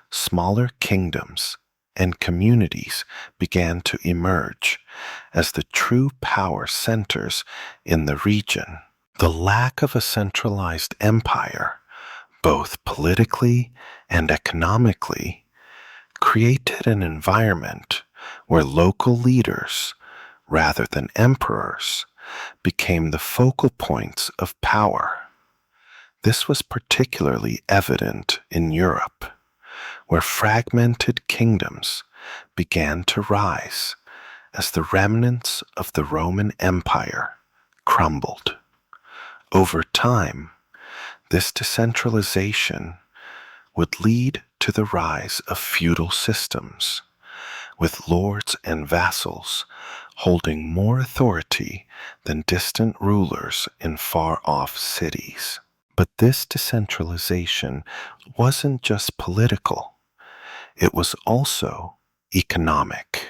smaller kingdoms and communities began to emerge as the true power centers in the region. The lack of a centralized empire, both politically and economically, created an environment where local leaders, rather than emperors, became the focal points of power. This was particularly evident in Europe, where fragmented kingdoms began to rise as the remnants of the Roman Empire crumbled. Over time, this decentralization would lead to the rise of feudal systems, with lords and vassals holding more authority than distant rulers in far-off cities. But this decentralization wasn't just political, it was also economic.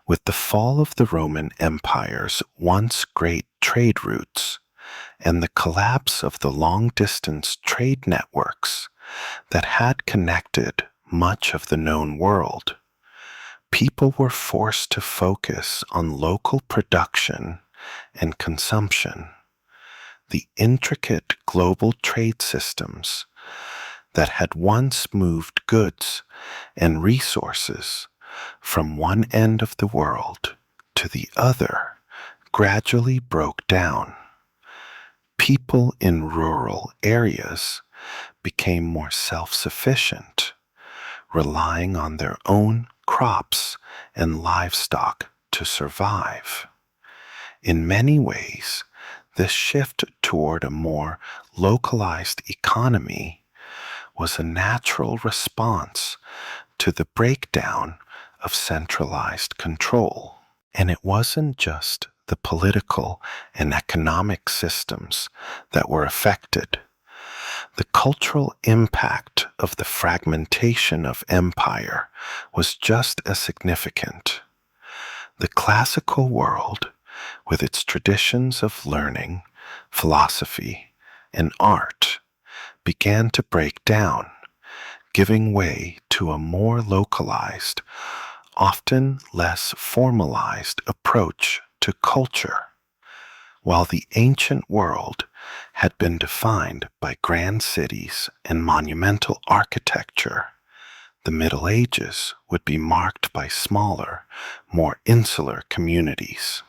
With the fall of the Roman Empire's once great trade routes and the collapse of the long-distance trade networks that had connected much of the known world, people were forced to focus on local production and consumption. The intricate global trade systems that had once moved goods and resources from one end of the world to the other gradually broke down. People in rural areas became more self-sufficient, relying on their own crops and livestock to survive. In many ways, this shift toward a more localized economy was a natural response to the breakdown of centralized control. And it wasn't just the political and economic systems that were affected. The cultural impact of the fragmentation of empire was just as significant. The classical world, with its traditions of learning, philosophy, and art, began to break down, giving way to a more localized, often less formalized approach to culture. While the ancient world had been defined by grand cities and monumental architecture, the Middle Ages would be marked by smaller, more insular communities.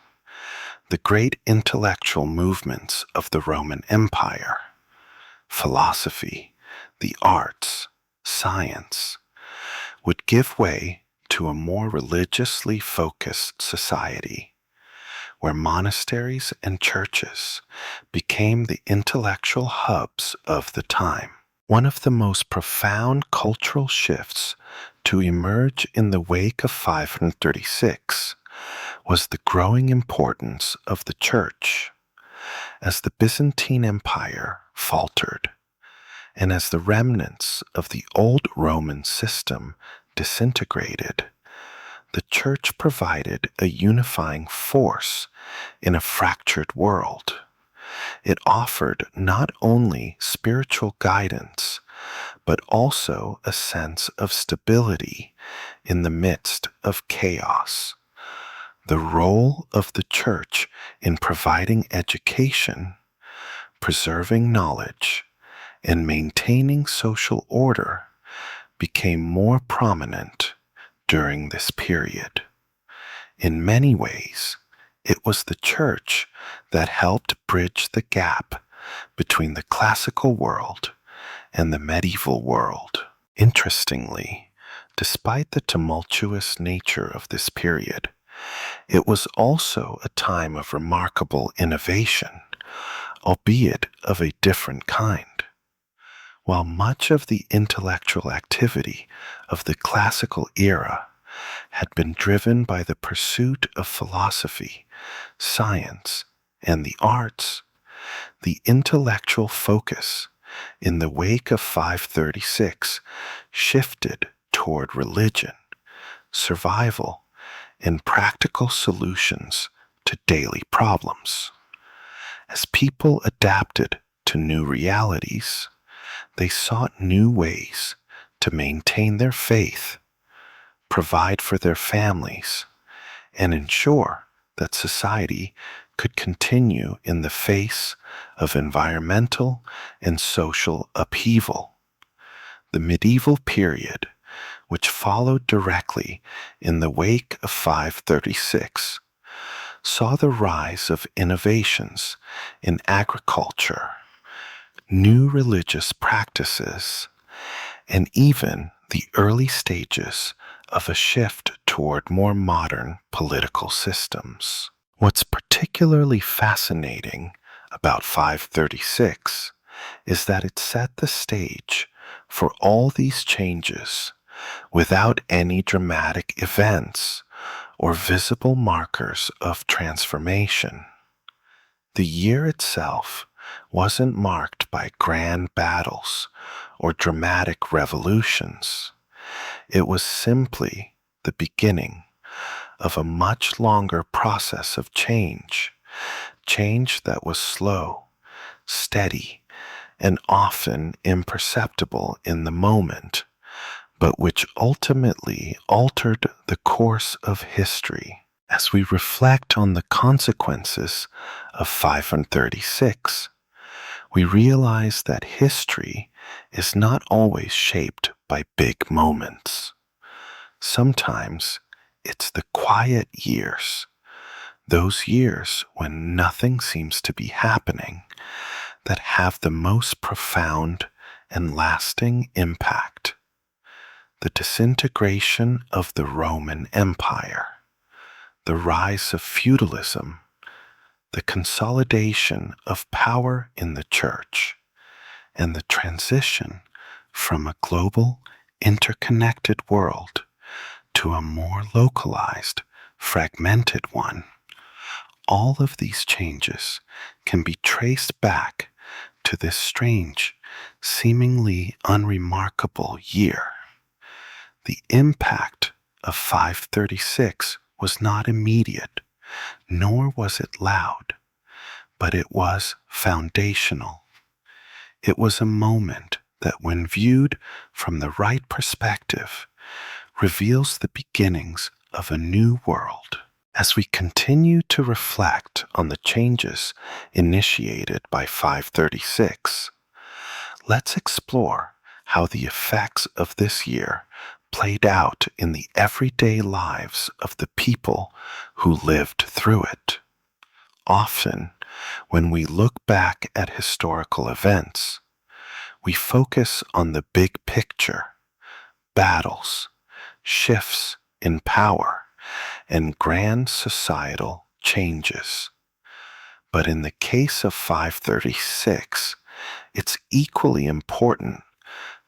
The great intellectual movements of the Roman Empire, philosophy, the arts, science, would give way to a more religiously focused society, where monasteries and churches became the intellectual hubs of the time. One of the most profound cultural shifts to emerge in the wake of 536 was the growing importance of the church. As the Byzantine Empire faltered, and as the remnants of the old Roman system disintegrated, the church provided a unifying force in a fractured world. It offered not only spiritual guidance, but also a sense of stability in the midst of chaos. The role of the church in providing education, preserving knowledge, and maintaining social order became more prominent during this period. In many ways, it was the church that helped bridge the gap between the classical world and the medieval world. Interestingly, despite the tumultuous nature of this period, it was also a time of remarkable innovation, albeit of a different kind. While much of the intellectual activity of the classical era had been driven by the pursuit of philosophy, science, and the arts, the intellectual focus in the wake of 536 shifted toward religion, survival, and practical solutions to daily problems. As people adapted to new realities, they sought new ways to maintain their faith, provide for their families, and ensure that society could continue in the face of environmental and social upheaval. The medieval period, which followed directly in the wake of 536, saw the rise of innovations in agriculture, new religious practices, and even the early stages of a shift toward more modern political systems. What's particularly fascinating about 536 is that it set the stage For all these changes, without any dramatic events or visible markers of transformation, the year itself wasn't marked by grand battles or dramatic revolutions. It was simply the beginning of a much longer process of change, change that was slow, steady, and often imperceptible in the moment, but which ultimately altered the course of history. As we reflect on the consequences of 536, we realize that history is not always shaped by big moments. Sometimes it's the quiet years, those years when nothing seems to be happening, that have the most profound and lasting impact. The disintegration of the Roman Empire, the rise of feudalism, the consolidation of power in the church, and the transition from a global, interconnected world to a more localized, fragmented one. All of these changes can be traced back to this strange, seemingly unremarkable year. The impact of 536 was not immediate, nor was it loud, but it was foundational. It was a moment that, when viewed from the right perspective, reveals the beginnings of a new world. As we continue to reflect on the changes initiated by 536, let's explore how the effects of this year played out in the everyday lives of the people who lived through it. Often, when we look back at historical events, we focus on the big picture, battles, shifts in power, and grand societal changes. But in the case of 536, it's equally important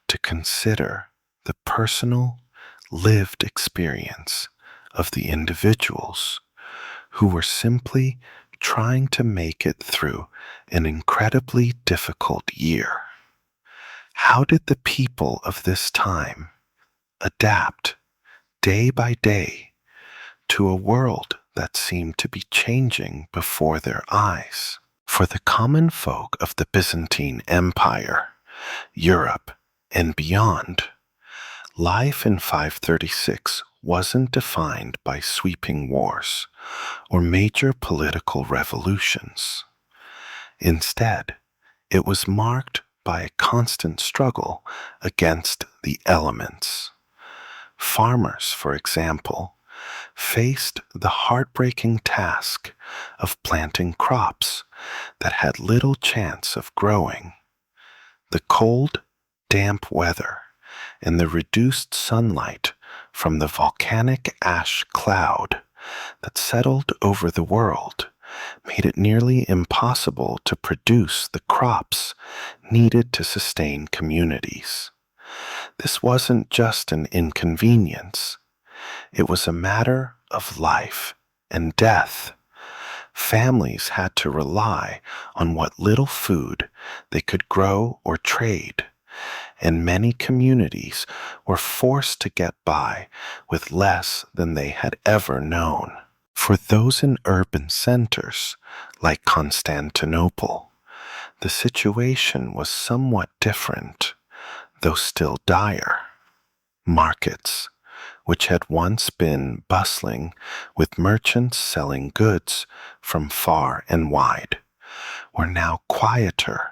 to consider the personal, lived experience of the individuals who were simply trying to make it through an incredibly difficult year. How did the people of this time adapt day by day to a world that seemed to be changing before their eyes? For the common folk of the Byzantine Empire, Europe, and beyond, life in 536 wasn't defined by sweeping wars or major political revolutions. Instead, it was marked by a constant struggle against the elements. Farmers, for example, faced the heartbreaking task of planting crops that had little chance of growing. The cold, damp weather and the reduced sunlight from the volcanic ash cloud that settled over the world made it nearly impossible to produce the crops needed to sustain communities. This wasn't just an inconvenience. It was a matter of life and death. Families had to rely on what little food they could grow or trade, and many communities were forced to get by with less than they had ever known. For those in urban centers, like Constantinople, the situation was somewhat different, though still dire. Markets, which had once been bustling with merchants selling goods from far and wide, were now quieter.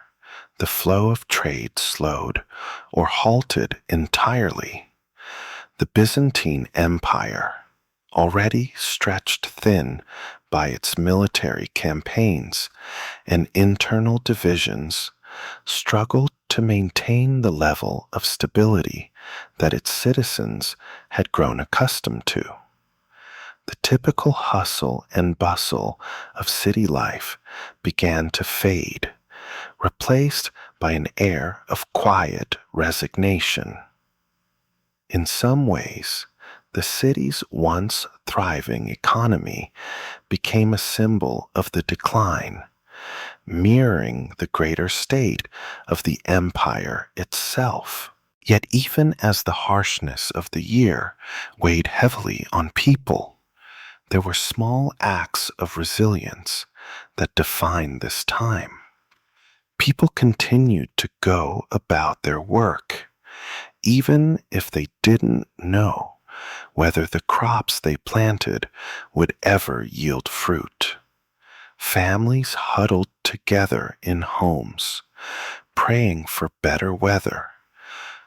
The flow of trade slowed or halted entirely. The Byzantine Empire, already stretched thin by its military campaigns and internal divisions, struggled to maintain the level of stability that its citizens had grown accustomed to. The typical hustle and bustle of city life began to fade, replaced by an air of quiet resignation. In some ways, the city's once thriving economy became a symbol of the decline, mirroring the greater state of the empire itself. Yet even as the harshness of the year weighed heavily on people, there were small acts of resilience that defined this time. People continued to go about their work, even if they didn't know whether the crops they planted would ever yield fruit. Families huddled together in homes, praying for better weather,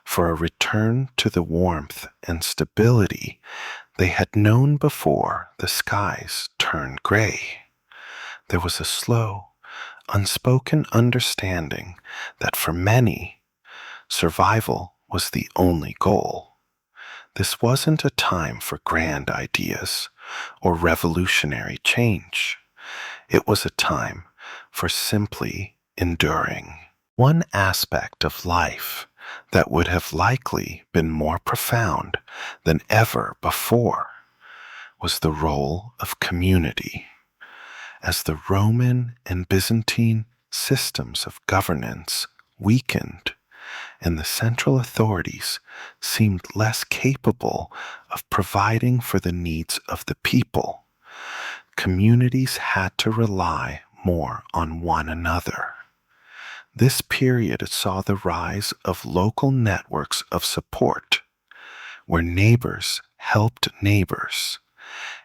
for a return to the warmth and stability they had known before the skies turned gray. There was a slow, unspoken understanding that for many, survival was the only goal. This wasn't a time for grand ideas or revolutionary change. It was a time for simply enduring. One aspect of life that would have likely been more profound than ever before was the role of community. As the Roman and Byzantine systems of governance weakened and the central authorities seemed less capable of providing for the needs of the people, communities had to rely more on one another. This period saw the rise of local networks of support, where neighbors helped neighbors,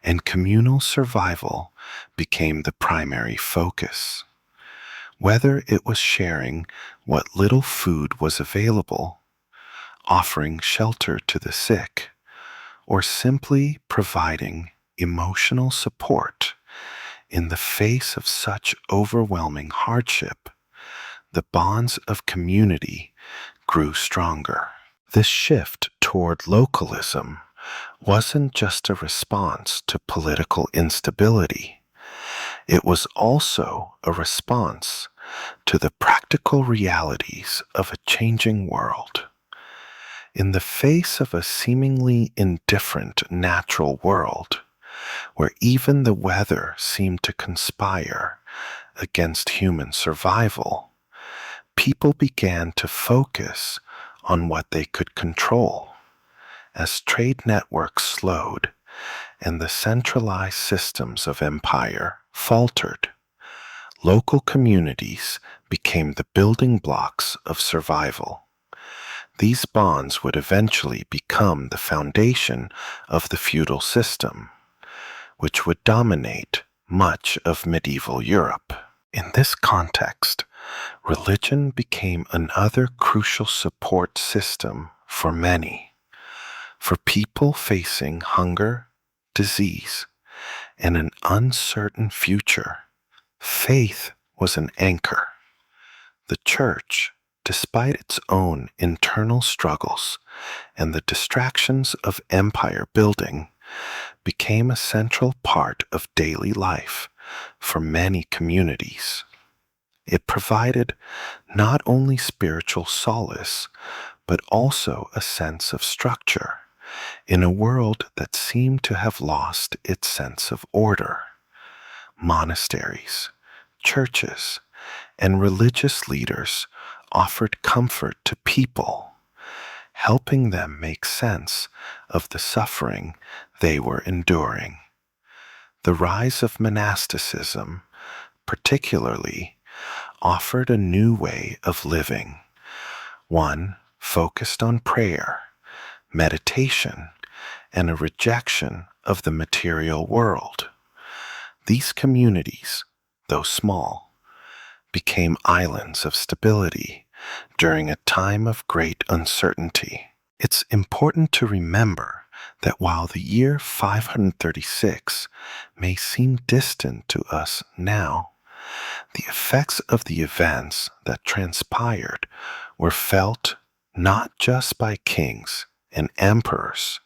and communal survival became the primary focus. Whether it was sharing what little food was available, offering shelter to the sick, or simply providing emotional support in the face of such overwhelming hardship, the bonds of community grew stronger. This shift toward localism wasn't just a response to political instability. It was also a response to the practical realities of a changing world. In the face of a seemingly indifferent natural world, where even the weather seemed to conspire against human survival, people began to focus on what they could control. As trade networks slowed and the centralized systems of empire faltered, local communities became the building blocks of survival. These bonds would eventually become the foundation of the feudal system, which would dominate much of medieval Europe. In this context, religion became another crucial support system for many. For people facing hunger, disease, and an uncertain future, faith was an anchor. The church, despite its own internal struggles and the distractions of empire building, became a central part of daily life for many communities. It provided not only spiritual solace, but also a sense of structure in a world that seemed to have lost its sense of order. Monasteries, churches, and religious leaders offered comfort to people, helping them make sense of the suffering they were enduring. The rise of monasticism, particularly, offered a new way of living, one focused on prayer, meditation, and a rejection of the material world. These communities, though small, became islands of stability during a time of great uncertainty. It's important to remember that while the year 536 may seem distant to us now, the effects of the events that transpired were felt not just by kings and emperors,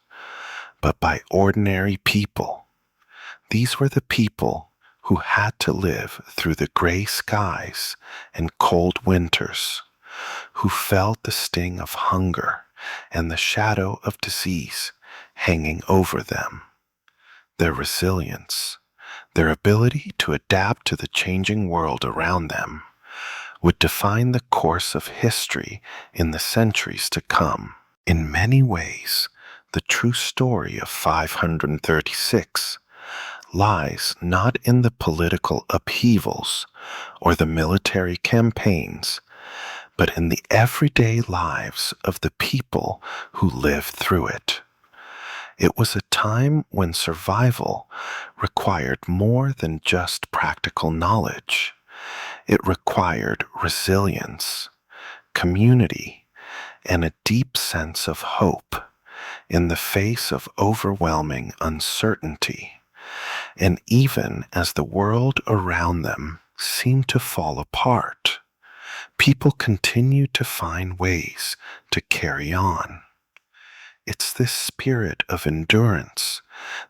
but by ordinary people. These were the people who had to live through the gray skies and cold winters, who felt the sting of hunger and the shadow of disease hanging over them. Their resilience, their ability to adapt to the changing world around them, would define the course of history in the centuries to come. In many ways, the true story of 536 lies not in the political upheavals or the military campaigns, but in the everyday lives of the people who lived through it. It was a time when survival required more than just practical knowledge. It required resilience, community, and a deep sense of hope in the face of overwhelming uncertainty. And even as the world around them seemed to fall apart, people continued to find ways to carry on. It's this spirit of endurance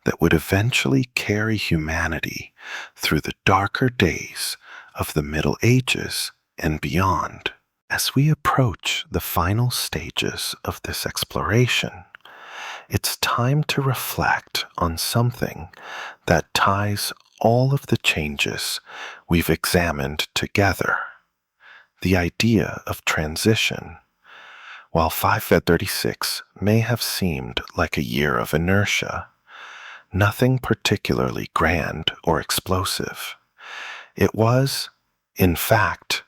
that would eventually carry humanity through the darker days of the Middle Ages and beyond. As we approach the final stages of this exploration, it's time to reflect on something that ties all of the changes we've examined together: the idea of transition. While 536 may have seemed like a year of inertia, nothing particularly grand or explosive, it was, in fact,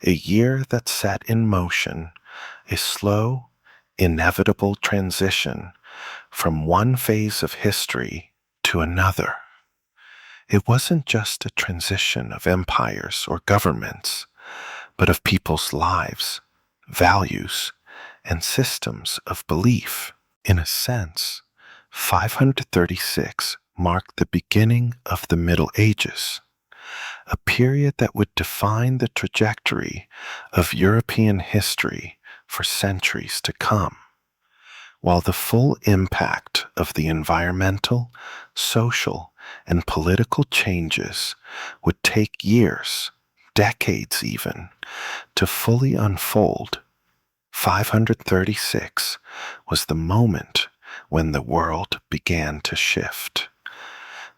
a year that set in motion a slow, inevitable transition from one phase of history to another. It wasn't just a transition of empires or governments, but of people's lives, values, and systems of belief. In a sense, 536 marked the beginning of the Middle Ages, a period that would define the trajectory of European history for centuries to come. While the full impact of the environmental, social, and political changes would take years, decades even, to fully unfold, 536 was the moment when the world began to shift.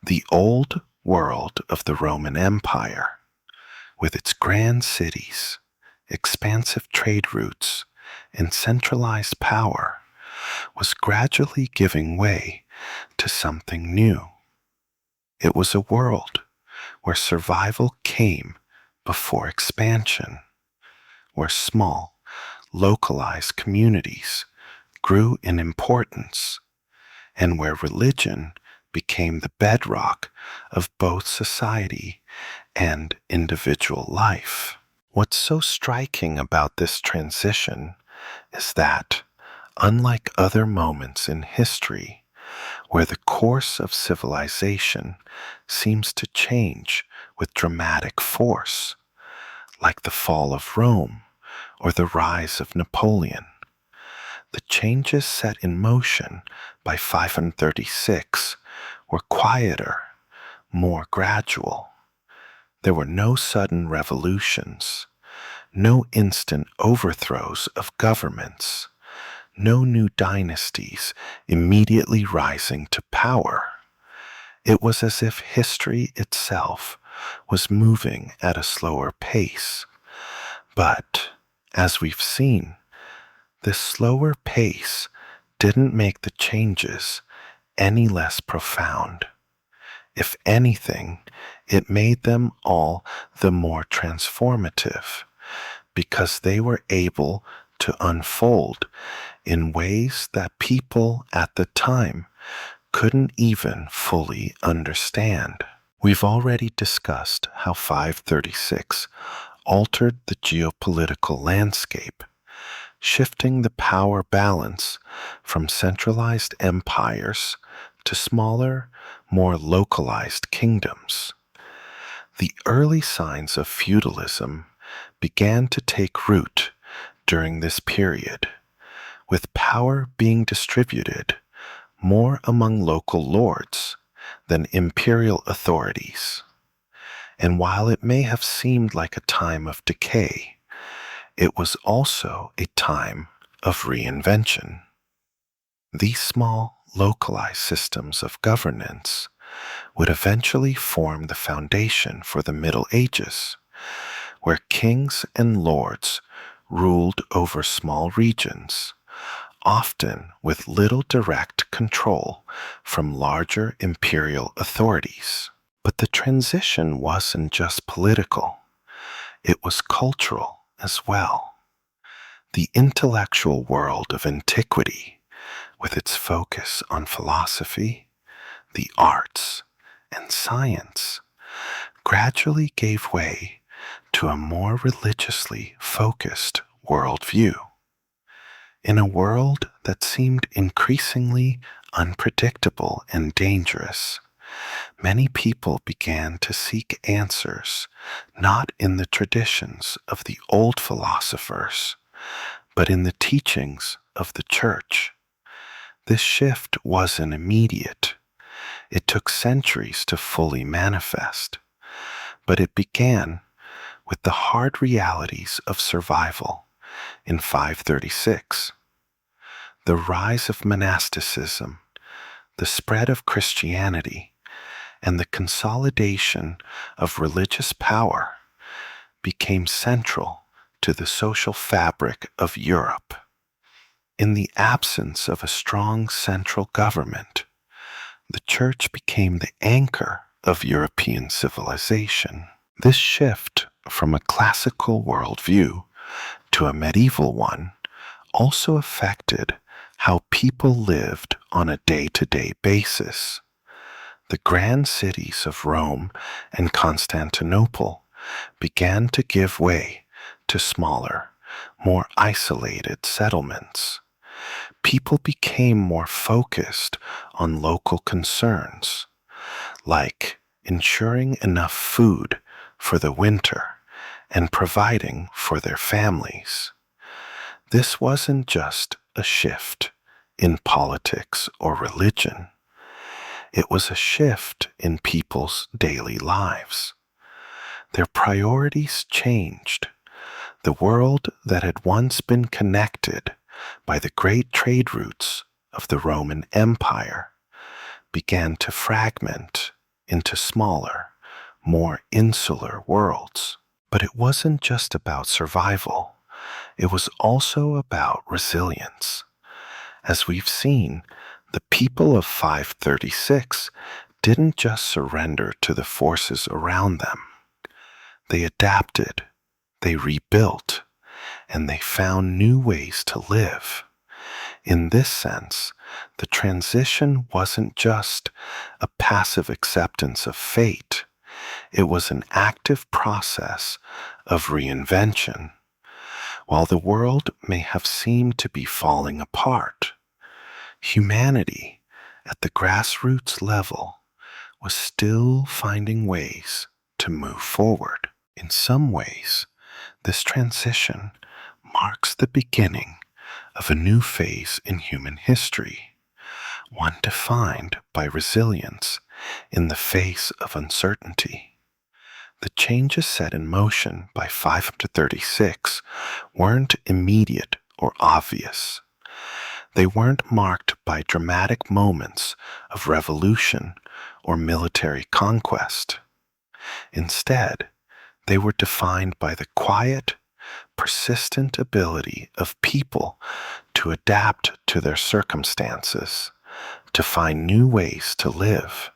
The old world of the Roman Empire, with its grand cities, expansive trade routes, and centralized power, was gradually giving way to something new. It was a world where survival came before expansion, where small, localized communities grew in importance, and where religion became the bedrock of both society and individual life. What's so striking about this transition is that, unlike other moments in history where the course of civilization seems to change with dramatic force, like the fall of Rome or the rise of Napoleon, the changes set in motion by 536 were quieter, more gradual. There were no sudden revolutions, no instant overthrows of governments, no new dynasties immediately rising to power. It was as if history itself was moving at a slower pace. But, as we've seen, this slower pace didn't make the changes any less profound. If anything, it made them all the more transformative, because they were able to unfold in ways that people at the time couldn't even fully understand. We've already discussed how 536 altered the geopolitical landscape, shifting the power balance from centralized empires to smaller, more localized kingdoms. The early signs of feudalism began to take root during this period, with power being distributed more among local lords than imperial authorities. And while it may have seemed like a time of decay, it was also a time of reinvention. These small, localized systems of governance would eventually form the foundation for the Middle Ages, where kings and lords ruled over small regions, often with little direct control from larger imperial authorities. But the transition wasn't just political, it was cultural as well. The intellectual world of antiquity, with its focus on philosophy, the arts, and science, gradually gave way to a more religiously focused worldview. In a world that seemed increasingly unpredictable and dangerous, many people began to seek answers not in the traditions of the old philosophers, but in the teachings of the Church. This shift wasn't immediate. It took centuries to fully manifest, but it began with the hard realities of survival in 536. The rise of monasticism, the spread of Christianity, and the consolidation of religious power became central to the social fabric of Europe. In the absence of a strong central government, the Church became the anchor of European civilization. This shift from a classical worldview to a medieval one also affected how people lived on a day-to-day basis. The grand cities of Rome and Constantinople began to give way to smaller, more isolated settlements. People became more focused on local concerns, like ensuring enough food for the winter and providing for their families. This wasn't just a shift in politics or religion. It was a shift in people's daily lives. Their priorities changed. The world that had once been connected by the great trade routes of the Roman Empire began to fragment into smaller, more insular worlds. But it wasn't just about survival. It was also about resilience. As we've seen, the people of 536 didn't just surrender to the forces around them. They adapted, they rebuilt, and they found new ways to live. In this sense, the transition wasn't just a passive acceptance of fate. It was an active process of reinvention. While the world may have seemed to be falling apart, humanity at the grassroots level was still finding ways to move forward. In some ways, this transition marks the beginning of a new phase in human history, one defined by resilience in the face of uncertainty. The changes set in motion by 536 weren't immediate or obvious. They weren't marked by dramatic moments of revolution or military conquest. Instead, they were defined by the quiet, persistent ability of people to adapt to their circumstances, to find new ways to live,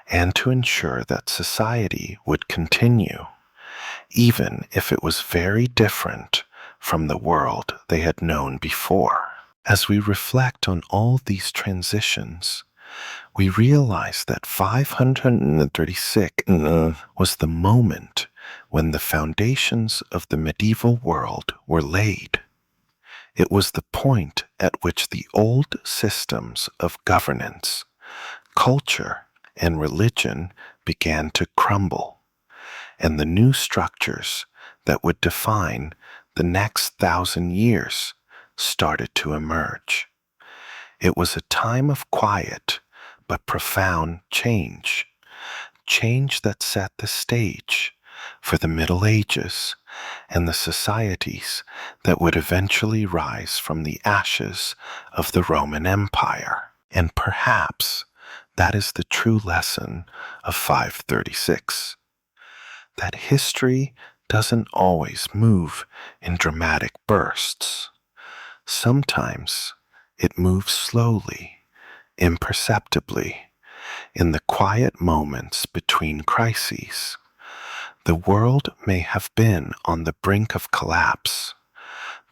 and to ensure that society would continue, even if it was very different from the world they had known before. As we reflect on all these transitions, we realize that 536 was the moment when the foundations of the medieval world were laid. It was the point at which the old systems of governance, culture, and religion began to crumble, and the new structures that would define the next 1,000 years started to emerge. It was a time of quiet but profound change that set the stage for the Middle Ages and the societies that would eventually rise from the ashes of the Roman Empire. And perhaps that is the true lesson of 536, that history doesn't always move in dramatic bursts. Sometimes it moves slowly, imperceptibly, in the quiet moments between crises. The world may have been on the brink of collapse,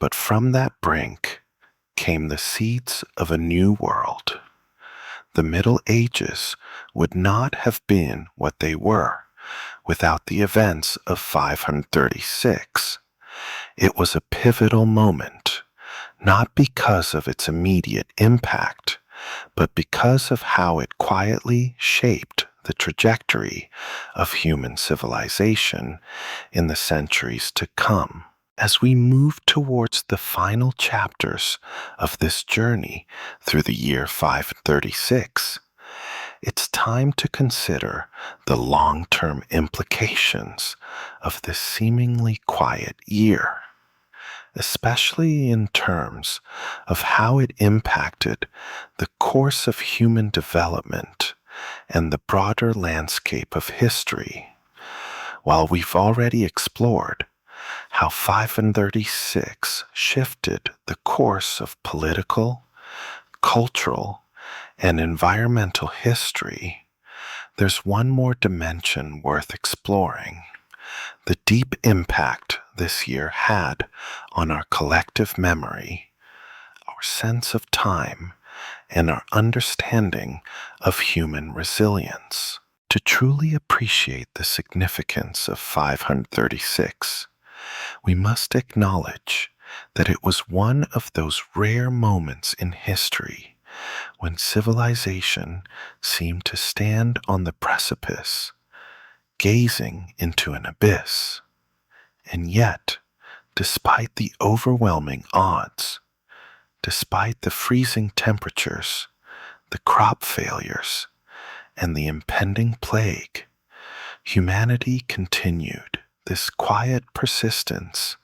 but from that brink came the seeds of a new world. The Middle Ages would not have been what they were without the events of 536. It was a pivotal moment, not because of its immediate impact, but because of how it quietly shaped the trajectory of human civilization in the centuries to come. As we move towards the final chapters of this journey through the year 536, it's time to consider the long-term implications of this seemingly quiet year, especially in terms of how it impacted the course of human development and the broader landscape of history. While we've already explored how 536 shifted the course of political, cultural, and environmental history, there's one more dimension worth exploring: the deep impact this year had on our collective memory, our sense of time, and our understanding of human resilience. To truly appreciate the significance of 536, we must acknowledge that it was one of those rare moments in history when civilization seemed to stand on the precipice, gazing into an abyss. And yet, despite the overwhelming odds, despite the freezing temperatures, the crop failures, and the impending plague, humanity continued. This quiet persistence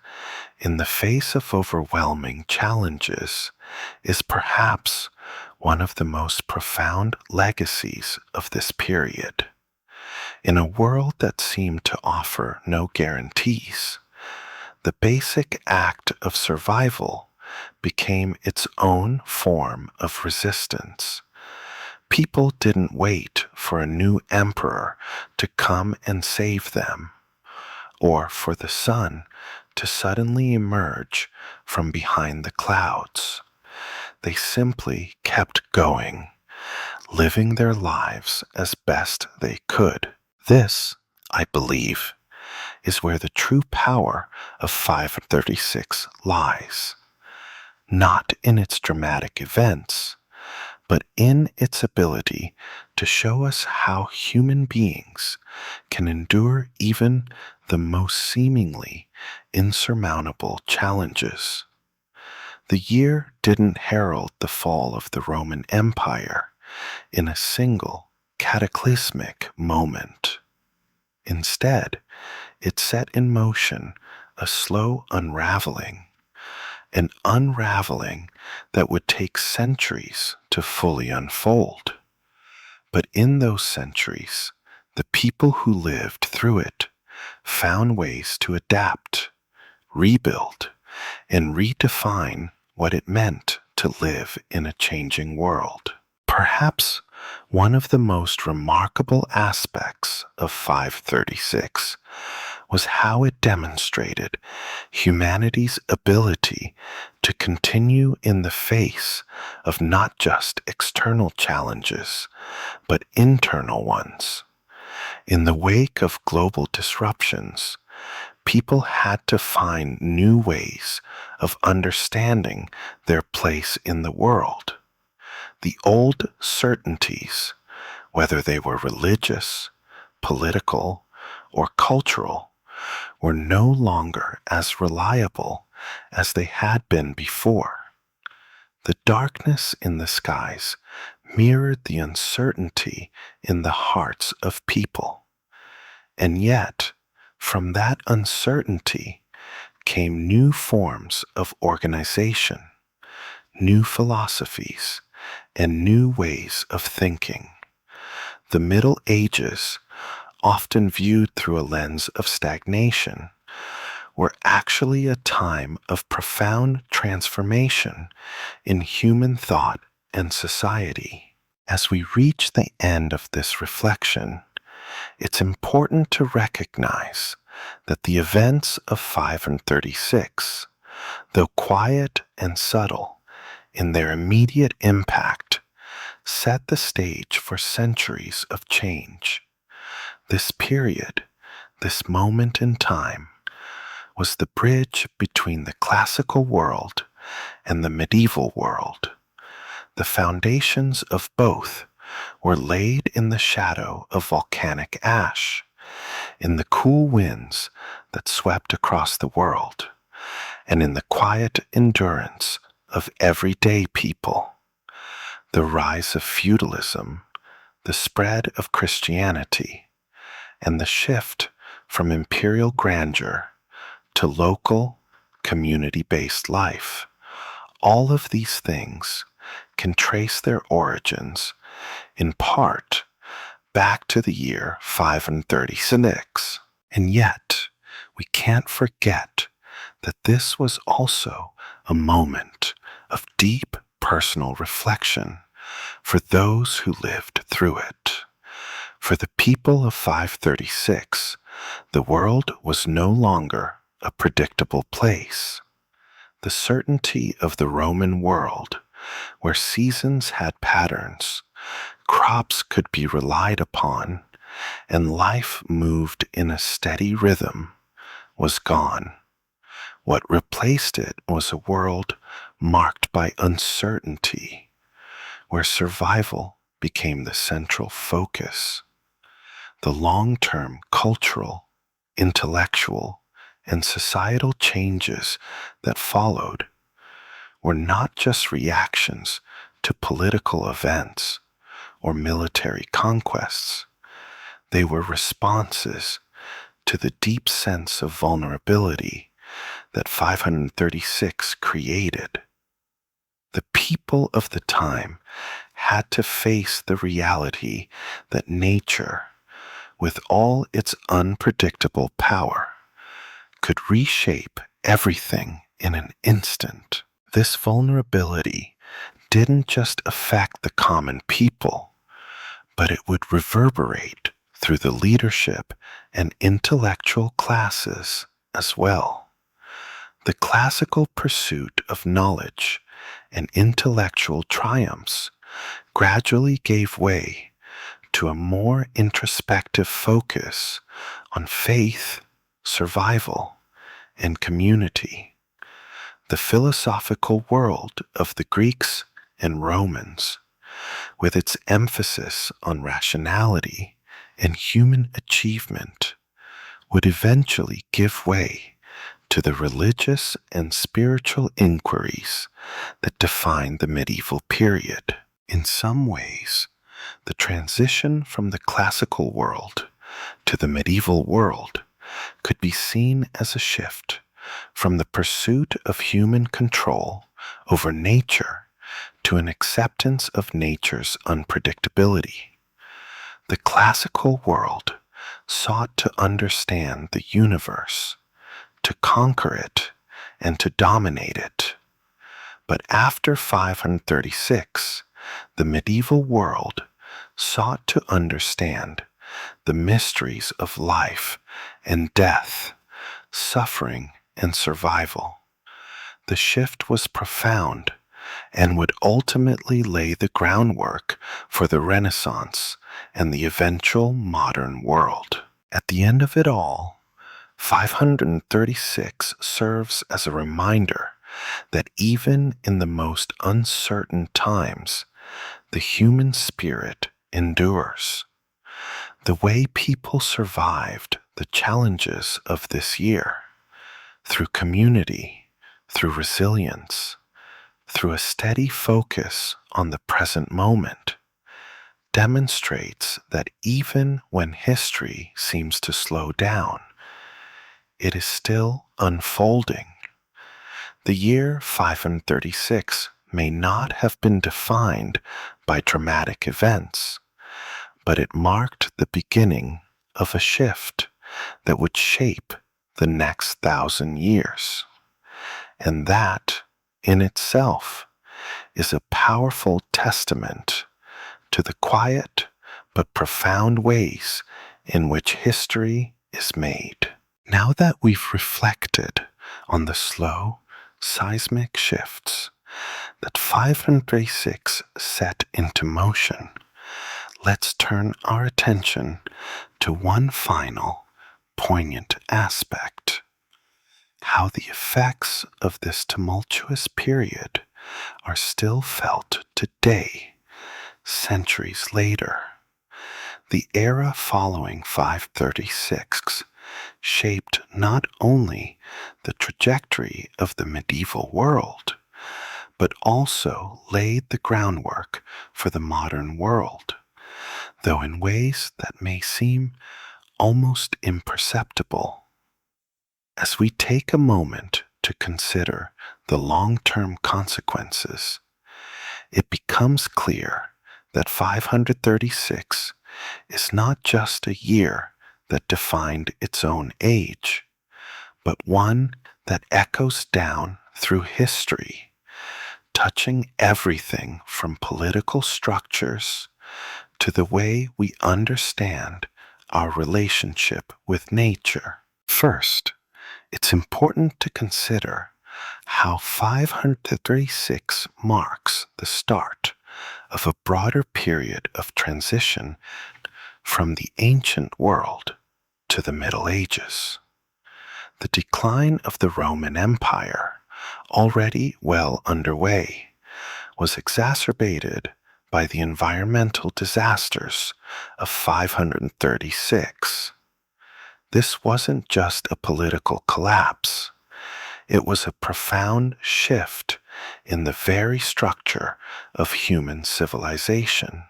in the face of overwhelming challenges is perhaps one of the most profound legacies of this period. In a world that seemed to offer no guarantees, the basic act of survival became its own form of resistance. People didn't wait for a new emperor to come and save them, or for the sun to suddenly emerge from behind the clouds. They simply kept going, living their lives as best they could. This, I believe, is where the true power of 536 lies, not in its dramatic events, but in its ability to show us how human beings can endure even the most seemingly insurmountable challenges. The year didn't herald the fall of the Roman Empire in a single cataclysmic moment. Instead, it set in motion a slow unraveling, an unraveling that would take centuries to fully unfold. But in those centuries, the people who lived through it found ways to adapt, rebuild, and redefine what it meant to live in a changing world. Perhaps one of the most remarkable aspects of 536 was how it demonstrated humanity's ability to continue in the face of not just external challenges, but internal ones. In the wake of global disruptions, people had to find new ways of understanding their place in the world. The old certainties, whether they were religious, political, or cultural, were no longer as reliable as they had been before. The darkness in the skies mirrored the uncertainty in the hearts of people. And yet, from that uncertainty came new forms of organization, new philosophies, and new ways of thinking. The Middle Ages, often viewed through a lens of stagnation, were actually a time of profound transformation in human thought and society. As we reach the end of this reflection, it's important to recognize that the events of 536, though quiet and subtle in their immediate impact, set the stage for centuries of change. This period, this moment in time, was the bridge between the classical world and the medieval world. The foundations of both were laid in the shadow of volcanic ash, in the cool winds that swept across the world, and in the quiet endurance of everyday people. The rise of feudalism, the spread of Christianity, and the shift from imperial grandeur to local, community-based life. All of these things can trace their origins, in part, back to the year 536. And yet, we can't forget that this was also a moment of deep personal reflection for those who lived through it. For the people of 536, the world was no longer a predictable place. The certainty of the Roman world, where seasons had patterns, crops could be relied upon, and life moved in a steady rhythm, was gone. What replaced it was a world marked by uncertainty, where survival became the central focus. The long-term cultural, intellectual, and societal changes that followed were not just reactions to political events or military conquests. They were responses to the deep sense of vulnerability that 536 created. The people of the time had to face the reality that nature, with all its unpredictable power, could reshape everything in an instant. This vulnerability didn't just affect the common people, but it would reverberate through the leadership and intellectual classes as well. The classical pursuit of knowledge and intellectual triumphs gradually gave way to a more introspective focus on faith, survival, and community. The philosophical world of the Greeks and Romans, with its emphasis on rationality and human achievement, would eventually give way to the religious and spiritual inquiries that defined the medieval period. In some ways, the transition from the classical world to the medieval world could be seen as a shift from the pursuit of human control over nature to an acceptance of nature's unpredictability. The classical world sought to understand the universe, to conquer it, and to dominate it. But after 536, the medieval world sought to understand the mysteries of life and death, suffering and survival. The shift was profound and would ultimately lay the groundwork for the Renaissance and the eventual modern world. At the end of it all, 536 serves as a reminder that even in the most uncertain times, the human spirit endures. The way people survived the challenges of this year, through community, through resilience, through a steady focus on the present moment, demonstrates that even when history seems to slow down, it is still unfolding. The year 536 may not have been defined by dramatic events, but it marked the beginning of a shift that would shape the next 1,000 years. And that, in itself, is a powerful testament to the quiet but profound ways in which history is made. Now that we've reflected on the slow, seismic shifts that 536 set into motion, let's turn our attention to one final, poignant aspect: how the effects of this tumultuous period are still felt today, centuries later. The era following 536 shaped not only the trajectory of the medieval world, but also laid the groundwork for the modern world, though in ways that may seem almost imperceptible. As we take a moment to consider the long-term consequences, it becomes clear that 536 is not just a year that defined its own age, but one that echoes down through history, touching everything from political structures to the way we understand our relationship with nature. First, it's important to consider how 536 marks the start of a broader period of transition from the ancient world to the Middle Ages. The decline of the Roman Empire, already well underway, was exacerbated by the environmental disasters of 536. This wasn't just a political collapse. It was a profound shift in the very structure of human civilization.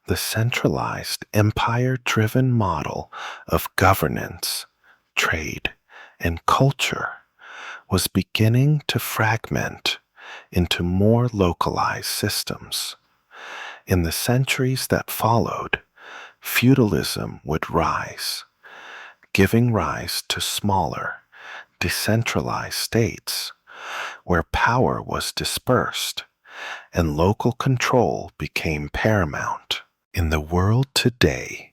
The centralized, empire-driven model of governance, trade, and culture was beginning to fragment into more localized systems. In the centuries that followed, feudalism would rise, giving rise to smaller, decentralized states where power was dispersed and local control became paramount. In the world today,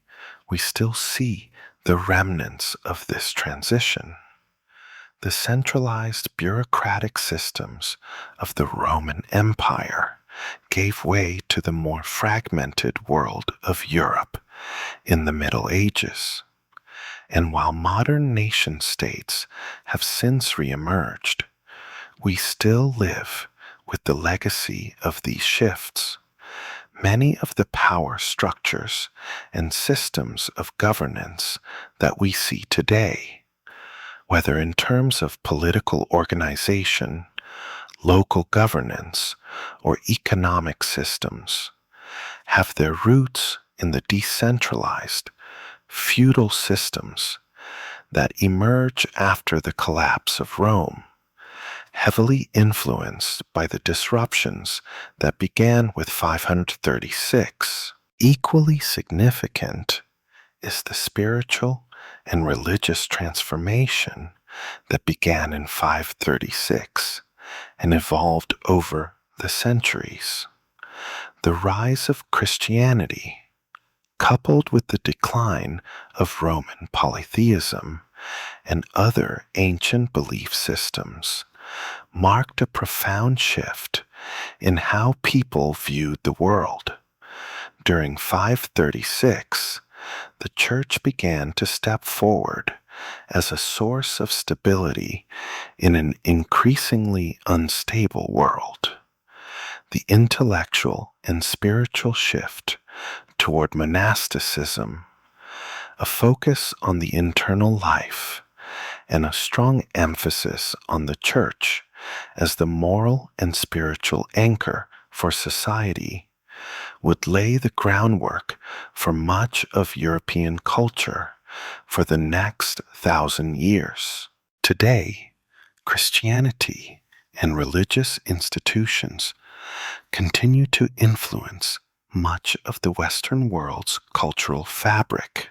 we still see the remnants of this transition. The centralized bureaucratic systems of the Roman Empire gave way to the more fragmented world of Europe in the Middle Ages. And while modern nation-states have since re-emerged, we still live with the legacy of these shifts. Many of the power structures and systems of governance that we see today, whether in terms of political organization, local governance, or economic systems, have their roots in the decentralized, feudal systems that emerge after the collapse of Rome, heavily influenced by the disruptions that began with 536. Equally significant is the spiritual and religious transformation that began in 536 and evolved over the centuries. The rise of Christianity, coupled with the decline of Roman polytheism and other ancient belief systems, marked a profound shift in how people viewed the world. During 536, the Church began to step forward as a source of stability in an increasingly unstable world. The intellectual and spiritual shift toward monasticism, a focus on the internal life, and a strong emphasis on the Church as the moral and spiritual anchor for society, would lay the groundwork for much of European culture for the next 1,000 years. Today, Christianity and religious institutions continue to influence much of the Western world's cultural fabric,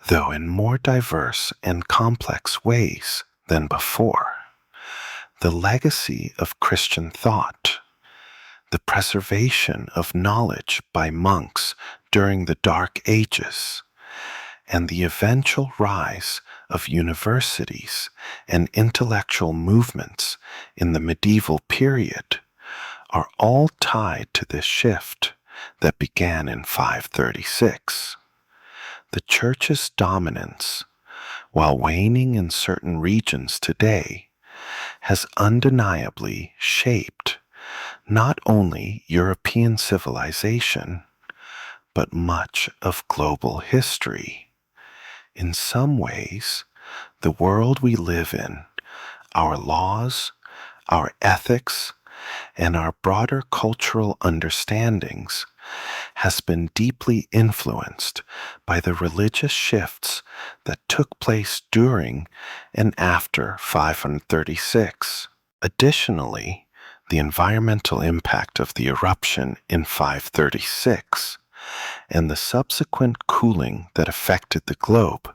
though in more diverse and complex ways than before. The legacy of Christian thought, the preservation of knowledge by monks during the Dark Ages, and the eventual rise of universities and intellectual movements in the medieval period are all tied to this shift that began in 536. The Church's dominance, while waning in certain regions today, has undeniably shaped not only European civilization, but much of global history. In some ways, the world we live in, our laws, our ethics, and our broader cultural understandings has been deeply influenced by the religious shifts that took place during and after 536. Additionally, the environmental impact of the eruption in 536 and the subsequent cooling that affected the globe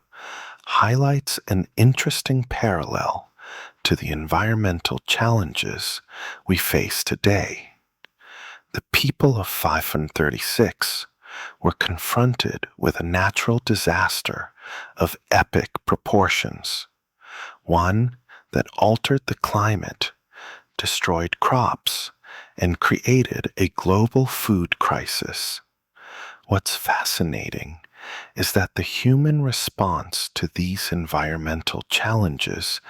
highlights an interesting parallel to the environmental challenges we face today. The people of 536 were confronted with a natural disaster of epic proportions, one that altered the climate, destroyed crops, and created a global food crisis. What's fascinating is that the human response to these environmental challenges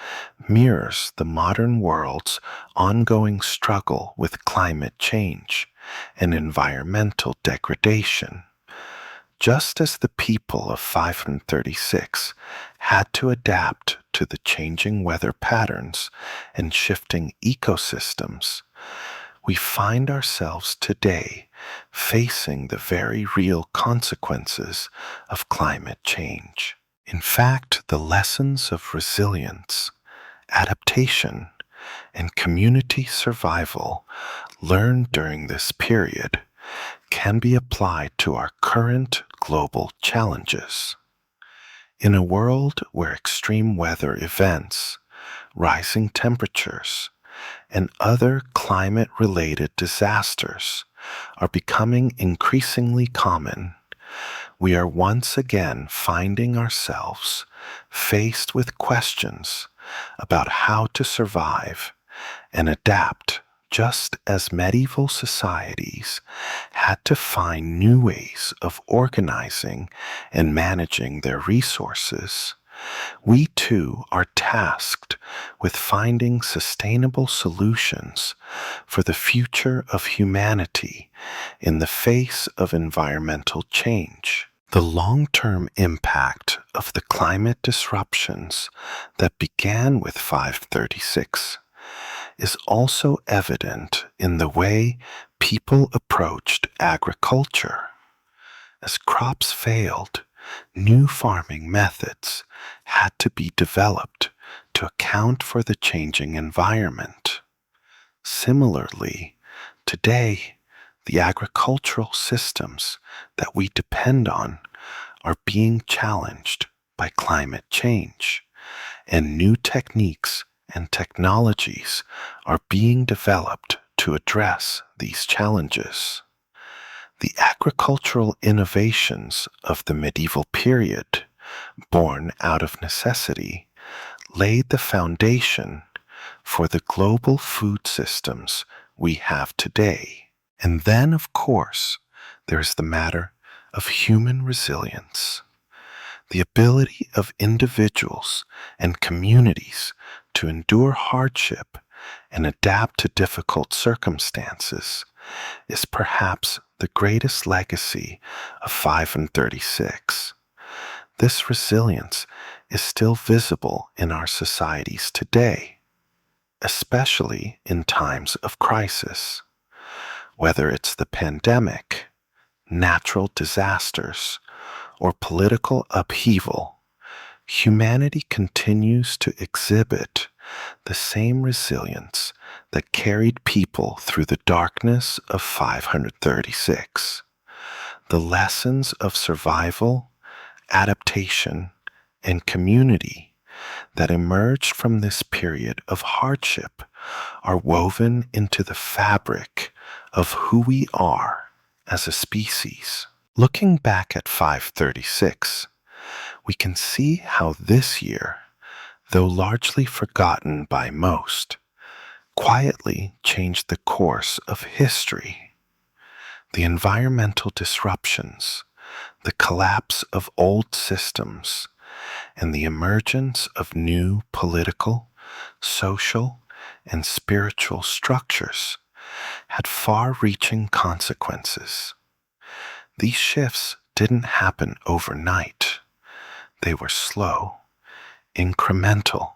mirrors the modern world's ongoing struggle with climate change and environmental degradation. Just as the people of 536 had to adapt to the changing weather patterns and shifting ecosystems, we find ourselves today facing the very real consequences of climate change. In fact, the lessons of resilience, adaptation, and community survival learned during this period can be applied to our current global challenges. In a world where extreme weather events, rising temperatures, and other climate-related disasters are becoming increasingly common, we are once again finding ourselves faced with questions about how to survive and adapt. Just as medieval societies had to find new ways of organizing and managing their resources, we too are tasked with finding sustainable solutions for the future of humanity in the face of environmental change. The long-term impact of the climate disruptions that began with 536 is also evident in the way people approached agriculture. As crops failed, new farming methods had to be developed to account for the changing environment. Similarly, today, the agricultural systems that we depend on are being challenged by climate change, and new techniques and technologies are being developed to address these challenges. The agricultural innovations of the medieval period, born out of necessity, laid the foundation for the global food systems we have today. And then, of course, there's the matter of human resilience. The ability of individuals and communities to endure hardship and adapt to difficult circumstances is perhaps the greatest legacy of 536. This resilience is still visible in our societies today, especially in times of crisis. Whether it's the pandemic, natural disasters, or political upheaval, humanity continues to exhibit the same resilience that carried people through the darkness of 536. The lessons of survival, adaptation, and community that emerged from this period of hardship are woven into the fabric of who we are as a species. Looking back at 536, we can see how this year, though largely forgotten by most, quietly changed the course of history. The environmental disruptions, the collapse of old systems, and the emergence of new political, social, and spiritual structures had far-reaching consequences. These shifts didn't happen overnight. They were slow, incremental,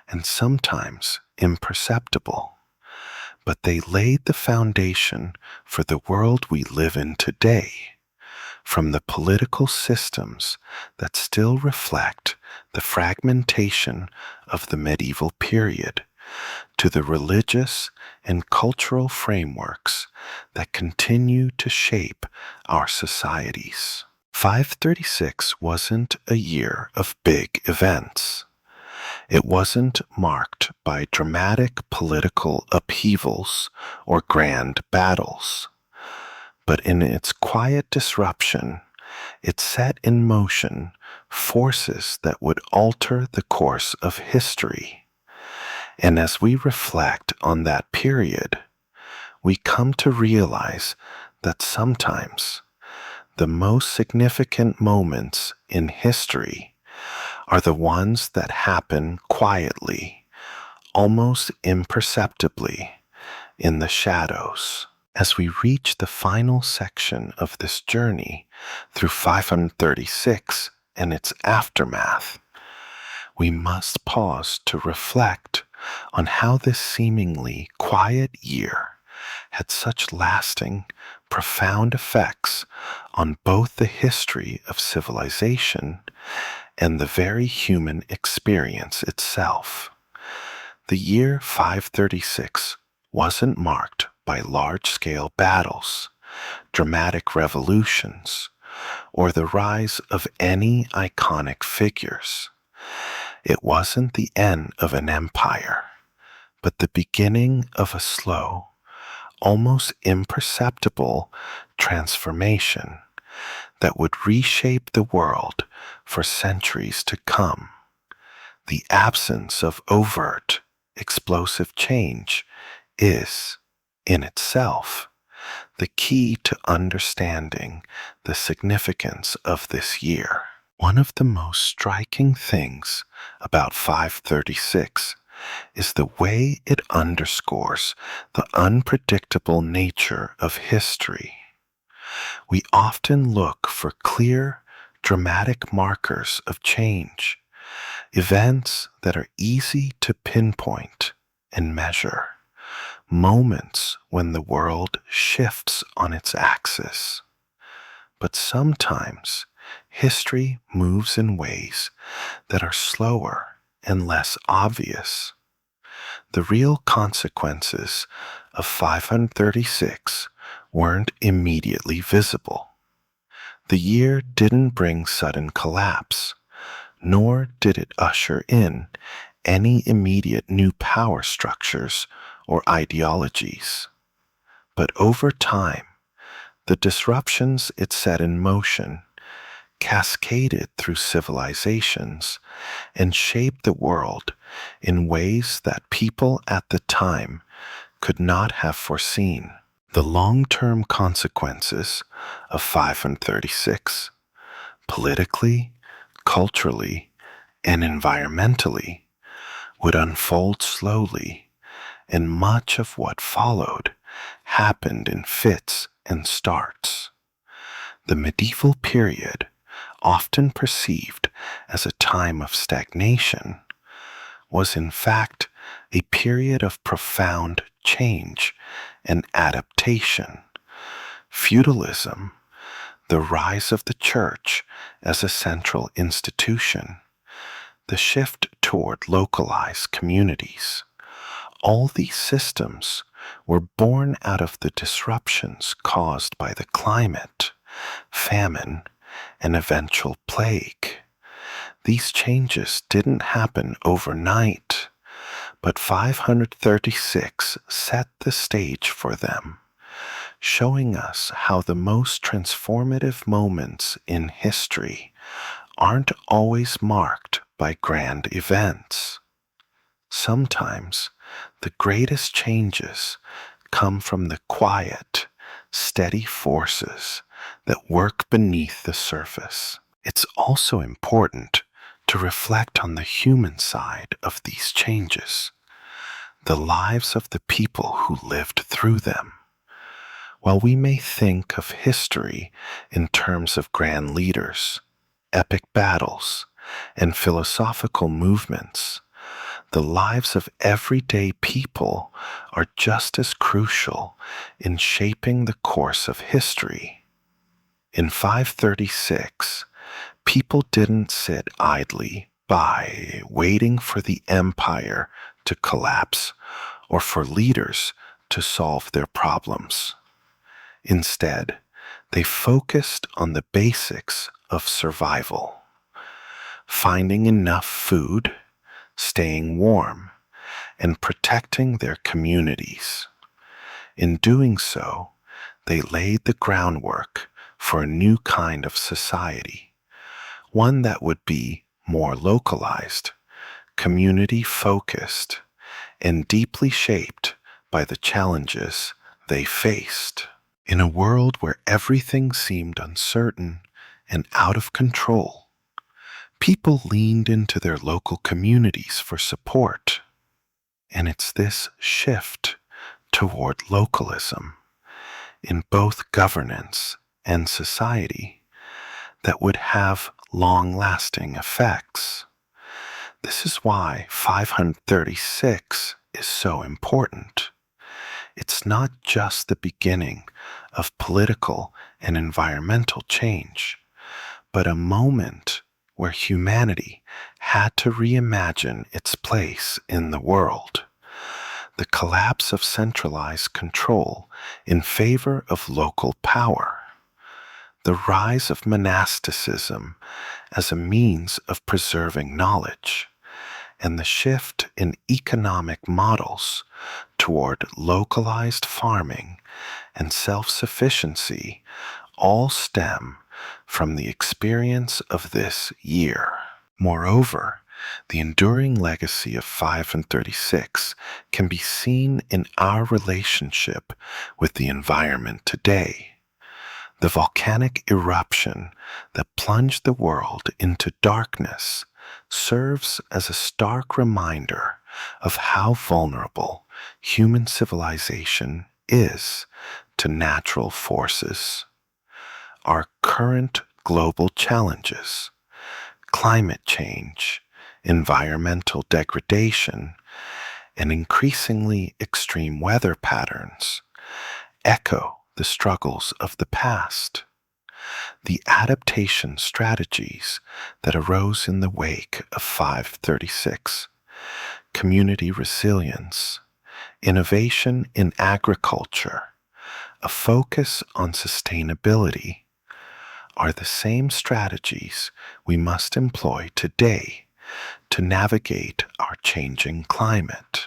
and sometimes imperceptible. But they laid the foundation for the world we live in today, from the political systems that still reflect the fragmentation of the medieval period to the religious and cultural frameworks that continue to shape our societies. 536 wasn't a year of big events. It wasn't marked by dramatic political upheavals or grand battles. But in its quiet disruption, it set in motion forces that would alter the course of history. And as we reflect on that period, we come to realize that sometimes the most significant moments in history are the ones that happen quietly, almost imperceptibly, in the shadows. As we reach the final section of this journey through 536 and its aftermath, we must pause to reflect on how this seemingly quiet year had such lasting, profound effects on both the history of civilization and the very human experience itself. The year 536 wasn't marked by large-scale battles, dramatic revolutions, or the rise of any iconic figures. It wasn't the end of an empire, but the beginning of a slow, almost imperceptible transformation that would reshape the world for centuries to come. The absence of overt, explosive change is, in itself, the key to understanding the significance of this year. One of the most striking things about 536 is the way it underscores the unpredictable nature of history. We often look for clear, dramatic markers of change, events that are easy to pinpoint and measure, moments when the world shifts on its axis. But sometimes history moves in ways that are slower and less obvious. The real consequences of 536 weren't immediately visible. The year didn't bring sudden collapse, nor did it usher in any immediate new power structures or ideologies. But over time, the disruptions it set in motion cascaded through civilizations and shaped the world in ways that people at the time could not have foreseen. The long-term consequences of 536, politically, culturally, and environmentally, would unfold slowly, and much of what followed happened in fits and starts. The medieval period, often perceived as a time of stagnation, was in fact a period of profound change and adaptation. Feudalism, the rise of the church as a central institution, the shift toward localized communities. All these systems were born out of the disruptions caused by the climate, famine, and eventual plague. These changes didn't happen overnight, but 536 set the stage for them, showing us how the most transformative moments in history aren't always marked by grand events. Sometimes the greatest changes come from the quiet, steady forces that work beneath the surface. It's also important to reflect on the human side of these changes, the lives of the people who lived through them. While we may think of history in terms of grand leaders, epic battles, and philosophical movements, the lives of everyday people are just as crucial in shaping the course of history. In 536, people didn't sit idly by waiting for the empire to collapse or for leaders to solve their problems. Instead, they focused on the basics of survival: finding enough food, staying warm, and protecting their communities. In doing so, they laid the groundwork for a new kind of society, one that would be more localized, community-focused, and deeply shaped by the challenges they faced. In a world where everything seemed uncertain and out of control, people leaned into their local communities for support. And it's this shift toward localism in both governance and society that would have long-lasting effects. This is why 536 is so important. It's not just the beginning of political and environmental change, but a moment where humanity had to reimagine its place in the world. The collapse of centralized control in favor of local power. The rise of monasticism as a means of preserving knowledge, and the shift in economic models toward localized farming and self-sufficiency all stem from the experience of this year. Moreover, the enduring legacy of 536 can be seen in our relationship with the environment today. The volcanic eruption that plunged the world into darkness serves as a stark reminder of how vulnerable human civilization is to natural forces. Our current global challenges, climate change, environmental degradation, and increasingly extreme weather patterns, echo the struggles of the past. The adaptation strategies that arose in the wake of 536, community resilience, innovation in agriculture, a focus on sustainability, are the same strategies we must employ today to navigate our changing climate.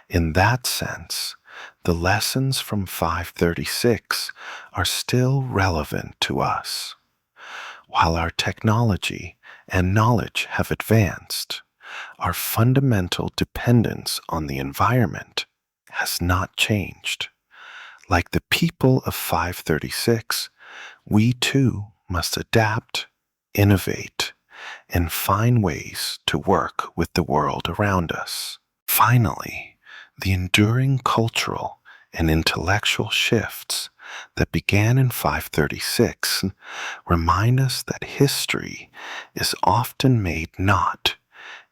In that sense, the lessons from 536 are still relevant to us. While our technology and knowledge have advanced, our fundamental dependence on the environment has not changed. Like the people of 536, we too must adapt, innovate, and find ways to work with the world around us. Finally, the enduring cultural and intellectual shifts that began in 536 remind us that history is often made not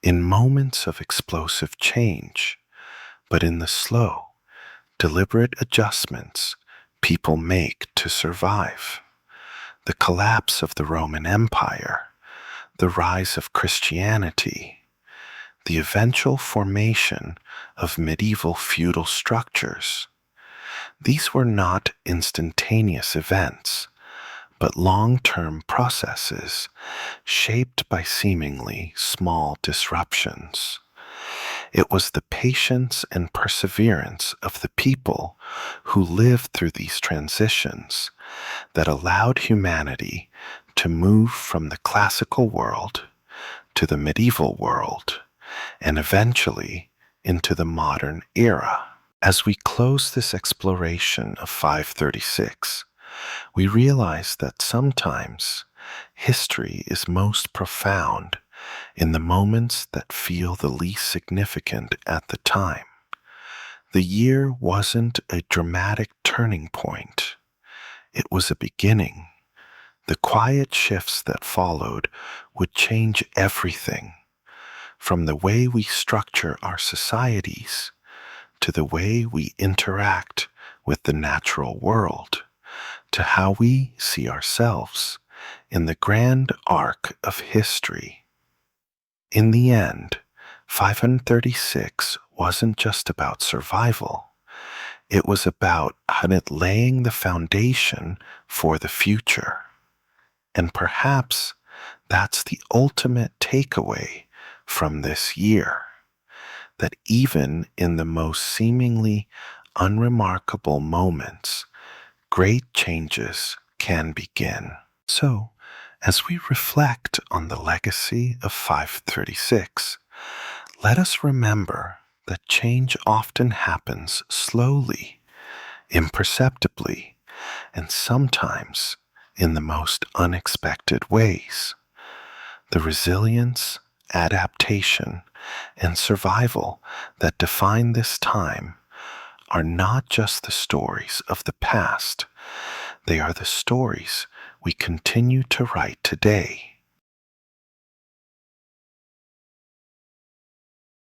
in moments of explosive change, but in the slow, deliberate adjustments people make to survive. The collapse of the Roman Empire, the rise of Christianity, the eventual formation of medieval feudal structures. These were not instantaneous events, but long-term processes shaped by seemingly small disruptions. It was the patience and perseverance of the people who lived through these transitions that allowed humanity to move from the classical world to the medieval world and eventually into the modern era. As we close this exploration of 536, we realize that sometimes history is most profound in the moments that feel the least significant at the time. The year wasn't a dramatic turning point, it was a beginning. The quiet shifts that followed would change everything, from the way we structure our societies to the way we interact with the natural world, to how we see ourselves in the grand arc of history. In the end, 536 wasn't just about survival. It was about laying the foundation for the future. And perhaps that's the ultimate takeaway from this year, that even in the most seemingly unremarkable moments, great changes can begin. So, as we reflect on the legacy of 536, let us remember that change often happens slowly, imperceptibly, and sometimes in the most unexpected ways. The resilience, adaptation, and survival that define this time are not just the stories of the past, they are the stories we continue to write today.